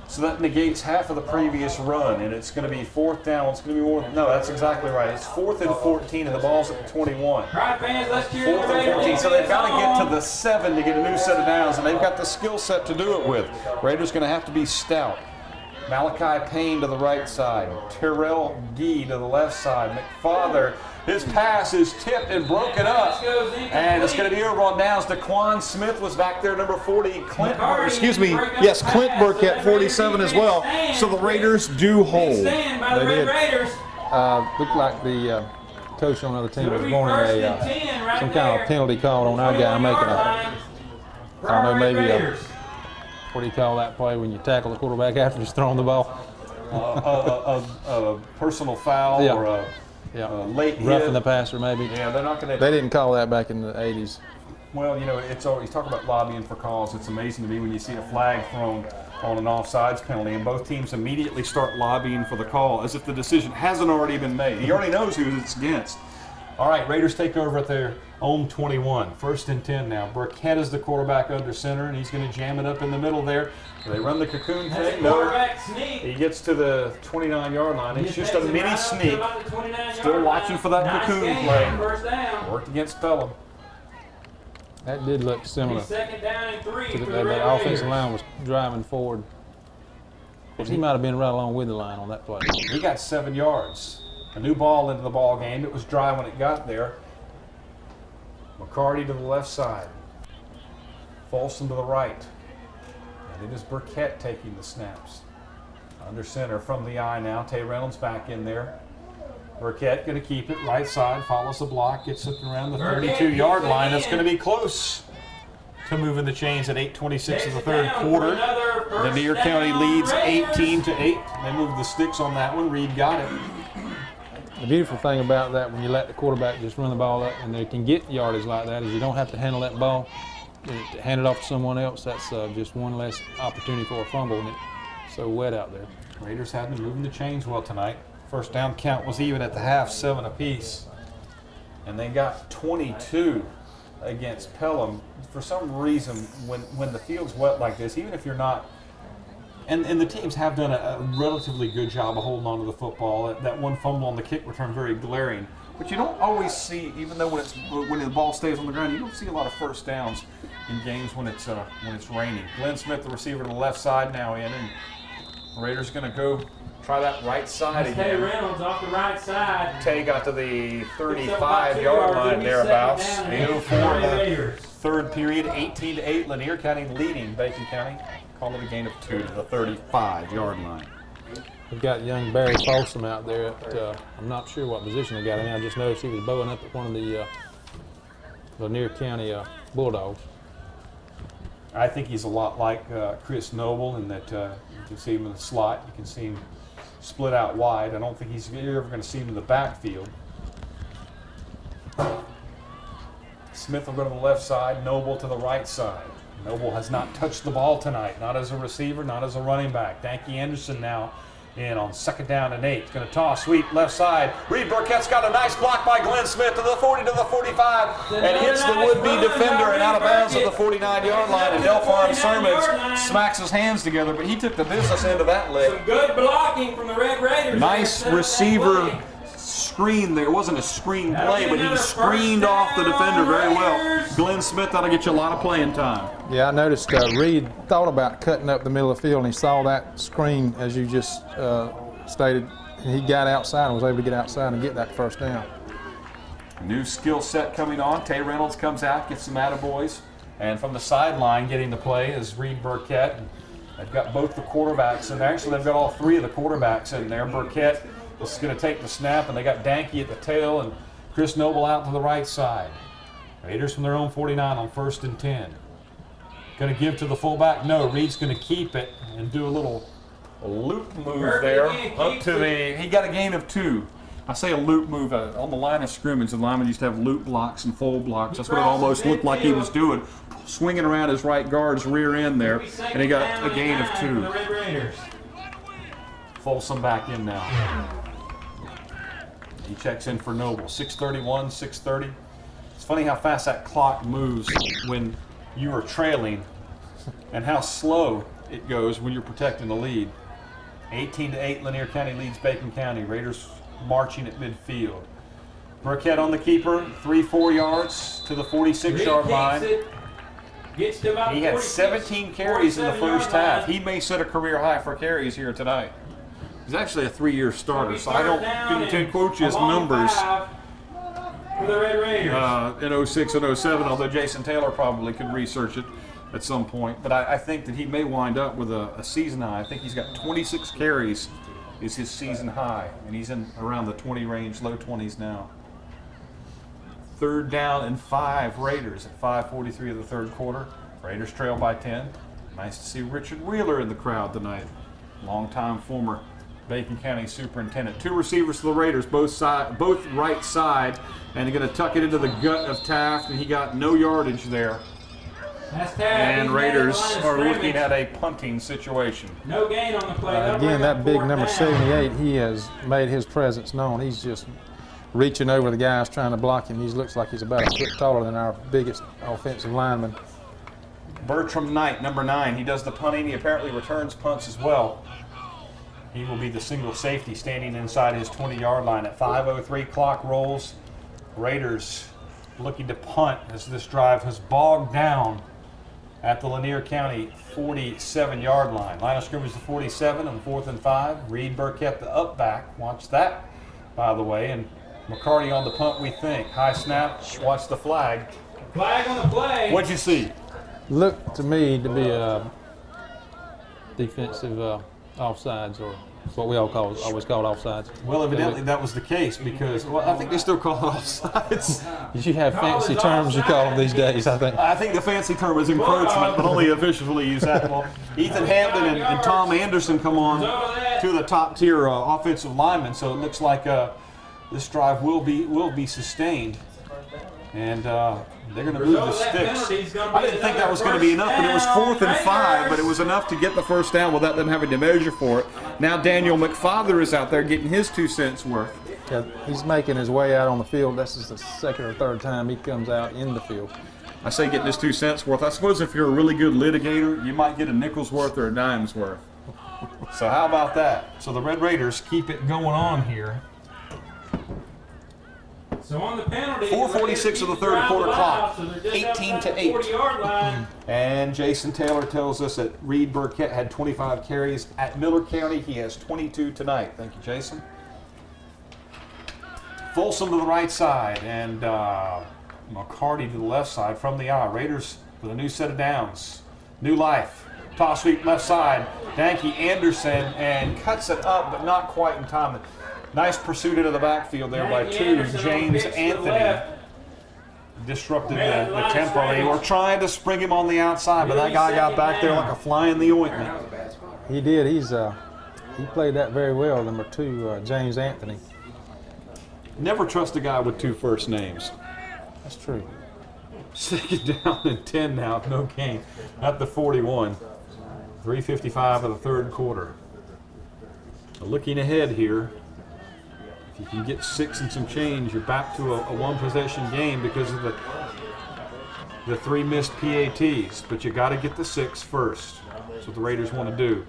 So that negates half of the previous run, and it's going to be 4th down. It's going to be more. No, that's exactly right. It's 4th and 14, and the ball's at the 21. Right, fans, let's cheer 4th the and Raider 14. So they've got to get to defense the 7 to get a new set of downs, and they've got the skill set to do it with. Raiders going to have to be stout. Malachi Payne to the right side. Terrell Gee to the left side. McFather, his pass is tipped and broken up. And it's going to be over on downs. DeQuan Smith was back there, number 40. Clint Burkett, 47 as well. So the Raiders do hold. Stand by the They Red did. Raiders. Looked like the coach on the other team was wanting First a and 10 right some kind of there. penalty called on our guy making 21-yard a, line. I don't know, maybe Red a, Raiders. what do you call that play when you tackle the quarterback after he's thrown the ball? A personal foul Yeah. or a Yeah, late hit. roughing the passer maybe. Yeah, they're not going to. They didn't call that back in the 80s. Well, you know, it's always talk about lobbying for calls. It's amazing to me when you see a flag thrown on an offsides penalty, and both teams immediately start lobbying for the call as if the decision hasn't already been made. He already knows who it's against. All right, Raiders take over at their own 21. 1st and 10 now. Burkett is the quarterback under center, and he's going to jam it up in the middle there. They run the cocoon thing. No, Quarterback sneak. he gets to the 29-yard line. It's just a Defensive mini right up to sneak. about the 29-yard Still line. watching for that Nice cocoon game, play. First down. Worked against Pelham. That did look similar. 2nd down and 3 To for the that Red offensive Raiders. line was driving forward. He might have been right along with the line on that play. He got 7 yards. A new ball into the ball game. It was dry when it got there. McCarty to the left side. Folsom to the right. And it is Burkett taking the snaps. Under center from the eye now. Tay Reynolds back in there. Burkett going to keep it right side. Follows the block. Gets it around the Burkett 32-yard keeps it line. That's in. going to be close to moving the chains at 8:26 Takes of the it third down for quarter. another first Lanier down, County leads Raiders. 18-8. They moved the sticks on that one. Reed got it. The beautiful thing about that, when you let the quarterback just run the ball up and they can get yardage like that, is you don't have to handle that ball, hand it off to someone else. That's just one less opportunity for a fumble, and it's so wet out there. Raiders had them moving the chains well tonight. First down count was even at the half, 7 apiece. And they got 22 against Pelham. For some reason, when the field's wet like this, even if you're not, and the teams have done a relatively good job of holding on to the football. That one fumble on the kick return, very glaring. But you don't always see, even though when the ball stays on the ground, you don't see a lot of first downs in games when it's raining. Glenn Smith, the receiver to the left side, now in, and Raiders going to go try that right side Tay again. Reynolds off the right side. Tay got to the Picks up about 2 35-yard yards. line It'll be thereabouts. 2nd down and 8 8:04 for the the Raiders. third period, 18-8. Lanier County leading Bacon County. Call it a gain of 2 to the 35-yard line. We've got young Barry Folsom out there at, I'm not sure what position they got him in. I just noticed he was bowing up at one of the Lanier County Bulldogs. I think he's a lot like Chris Noble in that you can see him in the slot. You can see him split out wide. I don't think you're ever going to see him in the backfield. Smith will go to the left side, Noble to the right side. Noble has not touched the ball tonight, not as a receiver, not as a running back. Danke Anderson now in on 2nd down and 8. Going to toss, sweep, left side. Reed Burkett's got a nice block by Glenn Smith to the 40 to the 45 and hits the would-be defender and out of bounds at the 49-yard line. And Delphon Sermons smacks his hands together, but he took the business end of that leg. Some good blocking from the Red Raiders. Nice receiver screen there. It wasn't a screen play, but he screened off the defender very well. Glenn Smith, that'll get you a lot of playing time. Yeah, I noticed Reed thought about cutting up the middle of the field, and he saw that screen, as you just stated, and he got outside and was able to get outside and get that first down. New skill set coming on. Tay Reynolds comes out, gets some attaboys. And from the sideline getting the play is Reed Burkett. They've got both the quarterbacks, and actually they've got all 3 of the quarterbacks in there. Burkett is going to take the snap, and they got Danke at the tail and Chris Noble out to the right side. Raiders from their own 49 on 1st and 10. Going to give to the fullback. No, Reed's going to keep it and do a little loop move there up to the. He got a gain of 2. I say a loop move on the line of scrimmage. The linemen used to have loop blocks and fold blocks. That's what it almost looked like he was doing, swinging around his right guard's rear end there, and he got a gain of 2. Folsom back in now. He checks in for Noble. 6:31, 6:30. It's funny how fast that clock moves when you are trailing and how slow it goes when you're protecting the lead. 18-8, Lanier County leads Bacon County. Raiders marching at midfield. Burkett on the keeper, 3-4 yards to the 46-yard line. He had 17 carries in the first half. He may set a career high for carries here tonight. He's actually a 3-year starter, so I don't quote you his numbers For the Red Raiders. in 06 and 07, although Jason Taylor probably could research it at some point. But I think that he may wind up with a season high. I think he's got 26 carries is his season high, and he's in around the 20 range, low 20s now. 3rd down and 5 Raiders at 5:43 of the 3rd quarter. Raiders trail by 10. Nice to see Richard Wheeler in the crowd tonight. Longtime former Bacon County superintendent. 2 receivers for the Raiders, both right side, and they're going to tuck it into the gut of Taft, and he got no yardage there. And Raiders are looking at a punting situation. No gain on the play. Again, that big number 78, he has made his presence known. He's just reaching over the guys trying to block him. He looks like he's about a foot taller than our biggest offensive lineman. Bertram Knight, number 9, he does the punting. He apparently returns punts as well. He will be the single safety standing inside his 20-yard line at 5:03. Clock rolls. Raiders looking to punt as this drive has bogged down at the Lanier County 47-yard line. Line of scrimmage to 47 on 4th and 5. Reed Burkett, the up back. Watch that, by the way. And McCarty on the punt, we think. High snap. Watch the flag. Flag on the play. What'd you see? Looked to me to be a defensive offsides, or what we always call offsides. Well, evidently that was the case because, well, I think they still call it offsides. You have fancy terms you call them these days, I think. I think the fancy term is encroachment, but only officially use that. Well, Ethan Hampton and Tom Anderson come on to the top tier offensive linemen, so it looks like this drive will be sustained. And they're going to move the sticks. I didn't think that was going to be enough, but it was 4th and 5, but it was enough to get the first down without them having to measure for it. Now Daniel McFather is out there getting his 2 cents worth. Yeah, he's making his way out on the field. This is the 2nd or 3rd time he comes out in the field. I say getting his 2 cents worth. I suppose if you're a really good litigator, you might get a nickel's worth or a dime's worth. So how about that? So the Red Raiders keep it going on here. So on the penalty, 4:46 of the 3rd quarter clock, 18-8. And Jason Taylor tells us that Reed Burkett had 25 carries at Miller County. He has 22 tonight. Thank you, Jason. Folsom to the right side and McCarty to the left side from the eye. Raiders with a new set of downs. New life. Toss sweep left side. Danke Anderson and cuts it up, but not quite in time. Nice pursuit into the backfield there by 2, James Anthony. disrupted the tempo. They were trying to spring him on the outside, but that guy got back there like a fly in the ointment. He did. He played that very well. Number 2, James Anthony. Never trust a guy with 2 first names. That's true. 2nd down and 10 now, no gain at the 41. 3:55 of the 3rd quarter. Looking ahead here, if you can get 6 and some change, you're back to a 1-possession game because of the 3 missed PATs. But you got to get the 6 first. That's what the Raiders want to do.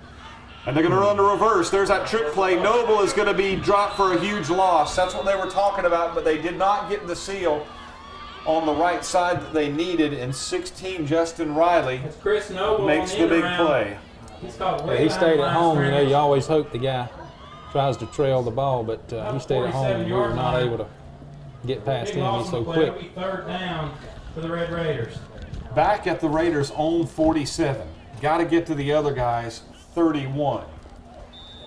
And they're going to run the reverse. There's that trick play. Noble is going to be dropped for a huge loss. That's what they were talking about, but they did not get the seal on the right side that they needed. And 16, Justin Riley Chris Noble makes the big play. He stayed at home. You know, you always hope the guy tries to trail the ball, but he stayed at home and we were not able to get past him. He's so quick. It'll be 3rd down for the Red Raiders. Back at the Raiders' own 47. Got to get to the other guys' 31.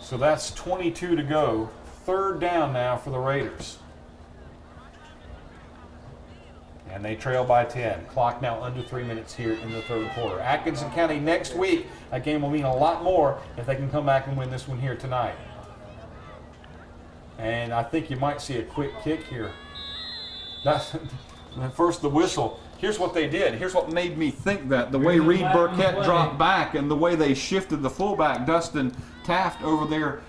So that's 22 to go. 3rd down now for the Raiders. And they trail by 10. Clock now under 3 minutes here in the 3rd quarter. Atkinson County next week. That game will mean a lot more if they can come back and win this one here tonight. And I think you might see a quick kick here. That's first the whistle. Here's what they did. Here's what made me think that. The way Reed Burkett dropped back and the way they shifted the fullback, Dustin Taft, over there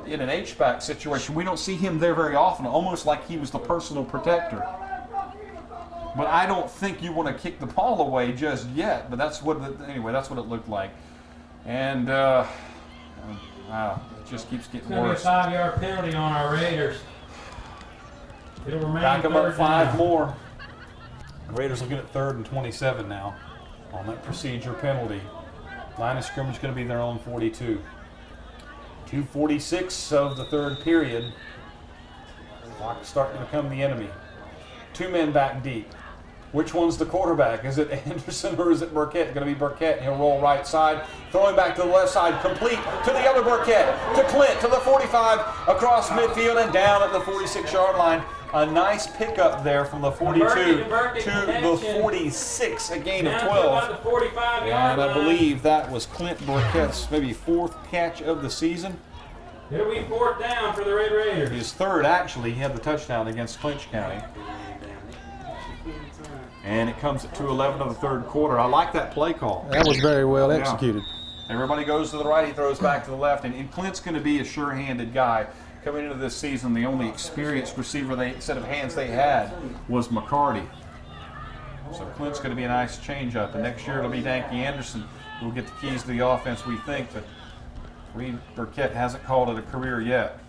in an H-back situation. We don't see him there very often, almost like he was the personal protector. But I don't think you want to kick the ball away just yet. But that's what, anyway, that's what it looked like. And wow, it just keeps getting worse. It's going to be a 5-yard penalty on our Raiders. It'll remain Back them up 3rd 5 down. more. The Raiders looking at 3rd and 27 now on that procedure penalty. Line of scrimmage going to be their own 42. 2:46 of the 3rd period. Clock starting to become the enemy. 2 men back deep. Which one's the quarterback? Is it Anderson or is it Burkett? Going to be Burkett. He'll roll right side. Throwing back to the left side. Complete to the other Burkett. To Clint. To the 45. Across midfield and down at the 46-yard line. A nice pickup there from the 42 to the 46. A gain of 12. And I believe that was Clint Burkett's maybe 4th catch of the season. It'll be 4th down for the Red Raiders. His 3rd, actually. He had the touchdown against Clinch County. And it comes at 2:11 of the 3rd quarter. I like that play call. That was very well executed. Everybody goes to the right, he throws back to the left, and Clint's going to be a sure-handed guy. Coming into this season, the only experienced receiver set of hands they had was McCarty. So Clint's going to be a nice change-up. And next year it'll be Danke Anderson who will get the keys to the offense, we think, but Reed Burkett hasn't called it a career yet.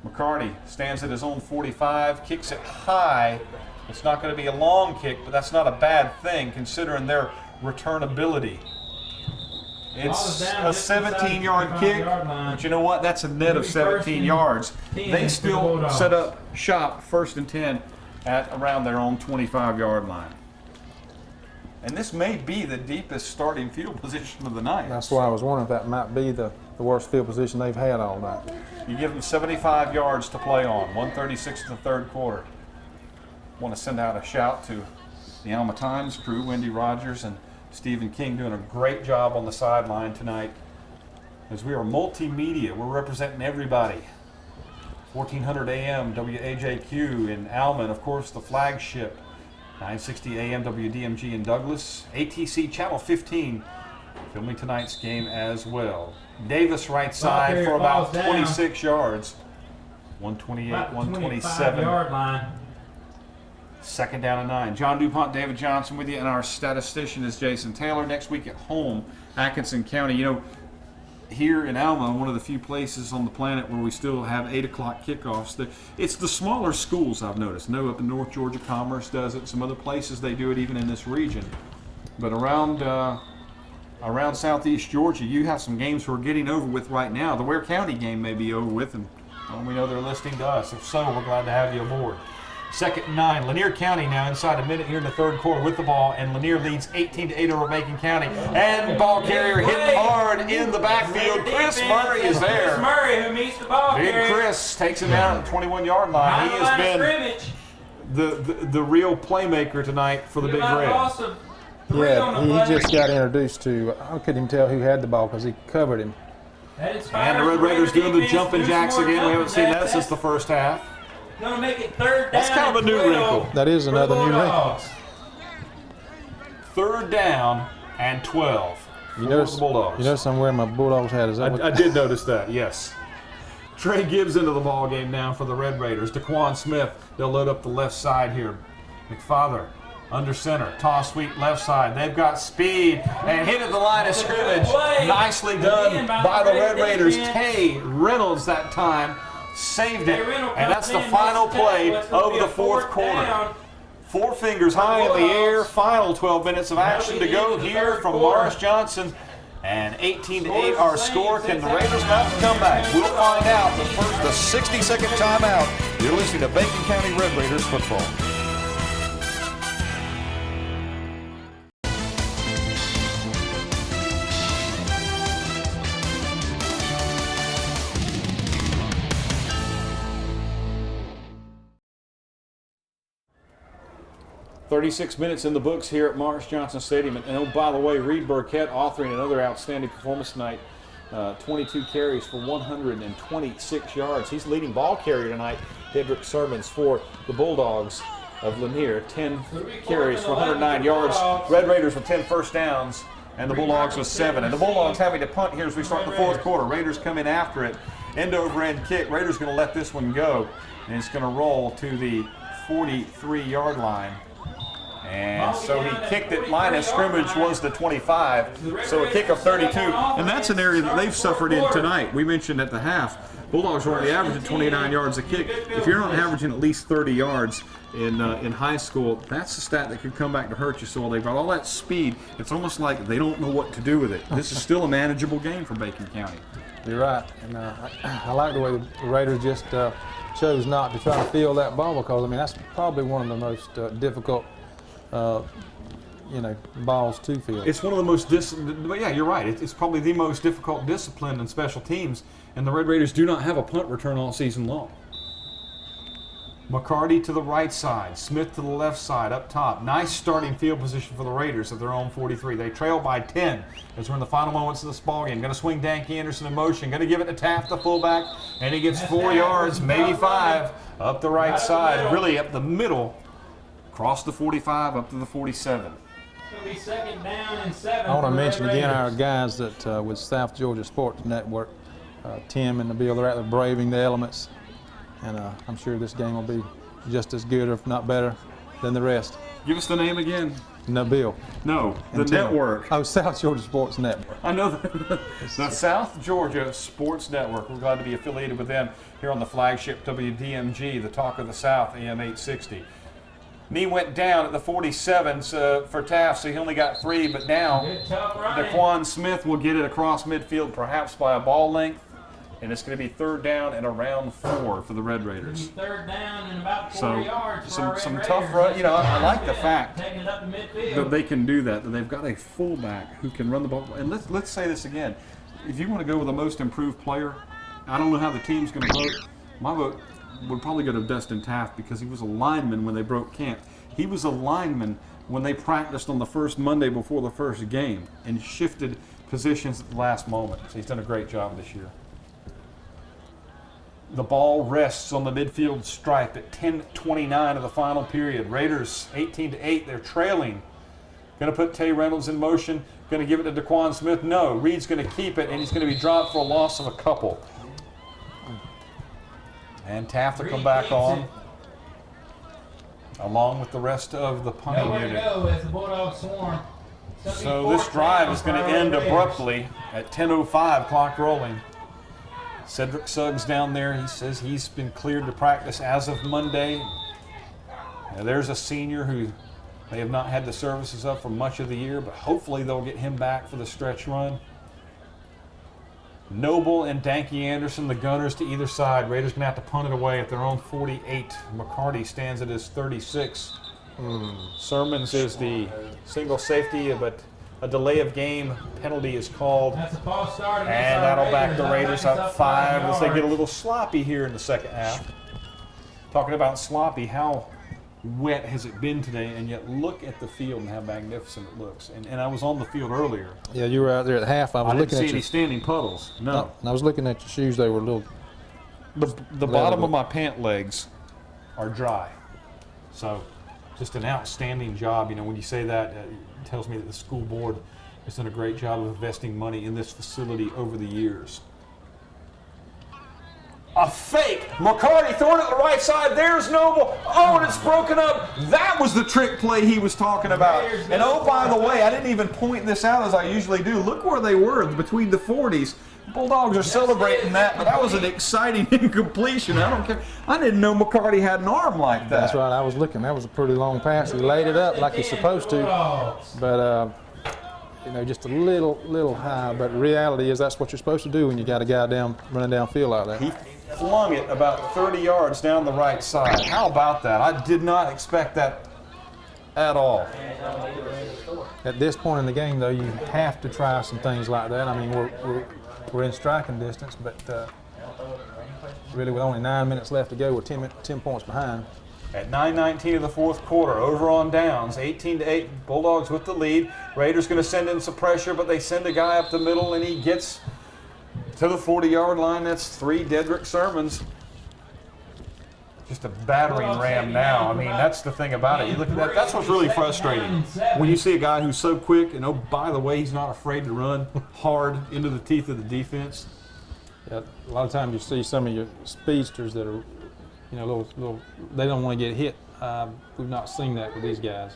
McCarty stands at his own 45, kicks it high. It's not going to be a long kick, but that's not a bad thing considering their returnability. It's a 17-yard kick, but you know what? That's a net of 17 yards. They still set up shop 1st and 10 at around their own 25-yard line. And this may be the deepest starting field position of the night. That's why I was wondering if that might be the worst field position they've had all night. You give them 75 yards to play on, 136 in the 3rd quarter. Want to send out a shout to the Alma Times crew, Wendy Rogers and Stephen King, doing a great job on the sideline tonight. As we are multimedia, we're representing everybody. 1400 AM WAJQ in Alma, and of course the flagship 960 AM WDMG in Douglas. ATC Channel 15 filming tonight's game as well. Davis right side for about 26 yards. 128, 127. 25-yard line. 2nd down and 9. John DuPont, David Johnson with you, and our statistician is Jason Taylor. Next week at home, Atkinson County. You know, here in Alma, one of the few places on the planet where we still have 8 o'clock kickoffs. It's the smaller schools I've noticed. No, up in North Georgia, Commerce does it. Some other places they do it even in this region. But around southeast Georgia, you have some games we're getting over with right now. The Ware County game may be over with, and we know they're listening to us. If so, we're glad to have you aboard. 2nd and 9. Lanier County now inside a minute here in the 3rd quarter with the ball, and Lanier leads 18-8 over Macon County. And ball carrier hit hard in the backfield. Chris Murray is there. Chris Murray, who meets the ball carrier. Big Chris takes him down at the 21-yard line. He has been the real playmaker tonight for the Big Red. Yeah, he just got introduced to, I couldn't even tell who had the ball because he covered him. And the Red Raiders doing the jumping jacks again. We haven't seen that since the first half. Gonna make it 3rd down. That's kind of a new wrinkle. That is another new wrinkle. 3rd down and 12. You notice, the Bulldogs. you notice I'm wearing my Bulldogs hat. Is that what? I did notice that, yes. Trey Gibbs into the ball game now for the Red Raiders. Daquan Smith, they'll load up the left side here. McFather under center, toss sweep left side. They've got speed and hit at the line of scrimmage. Nicely done by the Red Raiders. Tay Reynolds that time saved it, and that's the final play of the 4th quarter. 4 fingers high in the air, final 12 minutes of action to go here from Morris Johnson. And 18-8 our score. Can the Raiders mount the comeback? We'll find out. But first, the 60-second timeout. You're listening to Bacon County Red Raiders football. "36 minutes in the books here at Morris Johnson Stadium. And oh, by the way, Reed Burkett authoring another outstanding performance tonight. 22 carries for 126 yards. He's leading ball carrier tonight. Dedrick Sermons for the Bulldogs of Lanier. 10 carries for 109 yards. Red Raiders with 10 first downs, and the Bulldogs with 7. And the Bulldogs having to punt here as we start the 4th quarter. Raiders come in after it. End over end kick. Raiders going to let this one go, and it's going to roll to the 43-yard line. And so he kicked it. Line of scrimmage was the 25, so a kick of 32. And that's an area that they've suffered in tonight. We mentioned at the half, Bulldogs were only averaging 29 yards a kick. If you're not averaging at least 30 yards in high school, that's a stat that could come back to hurt you. So they've got all that speed. It's almost like they don't know what to do with it. This is still a manageable game for Bacon County. You're right. And I like the way the Raiders just chose not to try to field that ball, because, I mean, that's probably one of the most difficult balls to field. It's one of the most, yeah, you're right. It's probably the most difficult discipline in special teams, and the Red Raiders do not have a punt return all season long. McCarty to the right side, Smith to the left side, up top. Nice starting field position for the Raiders at their own 43. They trail by 10 as we're in the final moments of this ball game. Going to swing Danke Anderson in motion. Going to give it to Taft, the fullback, and he gets 4 yards, maybe 5, up the right side, really up the middle. Across the 45 up to the 47. Be 2nd down and 7. I want to mention again our guys that with South Georgia Sports Network, Tim and Nabil, they're out there braving the elements, and I'm sure this game will be just as good, or if not better, than the rest. Give us the name again. Nabil. No, the and Tim. network. Oh, South Georgia Sports Network. I know that. The South Georgia Sports Network. We're glad to be affiliated with them here on the flagship WDMG, the Talk of the South, AM 860. Knee went down at the 47 for Taft, so he only got 3, but now Daquan Smith will get it across midfield, perhaps by a ball length, and it's going to be 3rd down and around 4 for the Red Raiders. 3rd down and about 4 yards. Some tough run. You know, I like the fact that they can do that they've got a fullback who can run the ball. And let's say this again. If you want to go with the most improved player, I don't know how the team's going to vote. My vote would probably go to Dustin Taft, because he was a lineman when they broke camp. He was a lineman when they practiced on the first Monday before the first game and shifted positions at the last moment. So he's done a great job this year. The ball rests on the midfield stripe at 10:29 of the final period. Raiders 18-8, they're trailing. Going to put Tay Reynolds in motion. Going to give it to Daquan Smith. No, Reed's going to keep it, and he's going to be dropped for a loss of a couple. And Taft will come back on, along with the rest of the punting unit. So this drive is going to end abruptly at 10:05, clock rolling. Cedric Suggs down there, he says he's been cleared to practice as of Monday. Now there's a senior who they have not had the services of for much of the year, but hopefully they'll get him back for the stretch run. Noble and Danke Anderson, the gunners to either side. Raiders going to have to punt it away at their own 48. McCarty stands at his 36. Sermons is the single safety, but a delay of game penalty is called. That's a false start. And that'll back the Raiders up 5 as they get a little sloppy here in the second half. Talking about sloppy, how wet has it been today, and yet look at the field and how magnificent it looks. And I was on the field earlier. Yeah, you were out there at half. I was I didn't looking see at any your, standing puddles. No. I was looking at your shoes. They were a little. The bottom of my pant legs are dry. So just an outstanding job. You know, when you say that, it tells me that the school board has done a great job of investing money in this facility over the years. A fake. McCarty throwing it to the right side. There's Noble. Oh, and it's broken up. That was the trick play he was talking about. And oh, by the way, I didn't even point this out as I usually do. Look where they were between the 40s. Bulldogs are celebrating that, but that was an exciting incompletion. I don't care. I didn't know McCarty had an arm like that. That's right. I was looking. That was a pretty long pass. He laid it up like he's supposed to, but you know, just a little high. But the reality is that's what you're supposed to do when you got a guy running downfield like that. He flung it about 30 yards down the right side. How about that? I did not expect that at all. At this point in the game, though, you have to try some things like that. I mean, we're in striking distance, but really with only 9 minutes left to go, we're 10 points behind. At 9:19 of the fourth quarter, over on downs, 18-8, Bulldogs with the lead. Raiders going to send in some pressure, but they send a guy up the middle, and he gets to the 40-yard line. That's 3 Dedrick Sermons. Just a battering ram now. I mean, that's the thing about it. You look at that. That's what's really frustrating. When you see a guy who's so quick, and oh, by the way, he's not afraid to run hard into the teeth of the defense. Yeah, a lot of times you see some of your speedsters that are, you know, little. They don't want to get hit. We've not seen that with these guys.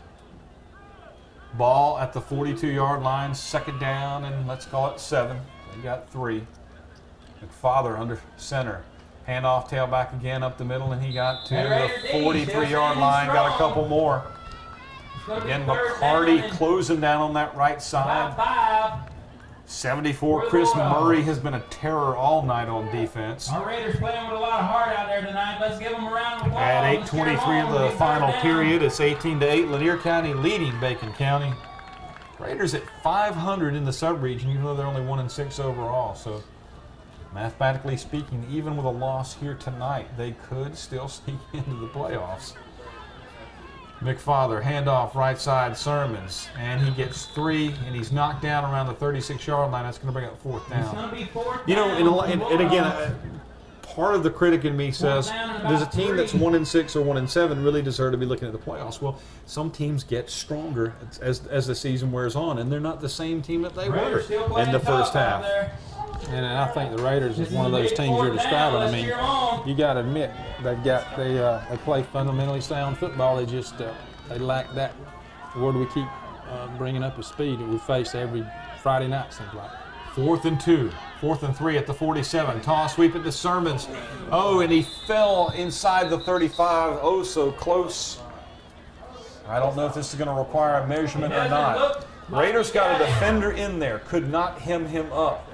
Ball at the 42-yard line, second down, and let's call it 7. They got 3. McFather under center. Handoff, tailback again up the middle, and he got to the 43-yard line, got a couple more. Again, McCarty closing down on that right side. 74, Chris Murray has been a terror all night on defense. Our Raiders playing with a lot of heart out there tonight. Let's give them a round of applause. At 8:23 of the final period, it's 18-8. Lanier County leading Bacon County. Raiders at 500 in the sub-region, even though they're only 1-6 overall. So mathematically speaking, even with a loss here tonight, they could still sneak into the playoffs. McFather, handoff right side, Sermons, and he gets 3, and he's knocked down around the 36-yard line. That's going to bring up 4th down. It's going to be 4th You know, down. and again, part of the critic in me says, does a team that's 1-6 or 1-7 really deserve to be looking at the playoffs? Well, some teams get stronger as the season wears on, and they're not the same team that they were in the first half. And I think the Raiders is one of those teams you're describing. I mean, you got to admit they play fundamentally sound football. They just they lack that. Where do we keep bringing up the speed that we face every Friday night? Seems like. 4th and 2, 4th and 3 at the 47. Toss sweep it to Sermons. Oh, and he fell inside the 35. Oh, so close. I don't know if this is going to require a measurement or not. Raiders got a defender in there. Could not hem him up.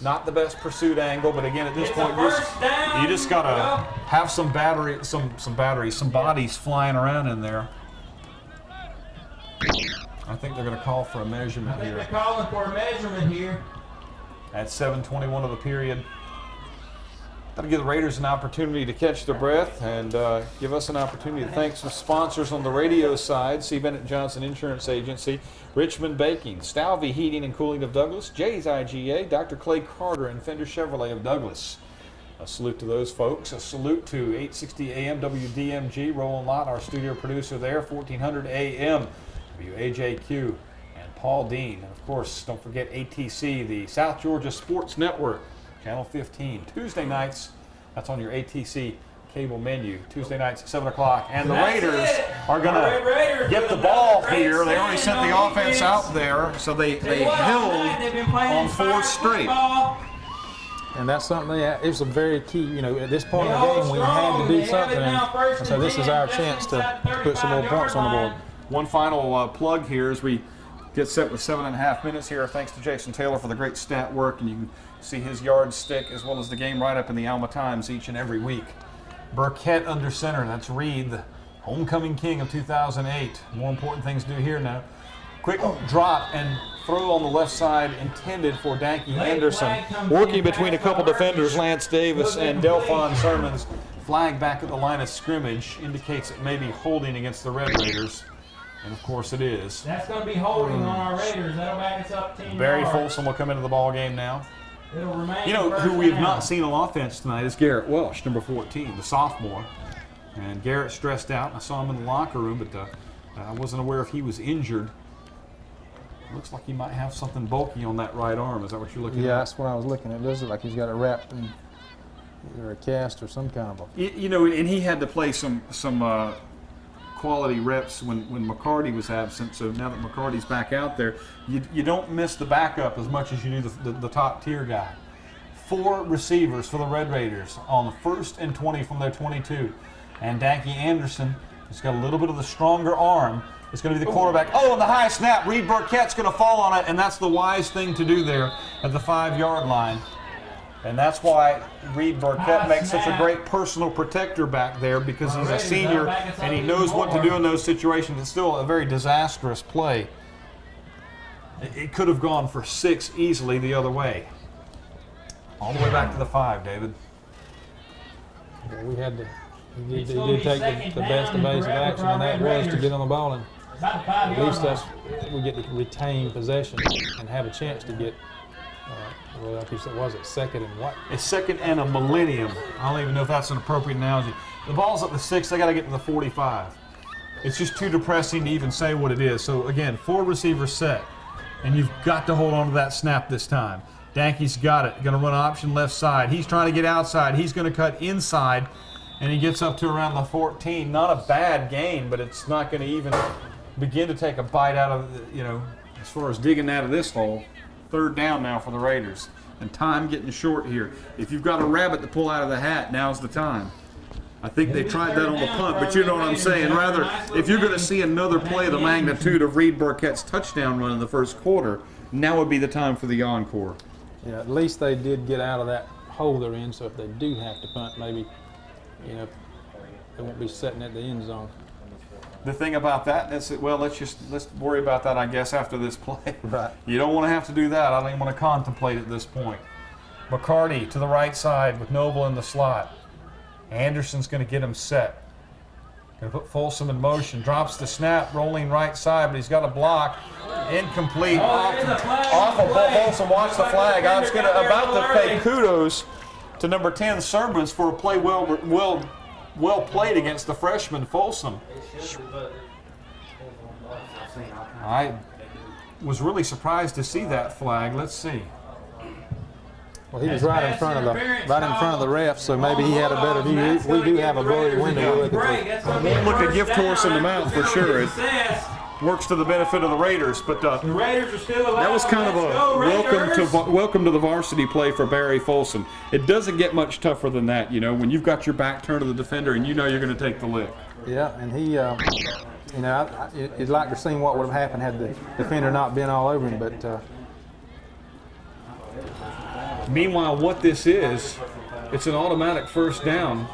Not the best pursuit angle, but again, at this point, you just gotta have some bodies flying around in there. I think they're gonna call for a measurement here. They're calling for a measurement here. At 7:21 of the period. That'll give the Raiders an opportunity to catch their breath and give us an opportunity to thank some sponsors on the radio side. C. Bennett Johnson Insurance Agency, Richmond Baking, Stalvey Heating and Cooling of Douglas, Jay's IGA, Dr. Clay Carter, and Fender Chevrolet of Douglas. A salute to those folks. A salute to 860 AM WDMG, Roland Lott, our studio producer there, 1400 AM WAJQ, and Paul Dean. And of course, don't forget ATC, the South Georgia Sports Network. Channel 15. Tuesday nights, that's on your ATC cable menu. Tuesday nights at 7 o'clock. And the Raiders are going to get the ball here. They already sent the offense out there, so they held on 4th straight. And that's something it was a very key, you know, at this point in the game we had to do something. And so this is our chance to put some more points on the board. One final plug here as we get set with 7.5 minutes here. Thanks to Jason Taylor for the great stat work, and you can see his yardstick as well as the game write-up in the Alma Times each and every week. Burkett under center. That's Reed, the homecoming king of 2008. More important things to do here now. Quick drop and throw on the left side intended for Danke Anderson. Working between a couple defenders, Lance Davis and Delphon Sermons. flag back at the line of scrimmage indicates it may be holding against the Red Raiders. And of course it is. That's going to be holding on our Raiders. That'll back us up 10 Barry yards. Folsom will come into the ball game now. It'll remain You know, first who we have down. not seen on offense tonight is Garrett Welsh, number 14, the sophomore. And Garrett's stressed out. I saw him in the locker room, but I wasn't aware if he was injured. Looks like he might have something bulky on that right arm. Is that what you're looking Yeah, at? that's what I was looking at. It does look like he's got it wrapped in either a cast or some kind of a. You know, and he had to play some quality reps when McCarty was absent. So now that McCarty's back out there, you don't miss the backup as much as you do the top tier guy. 4 receivers for the Red Raiders on the 1st and 20 from their 22. And Danke Anderson has got a little bit of the stronger arm. It's going to be the quarterback. Oh, and the high snap. Reed Burkett's going to fall on it, and that's the wise thing to do there at the 5-yard line. And that's why Reed Burkett makes such a great personal protector back there, because he's a senior and he knows what to do in those situations. It's still a very disastrous play. It could have gone for 6 easily the other way. All the way back to the 5, David. Yeah, we had to. He did take the best evasive action, and that was to get on the ball, and at least we get to retain possession and have a chance to get. Well, like you said, was it 2nd and what? It's 2nd and a millennium. I don't even know if that's an appropriate analogy. The ball's at the 6. They got to get to the 45. It's just too depressing to even say what it is. So again, 4 receivers set, and you've got to hold on to that snap this time. Danke's got it. Going to run option left side. He's trying to get outside. He's going to cut inside, and he gets up to around the 14. Not a bad gain, but it's not going to even begin to take a bite out of, as far as digging out of this hole. 3rd down now for the Raiders. And time getting short here. If you've got a rabbit to pull out of the hat, now's the time. I think they tried that on the punt, but you know what I'm saying. Rather, if you're going to see another play of the magnitude of Reed Burkett's touchdown run in the 1st quarter, now would be the time for the encore. Yeah, at least they did get out of that hole they're in, so if they do have to punt, maybe, they won't be sitting at the end zone. The thing about that is, well, let's worry about that, I guess, after this play. Right. You don't want to have to do that. I don't even want to contemplate at this point. McCarty to the right side with Noble in the slot. Anderson's going to get him set. Going to put Folsom in motion. Drops the snap, rolling right side, but he's got a block. Incomplete. Off of Folsom. Watch the flag. I was about to pay kudos to number 10 Sermons for a play well played against the freshman Folsom. I was really surprised to see that flag. Let's see. Well, he was right in front of the ref, so maybe he had a better view. We do have a blurry window to look at. Won't look a gift horse in the mouth for sure. It works to the benefit of the Raiders, but that was kind of a welcome to the varsity play for Barry Folsom. It doesn't get much tougher than that, when you've got your back turned to the defender and you know you're going to take the lick. Yeah, and he, you'd like to see what would have happened had the defender not been all over him, but. Meanwhile, what this is, it's an automatic 1st down.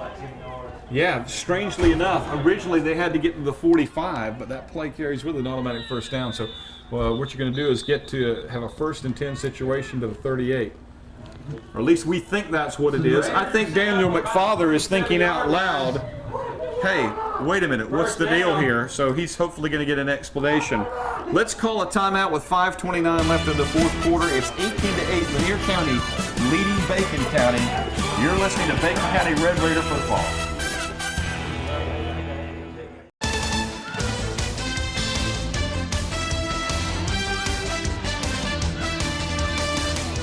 Yeah, strangely enough, originally they had to get to the 45, but that play carries with an automatic 1st down. So what you're going to do is get to have a 1st and 10 situation to the 38. Or at least we think that's what it is. I think Daniel McFather is thinking out loud, hey, wait a minute, what's the deal here? So he's hopefully going to get an explanation. Let's call a timeout with 5:29 left in the 4th quarter. It's 18-8, Lanier County leading Bacon County. You're listening to Bacon County Red Raider football.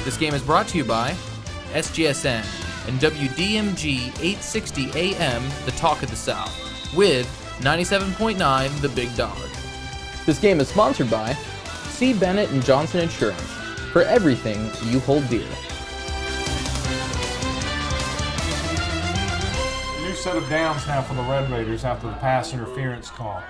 This game is brought to you by SGSN and WDMG 860 AM, the Talk of the South, with 97.9 The Big Dog. This game is sponsored by C. Bennett and Johnson Insurance, for everything you hold dear. New set of downs now for the Red Raiders after the pass interference call.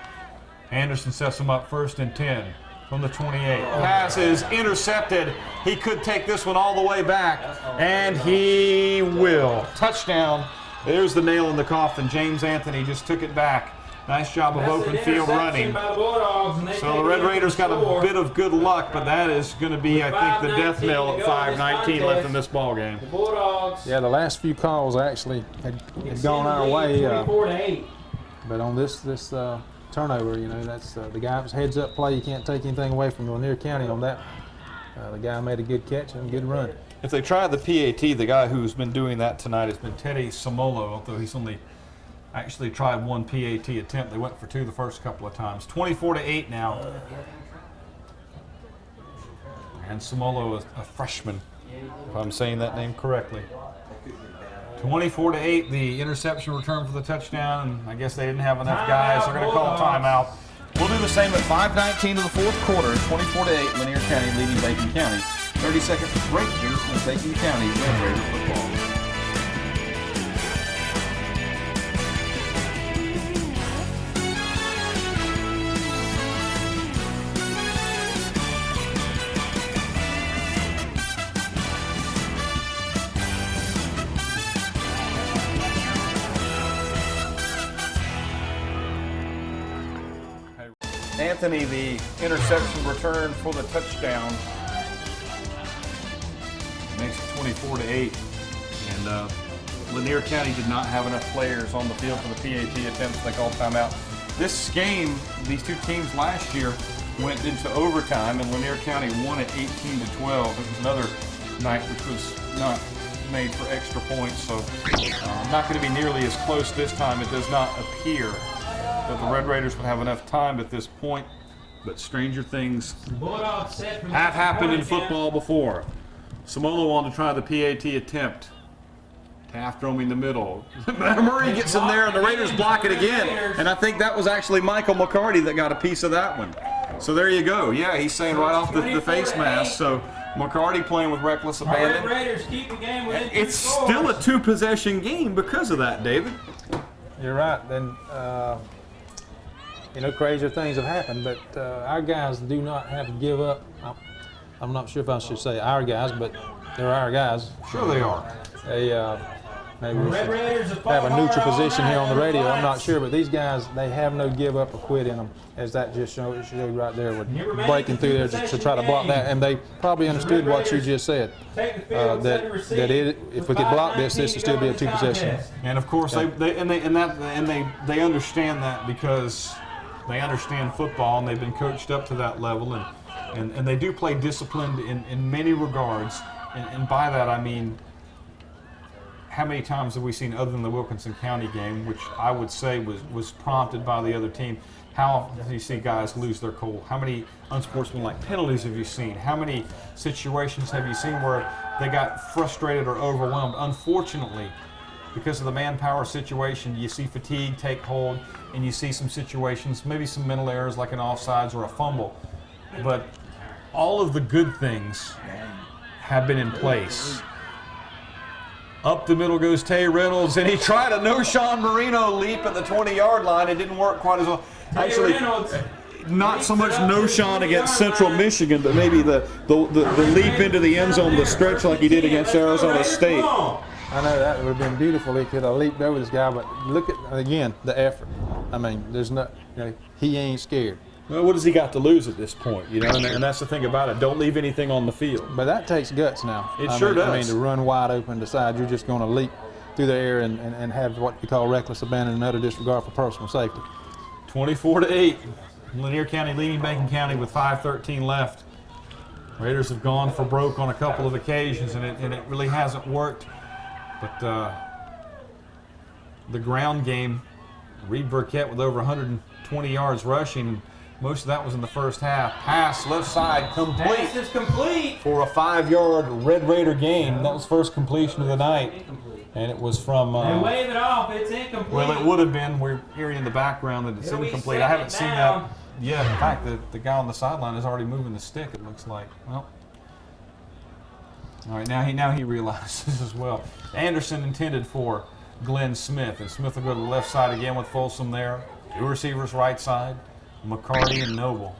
Anderson sets them up 1st and 10 from the 28. Pass is intercepted. He could take this one all the way back, and he will. Touchdown. There's the nail in the coffin. James Anthony just took it back. Nice job of That's open an field running. interception by the Bulldogs, and they So the take Red it Raiders got a score. bit of good luck, but that is going to be, I think, the death 5:19 knell to at go in this 5:19 left in this ball game. The Bulldogs. Yeah, the last few calls actually had gone our way. 24-8. But on this turnover, you know, that's the guy was heads up play. You can't take anything away from Lanier County on that. The guy made a good catch and a good run. If they try the PAT, the guy who's been doing that tonight has been Teddy Samolo, although he's only actually tried one PAT attempt. They went for two the first couple of times. 24-8 now. And Samolo is a freshman, if I'm saying that name correctly. 24-8, the interception return for the touchdown, and I guess they didn't have enough guys. They're going to call a timeout. We'll do the same at 5:19 of the fourth quarter. 24-8, Lanier County leading Bacon County. 30-second break here from Bacon County Red Raider football. Anthony, the interception return for the touchdown, makes it 24-8. And Lanier County did not have enough players on the field for the PAT attempts. They called timeout. This game, these two teams last year went into overtime, and Lanier County won it 18-12. It was another night which was not made for extra points, so not going to be nearly as close this time. It does not appear that the Red Raiders would have enough time at this point, but stranger things Bulldogs set from have happened in point, yeah. football before. Samolo wanted to try the PAT attempt. Taft roaming the middle. Murray gets in there and the Raiders block it again. And I think that was actually Michael McCarty that got a piece of that one. So there you go. Yeah, he's saying right off the face mask. So McCarty playing with reckless Our Red abandon. Raiders keep the game within 2 It's scores. still a two-possession game because of that, David. You're right. Then, you know, crazier things have happened, but our guys do not have to give up. I'm not sure if I should say our guys, but they're our guys. Sure they are. They maybe we Red should Raiders have have a fought neutral hard all position here night. on the radio. I'm not Fights. sure, but these guys, they have no give up or quit in them, as that just showed right there with Here remains breaking the through there to try to block that. And they probably understood what you just said, Take the field, set and receive. if we could block this would still be a two possession. And of course, they understand that because they understand football and they've been coached up to that level, and they do play disciplined in many regards. And by that I mean, how many times have we seen, other than the Wilkinson County game, which I would say was prompted by the other team, how often do you see guys lose their cool? How many unsportsmanlike penalties have you seen? How many situations have you seen where they got frustrated or overwhelmed? Unfortunately, because of the manpower situation, you see fatigue take hold, and you see some situations, maybe some mental errors like an offsides or a fumble. But all of the good things have been in place. Up the middle goes Tay Reynolds, and he tried a no-Sean Marino leap at the 20-yard line. It didn't work quite as well. Actually, not so much no-Sean against Central Michigan, but maybe the leap into the end zone, the stretch like he did against Arizona State. I know that would have been beautiful. He could have leaped over this guy, but look at, again, the effort. I mean, there's no, you know, he ain't scared. Well, what has he got to lose at this point? You know, and that's the thing about it. Don't leave anything on the field. But that takes guts now. It I sure mean, does. I mean, to run wide open, decide you're just going to leap through the air and have what we call reckless abandon and utter disregard for personal safety. 24-8. Lanier County leading Bacon County with 5:13 left. Raiders have gone for broke on a couple of occasions, and it really hasn't worked. But the ground game, Reed Burkett with over 120 yards rushing. Most of that was in the first half. Pass left side complete Pass is complete. for a 5-yard Red Raider gain. That was first completion of the night, and it was from. They wave it off. It's incomplete. Well, it would have been. We're hearing in the background that it's It'll be incomplete. I haven't second seen down. that yet. In fact, the guy on the sideline is already moving the stick, it looks like. Well, all right, now he realizes as well. Anderson intended for Glenn Smith, and Smith will go to the left side again with Folsom there. Two receivers right side, McCarty and Noble.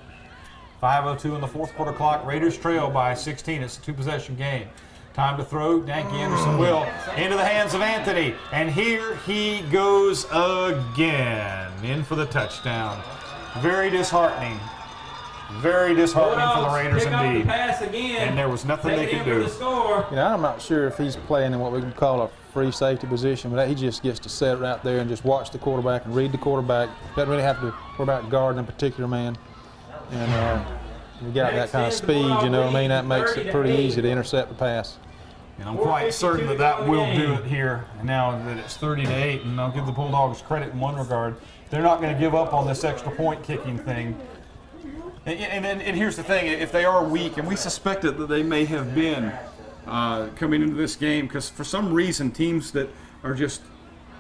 5:02 in the fourth quarter clock. Raiders trail by 16. It's a two-possession game. Time to throw. Danke Anderson will into the hands of Anthony. And here he goes again. In for the touchdown. Very disheartening. Very disheartening for the Raiders indeed. And there was nothing they could do. Yeah, I'm not sure if he's playing in what we can call a free safety position, but he just gets to sit right there and just watch the quarterback and read the quarterback. Doesn't really have to worry about guarding a particular man. And we got that kind of speed, you know what I mean? That makes it pretty easy to intercept the pass. And I'm quite certain that that will do it here. And now that it's 30-8, and I'll give the Bulldogs credit in one regard. They're not going to give up on this extra point kicking thing. And here's the thing, if they are weak, and we suspected that they may have been coming into this game, because for some reason teams that are just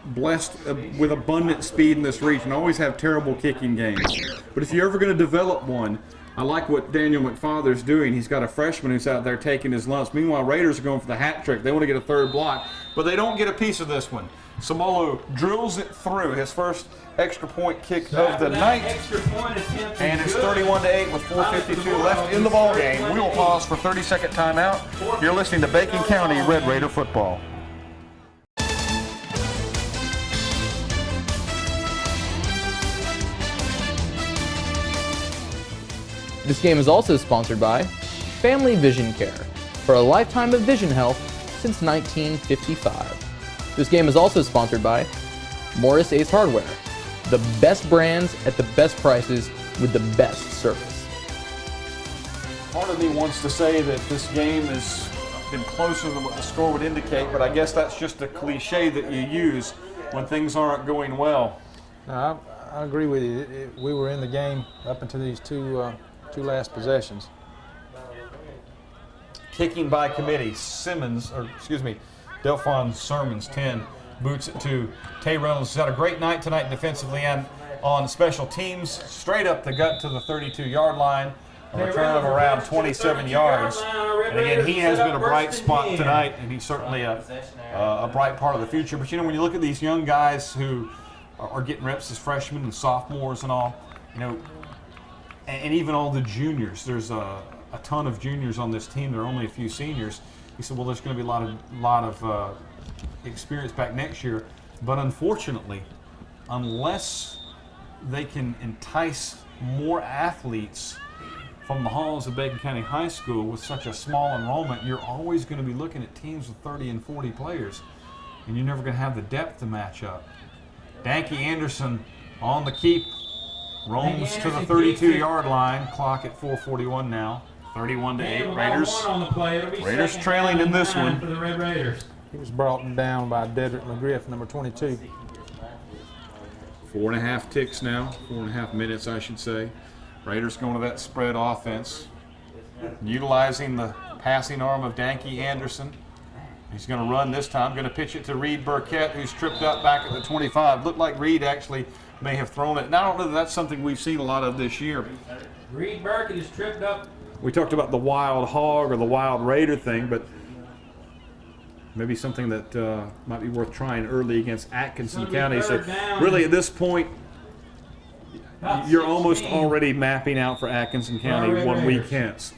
blessed with abundant speed in this region always have terrible kicking games. But if you're ever going to develop one, I like what Daniel McFather's doing. He's got a freshman who's out there taking his lumps. Meanwhile, Raiders are going for the hat trick. They want to get a third block, but they don't get a piece of this one. Samolo drills it through, his first extra point kick of the night. And it's 31-8 with 4:52 left in the ball game. We will pause for 30-second timeout. You're listening to Bacon County Red Raider football. This game is also sponsored by Family Vision Care, for a lifetime of vision health since 1955. This game is also sponsored by Morris Ace Hardware, the best brands at the best prices with the best service. Part of me wants to say that this game has been closer than what the score would indicate, but I guess that's just a cliche that you use when things aren't going well. No, I agree with you. We were in the game up until these two last possessions. Kicking by committee, Delphon Sermons 10 boots it to Tay Reynolds. He's had a great night tonight defensively and on special teams, straight up the gut to the 32-yard line, a return of around 27 yards. And again, he has been a bright spot tonight, and he's certainly a bright part of the future. But you know, when you look at these young guys who are getting reps as freshmen and sophomores and all, you know, and even all the juniors, there's a ton of juniors on this team. There are only a few seniors. He said, well, there's going to be a lot of experience back next year. But unfortunately, unless they can entice more athletes from the halls of Bacon County High School with such a small enrollment, you're always going to be looking at teams with 30 and 40 players, and you're never going to have the depth to match up. Danke Anderson on the keep. Roams to the 32-yard line. Clock at 4:41 now. 31-8. Raiders trailing in this one. For the Red Raiders. He was brought down by Dedrick McGriff, number 22. 4.5 ticks now. 4.5 minutes, I should say. Raiders going to that spread offense, utilizing the passing arm of Danke Anderson. He's going to run this time. Going to pitch it to Reed Burkett, who's tripped up back at the 25. Looked like Reed actually may have thrown it. Now, I don't know that that's something we've seen a lot of this year. Reed Burkett is tripped up. We talked about the wild hog or the wild raider thing, but maybe something that might be worth trying early against Atkinson County. So really at this point, you're almost already mapping out for Atkinson County 1 week hence.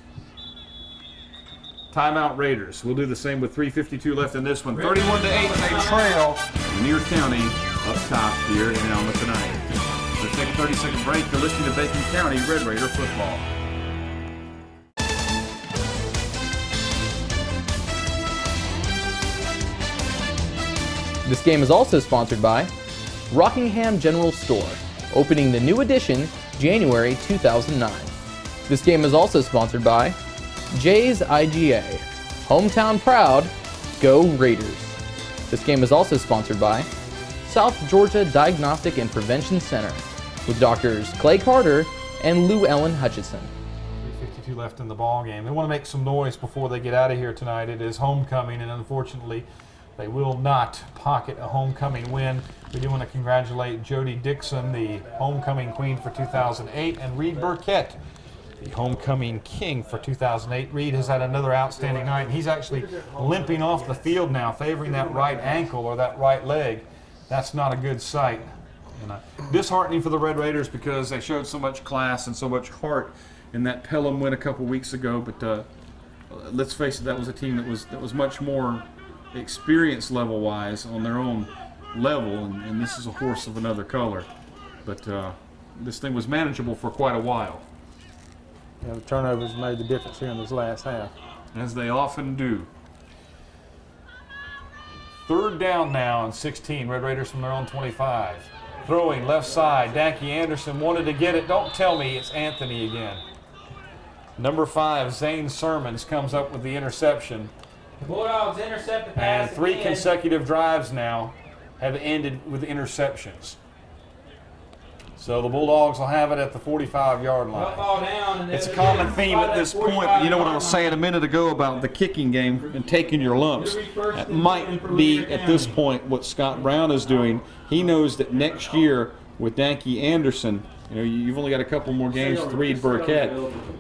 Timeout Raiders. We'll do the same with 3:52 left in this one. 31-8, they trail Lanier County up top here in Alma tonight. Let's take a 30-second break. You're listening to Bacon County Red Raider football. This game is also sponsored by Rockingham General Store, opening the new edition January 2009. This game is also sponsored by Jay's IGA, hometown proud, go Raiders. This game is also sponsored by South Georgia Diagnostic and Prevention Center with Doctors Clay Carter and Lou Ellen Hutchison. 3:52 left in the ball game. They want to make some noise before they get out of here tonight. It is homecoming, and unfortunately, they will not pocket a homecoming win. We do want to congratulate Jody Dixon, the homecoming queen for 2008, and Reed Burkett, the homecoming king for 2008. Reed has had another outstanding night, and he's actually limping off the field now, favoring that right ankle or that right leg. That's not a good sight. And disheartening for the Red Raiders because they showed so much class and so much heart in that Pelham win a couple weeks ago, but let's face it, that was a team that was much more experience level-wise on their own level, and this is a horse of another color. But this thing was manageable for quite a while. Yeah, the turnovers made the difference here in this last half. As they often do. 3rd down now and 16. Red Raiders from their own 25. Throwing left side. Danke Anderson wanted to get it. Don't tell me it's Anthony again. Number 5, Zane Sermons, comes up with the interception. The Bulldogs intercept the pass And 3 again. consecutive drives now have ended with interceptions. So the Bulldogs will have it at the 45-yard They'll line. fall down, and It's a they'll common get theme at this point, but you know what I was saying a minute ago about the kicking game and taking your lumps. That might be, at this point, what Scott Brown is doing. He knows that next year with Danke Anderson, you know, you've only got a couple more games to Reed Burkett.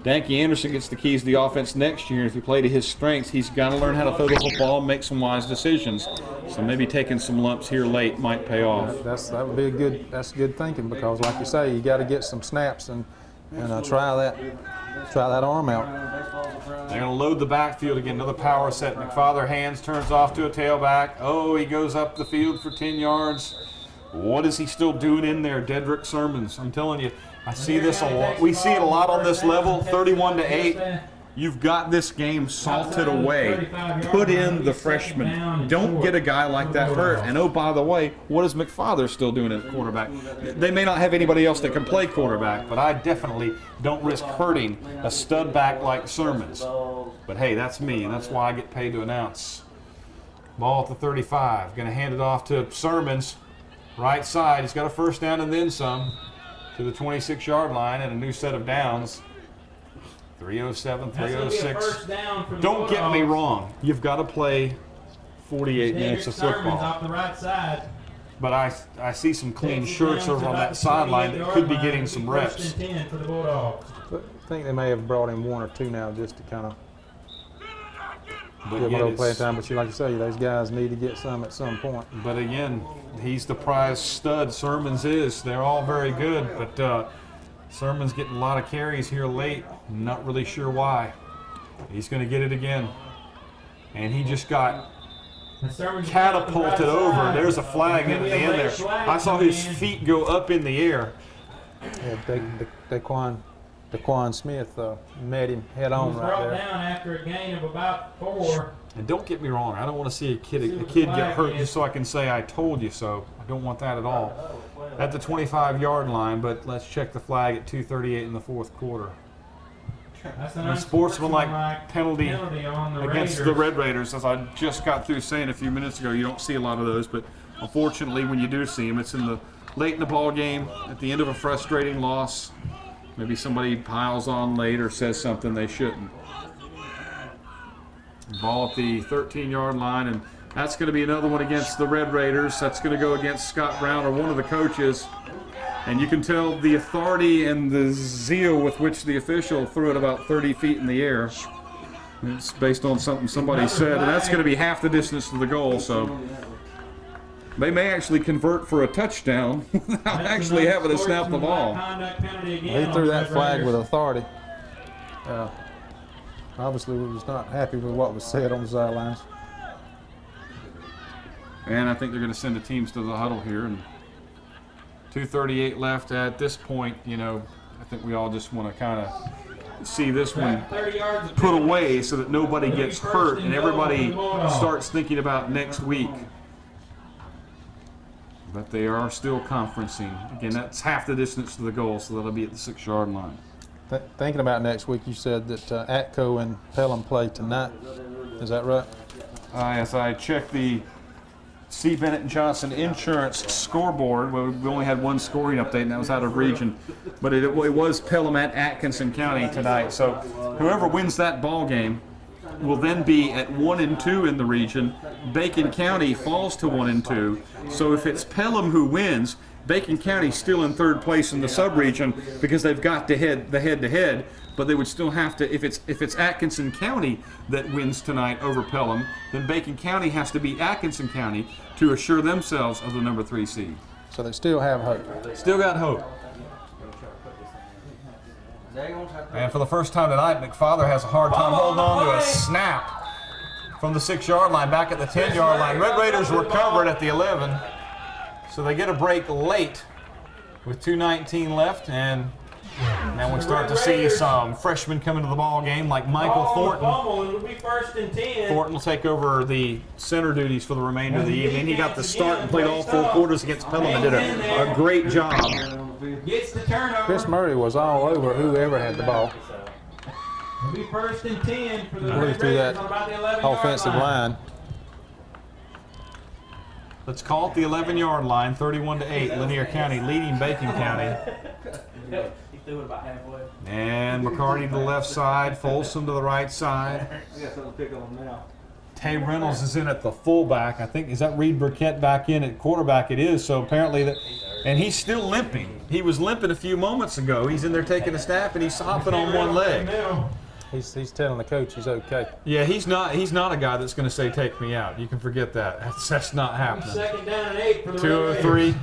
Danke Anderson gets the keys to the offense next year. If you play to his strengths, he's got to learn how to throw the football and make some wise decisions. So maybe taking some lumps here late might pay off. That would be that's good thinking, because like you say, you got to get some snaps and try that arm out. They're going to load the backfield again. Another power set. McFather hands, turns off to a tailback. Oh, he goes up the field for 10 yards. What is he still doing in there, Dedrick Sermons? I'm telling you, I see this a lot. We see it a lot on this level, 31-8. You've got this game salted away. Put in the freshman. Don't get a guy like that hurt. And oh, by the way, what is McFather still doing at quarterback? They may not have anybody else that can play quarterback, but I definitely don't risk hurting a stud back like Sermons. But hey, that's me, and that's why I get paid to announce. Ball at the 35. Going to hand it off to Sermons. Right side. He's got a first down and then some to the 26-yard line and a new set of downs. 307, 306. Don't get me wrong. You've got to play 48 minutes of football. Off the right side. But I see some clean shirts over on that sideline that could be getting some reps. 1st and 10 for the Bulldogs. But I think they may have brought in 1 or 2 now just to kind of But give them a again, little play it's- time. But like you say, those guys need to get some at some point. But again, he's the prize stud. Sermons is. They're all very good, but Sermon's getting a lot of carries here late. Not really sure why. He's going to get it again. And he just got catapulted over. There's a flag at the end there. I saw his feet go up in the air. Yeah, Daquan Smith met him head on right Brought there. down after a gain of about 4. And don't get me wrong, I don't want to see a kid get hurt just so I can say I told you so. I don't want that at all. At the 25-yard line, but let's check the flag at 2:38 in the 4th quarter. That's A sportsmanlike penalty on the against Raiders. the Red Raiders, as I just got through saying a few minutes ago. You don't see a lot of those, but unfortunately, when you do see them, it's late in the ball game, at the end of a frustrating loss. Maybe somebody piles on late or says something they shouldn't. Ball at the 13-yard line, and that's going to be another one against the Red Raiders. That's going to go against Scott Brown or one of the coaches. And you can tell the authority and the zeal with which the official threw it about 30 feet in the air. It's based on something somebody said, and that's going to be half the distance to the goal. So they may actually convert for a touchdown without actually having to snap the ball. He threw that flag with authority. Obviously, we was not happy with what was said on the sidelines. And I think they're going to send the teams to the huddle here. And 2:38 left at this point. You know, I think we all just want to kind of see this one put away so that nobody gets hurt and everybody starts thinking about next week. But they are still conferencing. Again, that's half the distance to the goal, so that'll be at the 6-yard line. Thinking about next week, you said that Atco and Pelham play tonight. Is that right? As I checked the C. Bennett and Johnson Insurance scoreboard, well, we only had one scoring update, and that was out of region. But it was Pelham at Atkinson County tonight. So whoever wins that ball game will then be at 1-2 in the region. Bacon County falls to 1-2. So if it's Pelham who wins, Bacon County's still in 3rd place in the sub-region because they've got the head-to-head, but they would still have to, if it's Atkinson County that wins tonight over Pelham, then Bacon County has to beat Atkinson County to assure themselves of the number 3 seed. So they still have hope. Still got hope. And for the first time tonight, McFather has a hard time holding on to a snap from the 6-yard line back at the 10-yard line. Red Raiders recovered at the 11. So they get a break late with 2:19 left, and now we start to see some freshmen come into the ball game like Michael Thornton. It'll be 1st and 10. Thornton will take over the center duties for the remainder of the evening. He got the start and played all 4 quarters against Pelham and did a great job. Gets the turnover. Chris Murray was all over whoever had the ball. It'll be 1st and 10 for the Blew Red through Raiders that on about the 11-yard offensive line. Let's call it the 11-yard line, 31-8. Lanier County leading Bacon County. He threw it about halfway. And McCarty to the left side, Folsom to the right side. I got something to pick on him now. Tay Reynolds is in at the fullback. I think, is that Reed Burkett back in at quarterback? It is. So apparently that, and he's still limping. He was limping a few moments ago. He's in there taking a snap and he's hopping on one leg. He's telling the coach he's okay. Yeah, he's not a guy that's going to say take me out. You can forget that. That's not happening. 2nd down and 8 for the 203.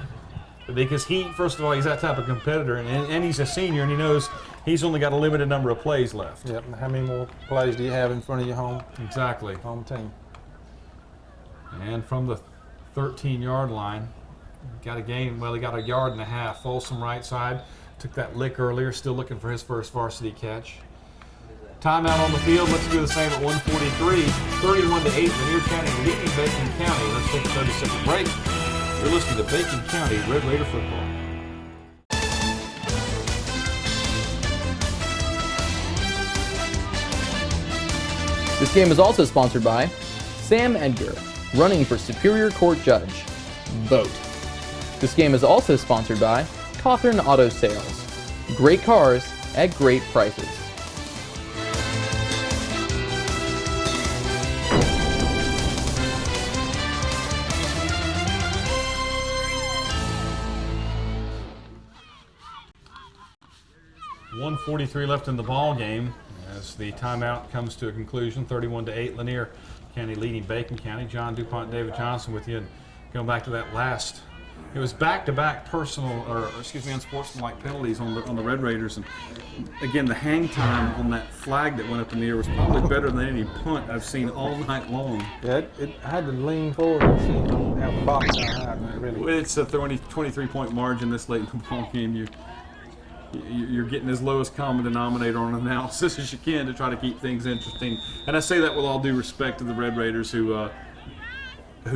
Because he, first of all, he's that type of competitor, and he's a senior, and he knows he's only got a limited number of plays left. Yep. How many more plays do you have in front of your home Exactly. team? And from the 13-yard line, got a gain. Well, he got a 1.5 yards. Folsom right side took that lick earlier, still looking for his first varsity catch. Timeout on the field. Let's do the same at 1:43. 31-8. Lanier County leading Bacon County. Let's take a 30-second break. You're listening to Bacon County Red Raider football. This game is also sponsored by Sam Edgar, running for Superior Court Judge. Vote. This game is also sponsored by Cawthorn Auto Sales. Great cars at great prices. .143 left in the ball game as the timeout comes to a conclusion. 31-8. Lanier County leading Bacon County. John DuPont, David Johnson with you. And going back to that last, it was back-to-back unsportsmanlike penalties on the Red Raiders. And again, the hang time on that flag that went up in the air was probably better than any punt I've seen all night long. Yeah, I had to lean forward and see how the box out. Really. It's a 23-point margin this late in the ball game. You're getting as low as common denominator on analysis as you can to try to keep things interesting. And I say that with all due respect to the Red Raiders who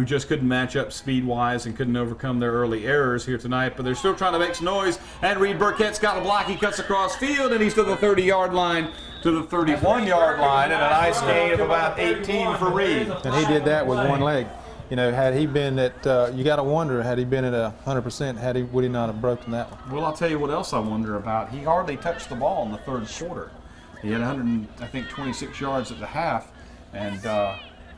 just couldn't match up speed-wise and couldn't overcome their early errors here tonight. But they're still trying to make some noise. And Reed Burkett's got a block. He cuts across field, and he's to the 30-yard line, to the 31-yard line, and a nice gain of about 18 for Reed. And he did that with one leg. You know, had he been at, you got to wonder, had he been at 100%, would he not have broken that one? Well, I'll tell you what else I wonder about. He hardly touched the ball in the third quarter. He had 126 yards at the half, and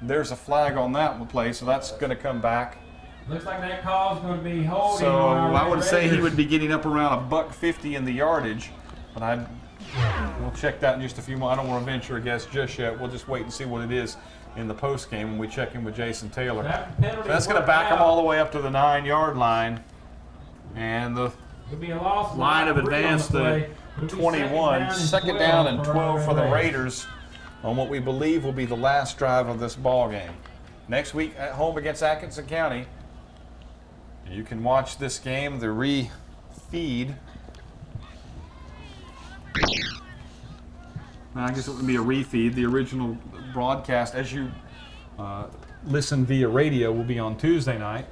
there's a flag on that play, so that's going to come back. Looks like that call is going to be holding. So on our I would Red say he Raiders. would be getting up around $150 in the yardage, but we'll check that in just a few more. I don't want to venture a guess just yet. We'll just wait and see what it is in the post game when we check in with Jason Taylor. So that's going to back him all the way up to the 9-yard line, and the It'll be a loss line of three on the advance play. to It'll be 21. Second down and 12 for the Raiders on what we believe will be the last drive of this ball game. Next week at home against Atkinson County. You can watch this game, the re-feed. I guess it would be a refeed. The original broadcast, as you listen via radio, will be on Tuesday night.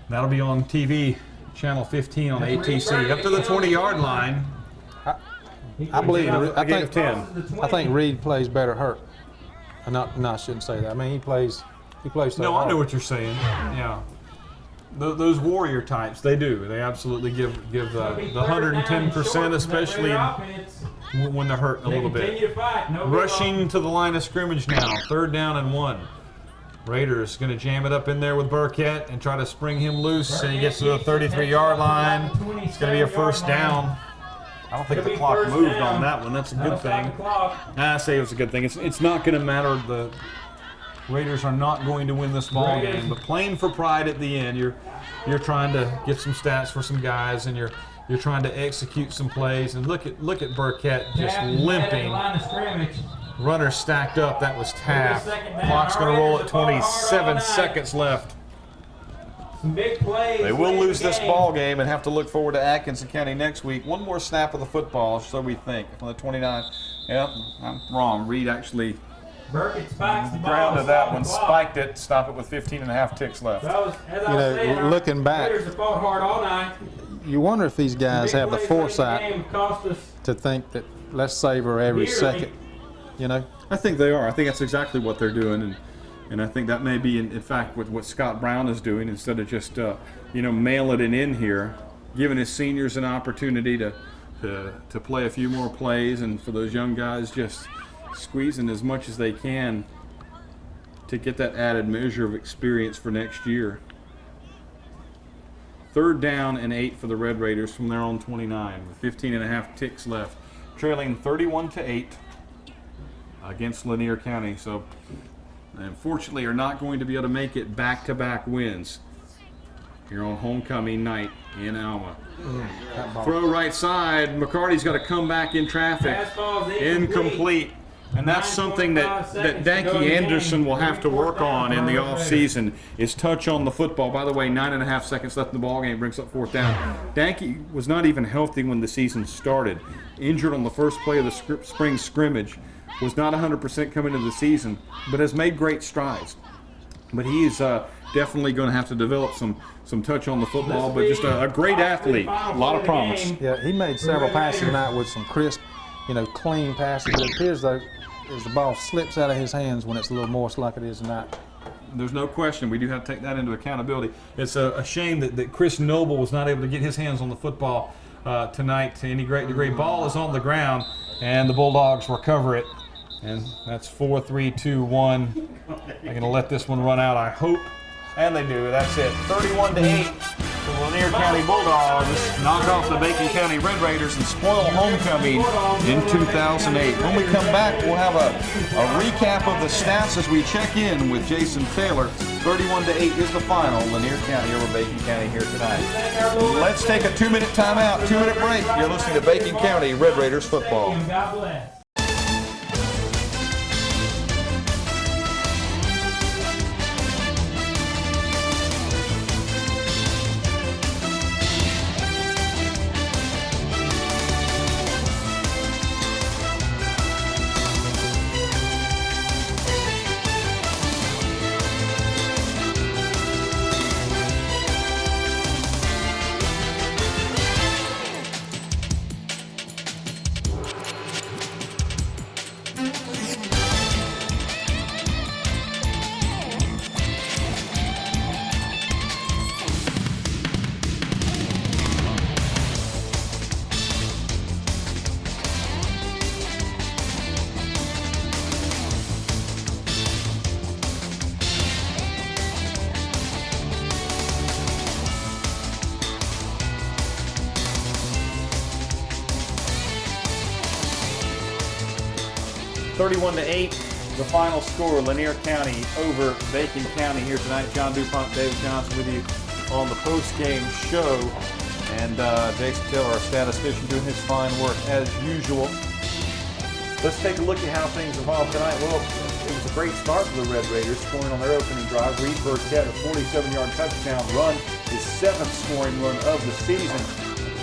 That'll be on TV, channel 15 on ATC, up to the 20-yard line. I believe. A gain of 10. I think Reed plays better hurt. No, I shouldn't say that. I mean, he plays so No, hard. I know what you're saying. Yeah. Those warrior types, they do. They absolutely give the 110%, especially when they're hurting a little bit. Rushing to the line of scrimmage now. 3rd down and 1. Raiders going to jam it up in there with Burkett and try to spring him loose, and he gets to the 33-yard line. It's going to be a first down. I don't think the clock moved on that one. That's a good thing. I say it was a good thing. It's not going to matter. The Raiders are not going to win this ball game, but playing for pride at the end. You're trying to get some stats for some guys, and you're you're trying to execute some plays. And look at Burkett just limping. Line of scrimmage. Runner stacked up. That was Taft. Clock's going to roll at 27 seconds left. Some big plays. They will late in the lose this game. ball game and have to look forward to Atkinson County next week. One more snap of the football, so we think, on the 29. Yep, I'm wrong. Reed actually Burkett spikes the ball. grounded that one, Stop the clock. spiked it, stop it with 15.5 ticks left. So, as I was saying, our looking back, Raiders have fought hard all night. you wonder if these guys Big have the plays late in foresight game cost us to think that let's savor every dearly. second, you know? I think they are. I think that's exactly what they're doing, and I think that may be, in fact, what Scott Brown is doing instead of just, mailing it in here, giving his seniors an opportunity to play a few more plays, and for those young guys just squeezing as much as they can to get that added measure of experience for next year. 3rd down and 8 for the Red Raiders from their own 29 with 15.5 ticks left, trailing 31-8 against Lanier County. So unfortunately are not going to be able to make it back-to-back wins here on homecoming night in Alma. Throw right side. McCarty's got to come back in traffic. Fastball's Incomplete. And that's something that 9.5 Danke seconds to go in the Anderson game. will have to work on in the Fourth down. offseason is touch on the football. By the way, 9.5 seconds left in the ball game brings up 4th down. Danke was not even healthy when the season started. Injured on the first play of the spring scrimmage. Was not 100% coming into the season, but has made great strides. But he is definitely going to have to develop some touch on the football, but just a great athlete. A lot of promise. Yeah, he made several passes tonight with some crisp, clean passes. It appears though as the ball slips out of his hands when it's a little moist like it is tonight. There's no question. We do have to take that into accountability. It's a shame that Chris Noble was not able to get his hands on the football tonight to any great degree. Ball is on the ground, and the Bulldogs recover it. And that's 4, 3, 2, 1. They're going to let this one run out, I hope. And they do. That's it. 31-8. The Lanier County Bulldogs knock off the Bacon County Red Raiders and spoil homecoming in 2008. When we come back, we'll have a recap of the stats as we check in with Jason Taylor. 31-8 is the final. Lanier County over Bacon County here tonight. Let's take a 2-minute timeout, 2-minute break. You're listening to Bacon County Red Raiders football. God bless. 31-8, the final score. Lanier County over Bacon County here tonight. John DuPont, David Johnson with you on the post-game show. And Jason Taylor, our statistician, doing his fine work as usual. Let's take a look at how things evolved tonight. Well, it was a great start for the Red Raiders, scoring on their opening drive. Reed Burkett, a 47-yard touchdown run, his 7th scoring run of the season.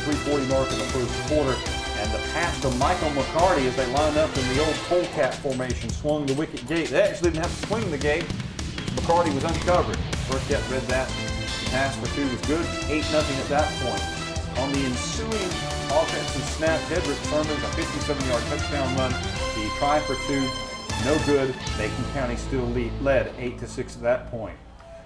3:40 mark in the first quarter. And the pass to Michael McCarty as they lined up in the old polecat formation, swung the wicket gate. They actually didn't have to swing the gate. McCarty was uncovered. Burkett read that. The pass for 2 was good. 8-0 at that point. On the ensuing offensive snap, Dedrick Sermons, a 57-yard touchdown run. The try for 2, no good. Bacon County still led 8-6 at that point.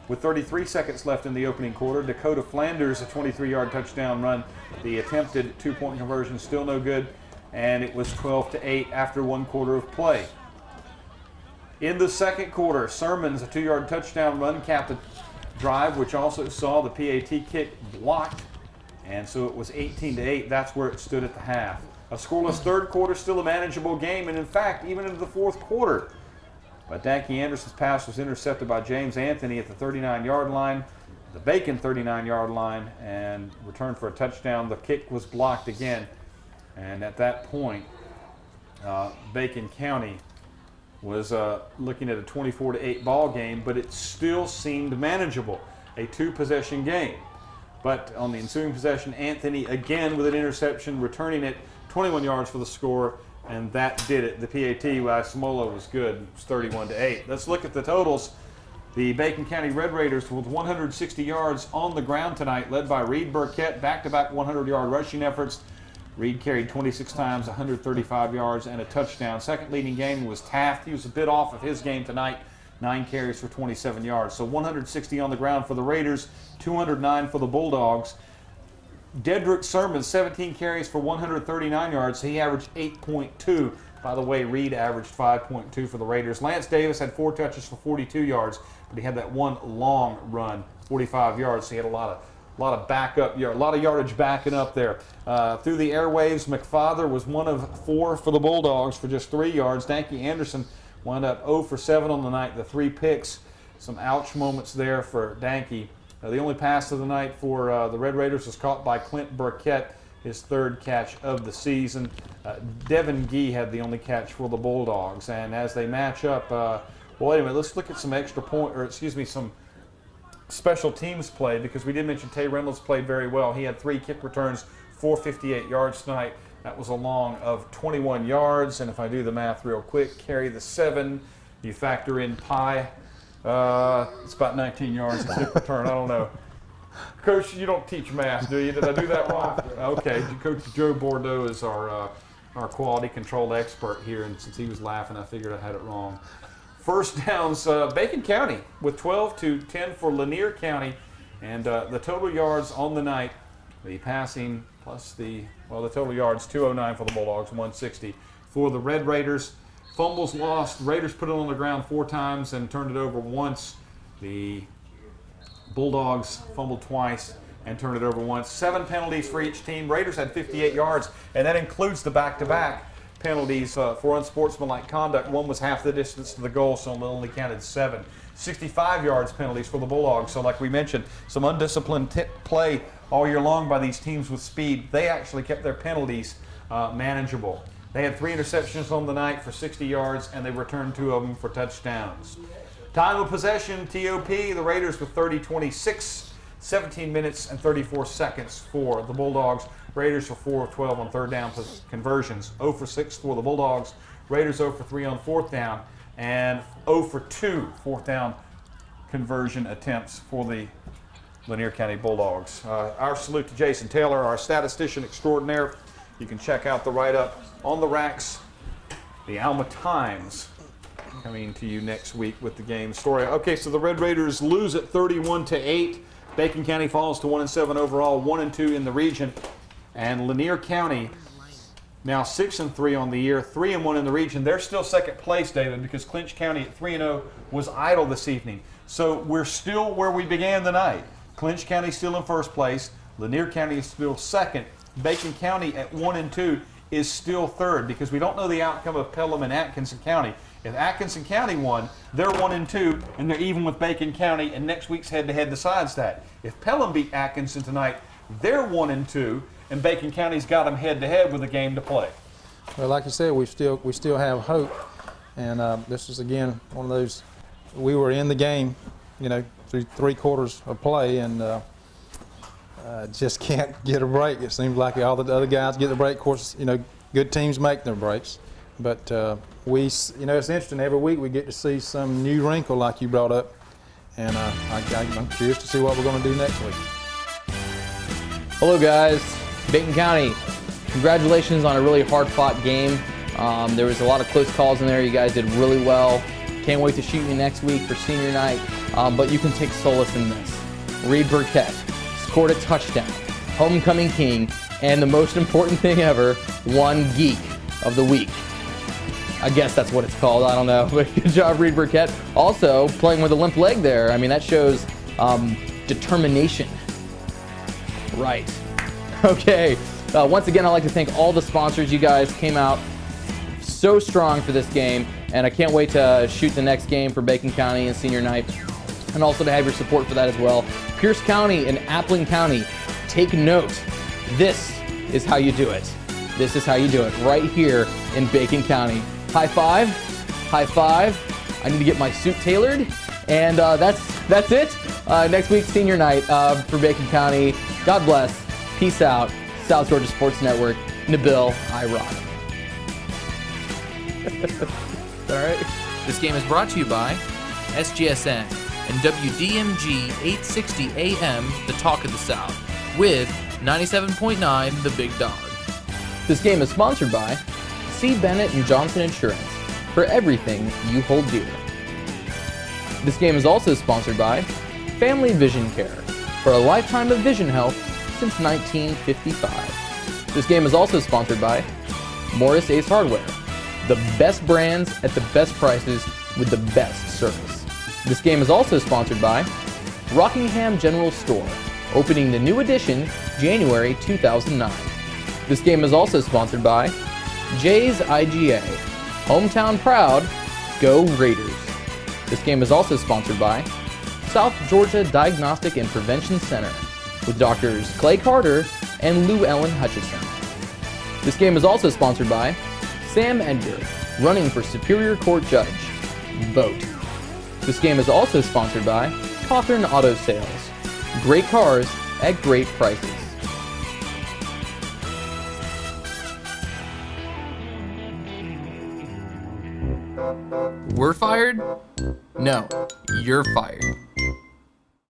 With 33 seconds left in the opening quarter, Dakota Flanders, a 23-yard touchdown run. The attempted 2-point conversion still no good, and it was 12-8 after 1 quarter of play. In the second quarter, Sermons, a 2-yard touchdown run, capped the drive, which also saw the PAT kick blocked, and so it was 18-8. That's where it stood at the half. A scoreless third quarter, still a manageable game, and in fact, even into the fourth quarter. But Danke Anderson's pass was intercepted by James Anthony at the 39-yard line. the Bacon 39-yard line and returned for a touchdown. The kick was blocked again, and at that point, Bacon County was looking at a 24-8 ball game, but it still seemed manageable, a 2-possession game. But on the ensuing possession, Anthony again with an interception, returning it 21 yards for the score, and that did it. The PAT by Samola was good. It was 31-8. Let's look at the totals. The Bacon County Red Raiders with 160 yards on the ground tonight, led by Reed Burkett, back-to-back 100-yard rushing efforts. Reed carried 26 times, 135 yards, and a touchdown. Second leading game was Taft. He was a bit off of his game tonight, 9 carries for 27 yards. So 160 on the ground for the Raiders, 209 for the Bulldogs. Dedrick Sermon, 17 carries for 139 yards. He averaged 8.2. By the way, Reed averaged 5.2 for the Raiders. Lance Davis had 4 touches for 42 yards, but he had that one long run, 45 yards. So he had a lot of backup, a lot of yardage backing up there. Through the airwaves, McFather was 1 of 4 for the Bulldogs for just 3 yards. Danke Anderson wound up 0 for 7 on the night, the 3 picks. Some ouch moments there for Danke. The only pass of the night for the Red Raiders was caught by Clint Burkett, his 3rd catch of the season. Devin Gee had the only catch for the Bulldogs. And as they match up, well, wait a minute, let's look at some special teams play, because we did mention Tay Reynolds played very well. He had 3 kick returns, 458 yards tonight. That was a long of 21 yards. And if I do the math real quick, carry the 7, you factor in Pye. It's about 19 yards a kick return. I don't know. Coach, you don't teach math, do you? Did I do that wrong? Okay. Coach Joe Bordeaux is our quality control expert here, and since he was laughing, I figured I had it wrong. First downs, Bacon County with 12-10 for Lanier County, and the total yards on the night, the passing plus the total yards, 209 for the Bulldogs, 160 for the Red Raiders. Fumbles lost. Raiders put it on the ground 4 times and turned it over once. The Bulldogs fumbled twice and turned it over once. 7 penalties for each team. Raiders had 58 yards, and that includes the back-to-back penalties for unsportsmanlike conduct. One was half the distance to the goal, so it only counted 7. 65 yards penalties for the Bulldogs. So like we mentioned, some undisciplined play all year long by these teams with speed. They actually kept their penalties manageable. They had 3 interceptions on the night for 60 yards, and they returned 2 of them for touchdowns. Time of possession, TOP, the Raiders with 30-26, 17 minutes and 34 seconds for the Bulldogs. Raiders for 4 of 12 on 3rd down conversions, 0 for 6 for the Bulldogs. Raiders 0 for 3 on 4th down, and 0 for 2 4th down conversion attempts for the Lanier County Bulldogs. Our salute to Jason Taylor, our statistician extraordinaire. You can check out the write-up on the racks. The Alma Times coming to you next week with the game story. Okay, so the Red Raiders lose at 31-8. Bacon County falls to 1-7 overall, 1-2 in the region. And Lanier County now 6-3 on the year, 3-1 in the region. They're still second place, David, because Clinch County at 3-0 was idle this evening. So we're still where we began the night. Clinch County still in first place. Lanier County is still second. Bacon County at 1-2 is still third, because we don't know the outcome of Pelham and Atkinson County. If Atkinson County won, they're 1-2, and they're even with Bacon County, and next week's head-to-head decides that. If Pelham beat Atkinson tonight, they're 1-2, and Bacon County's got them head-to-head with a game to play. Well, like you said, we still have hope, and this is again one of those. We were in the game, through 3 quarters of play, and just can't get a break. It seems like all the other guys get the break. Of course, good teams make their breaks, but it's interesting. Every week we get to see some new wrinkle like you brought up, and I'm curious to see what we're going to do next week. Hello guys, Bacon County, congratulations on a really hard-fought game. There was a lot of close calls in there. You guys did really well. Can't wait to shoot you next week for senior night, but you can take solace in this. Reed Burkett scored a touchdown, homecoming king, and the most important thing ever, one geek of the week. I guess that's what it's called, I don't know, but good job, Reed Burkett. Also, playing with a limp leg there. I mean, that shows determination. Right. Okay, once again, I'd like to thank all the sponsors. You guys came out so strong for this game, and I can't wait to shoot the next game for Bacon County and senior night. and also to have your support for that as well. Pierce County and Appling County, take note. This is how you do it. This is how you do it right here in Bacon County. High five, high five. I need to get my suit tailored, and that's it. Next week's senior night for Bacon County. God bless. Peace out. South Georgia Sports Network. Nabil, I rock. All right. This game is brought to you by SGSN and WDMG 860 AM, the Talk of the South, with 97.9 The Big Dog. This game is sponsored by C. Bennett and Johnson Insurance, for everything you hold dear. This game is also sponsored by Family Vision Care, for a lifetime of vision health since 1955. This game is also sponsored by Morris Ace Hardware, the best brands at the best prices with the best service. This game is also sponsored by Rockingham General Store, opening the new edition January 2009. This game is also sponsored by Jay's IGA, hometown proud, go Raiders. This game is also sponsored by South Georgia Diagnostic and Prevention Center, with Doctors Clay Carter and Lou Ellen Hutchison. This game is also sponsored by Sam Edgar, running for Superior Court Judge. Vote. This game is also sponsored by Cawthorn Auto Sales. Great cars at great prices. We're fired? No, you're fired.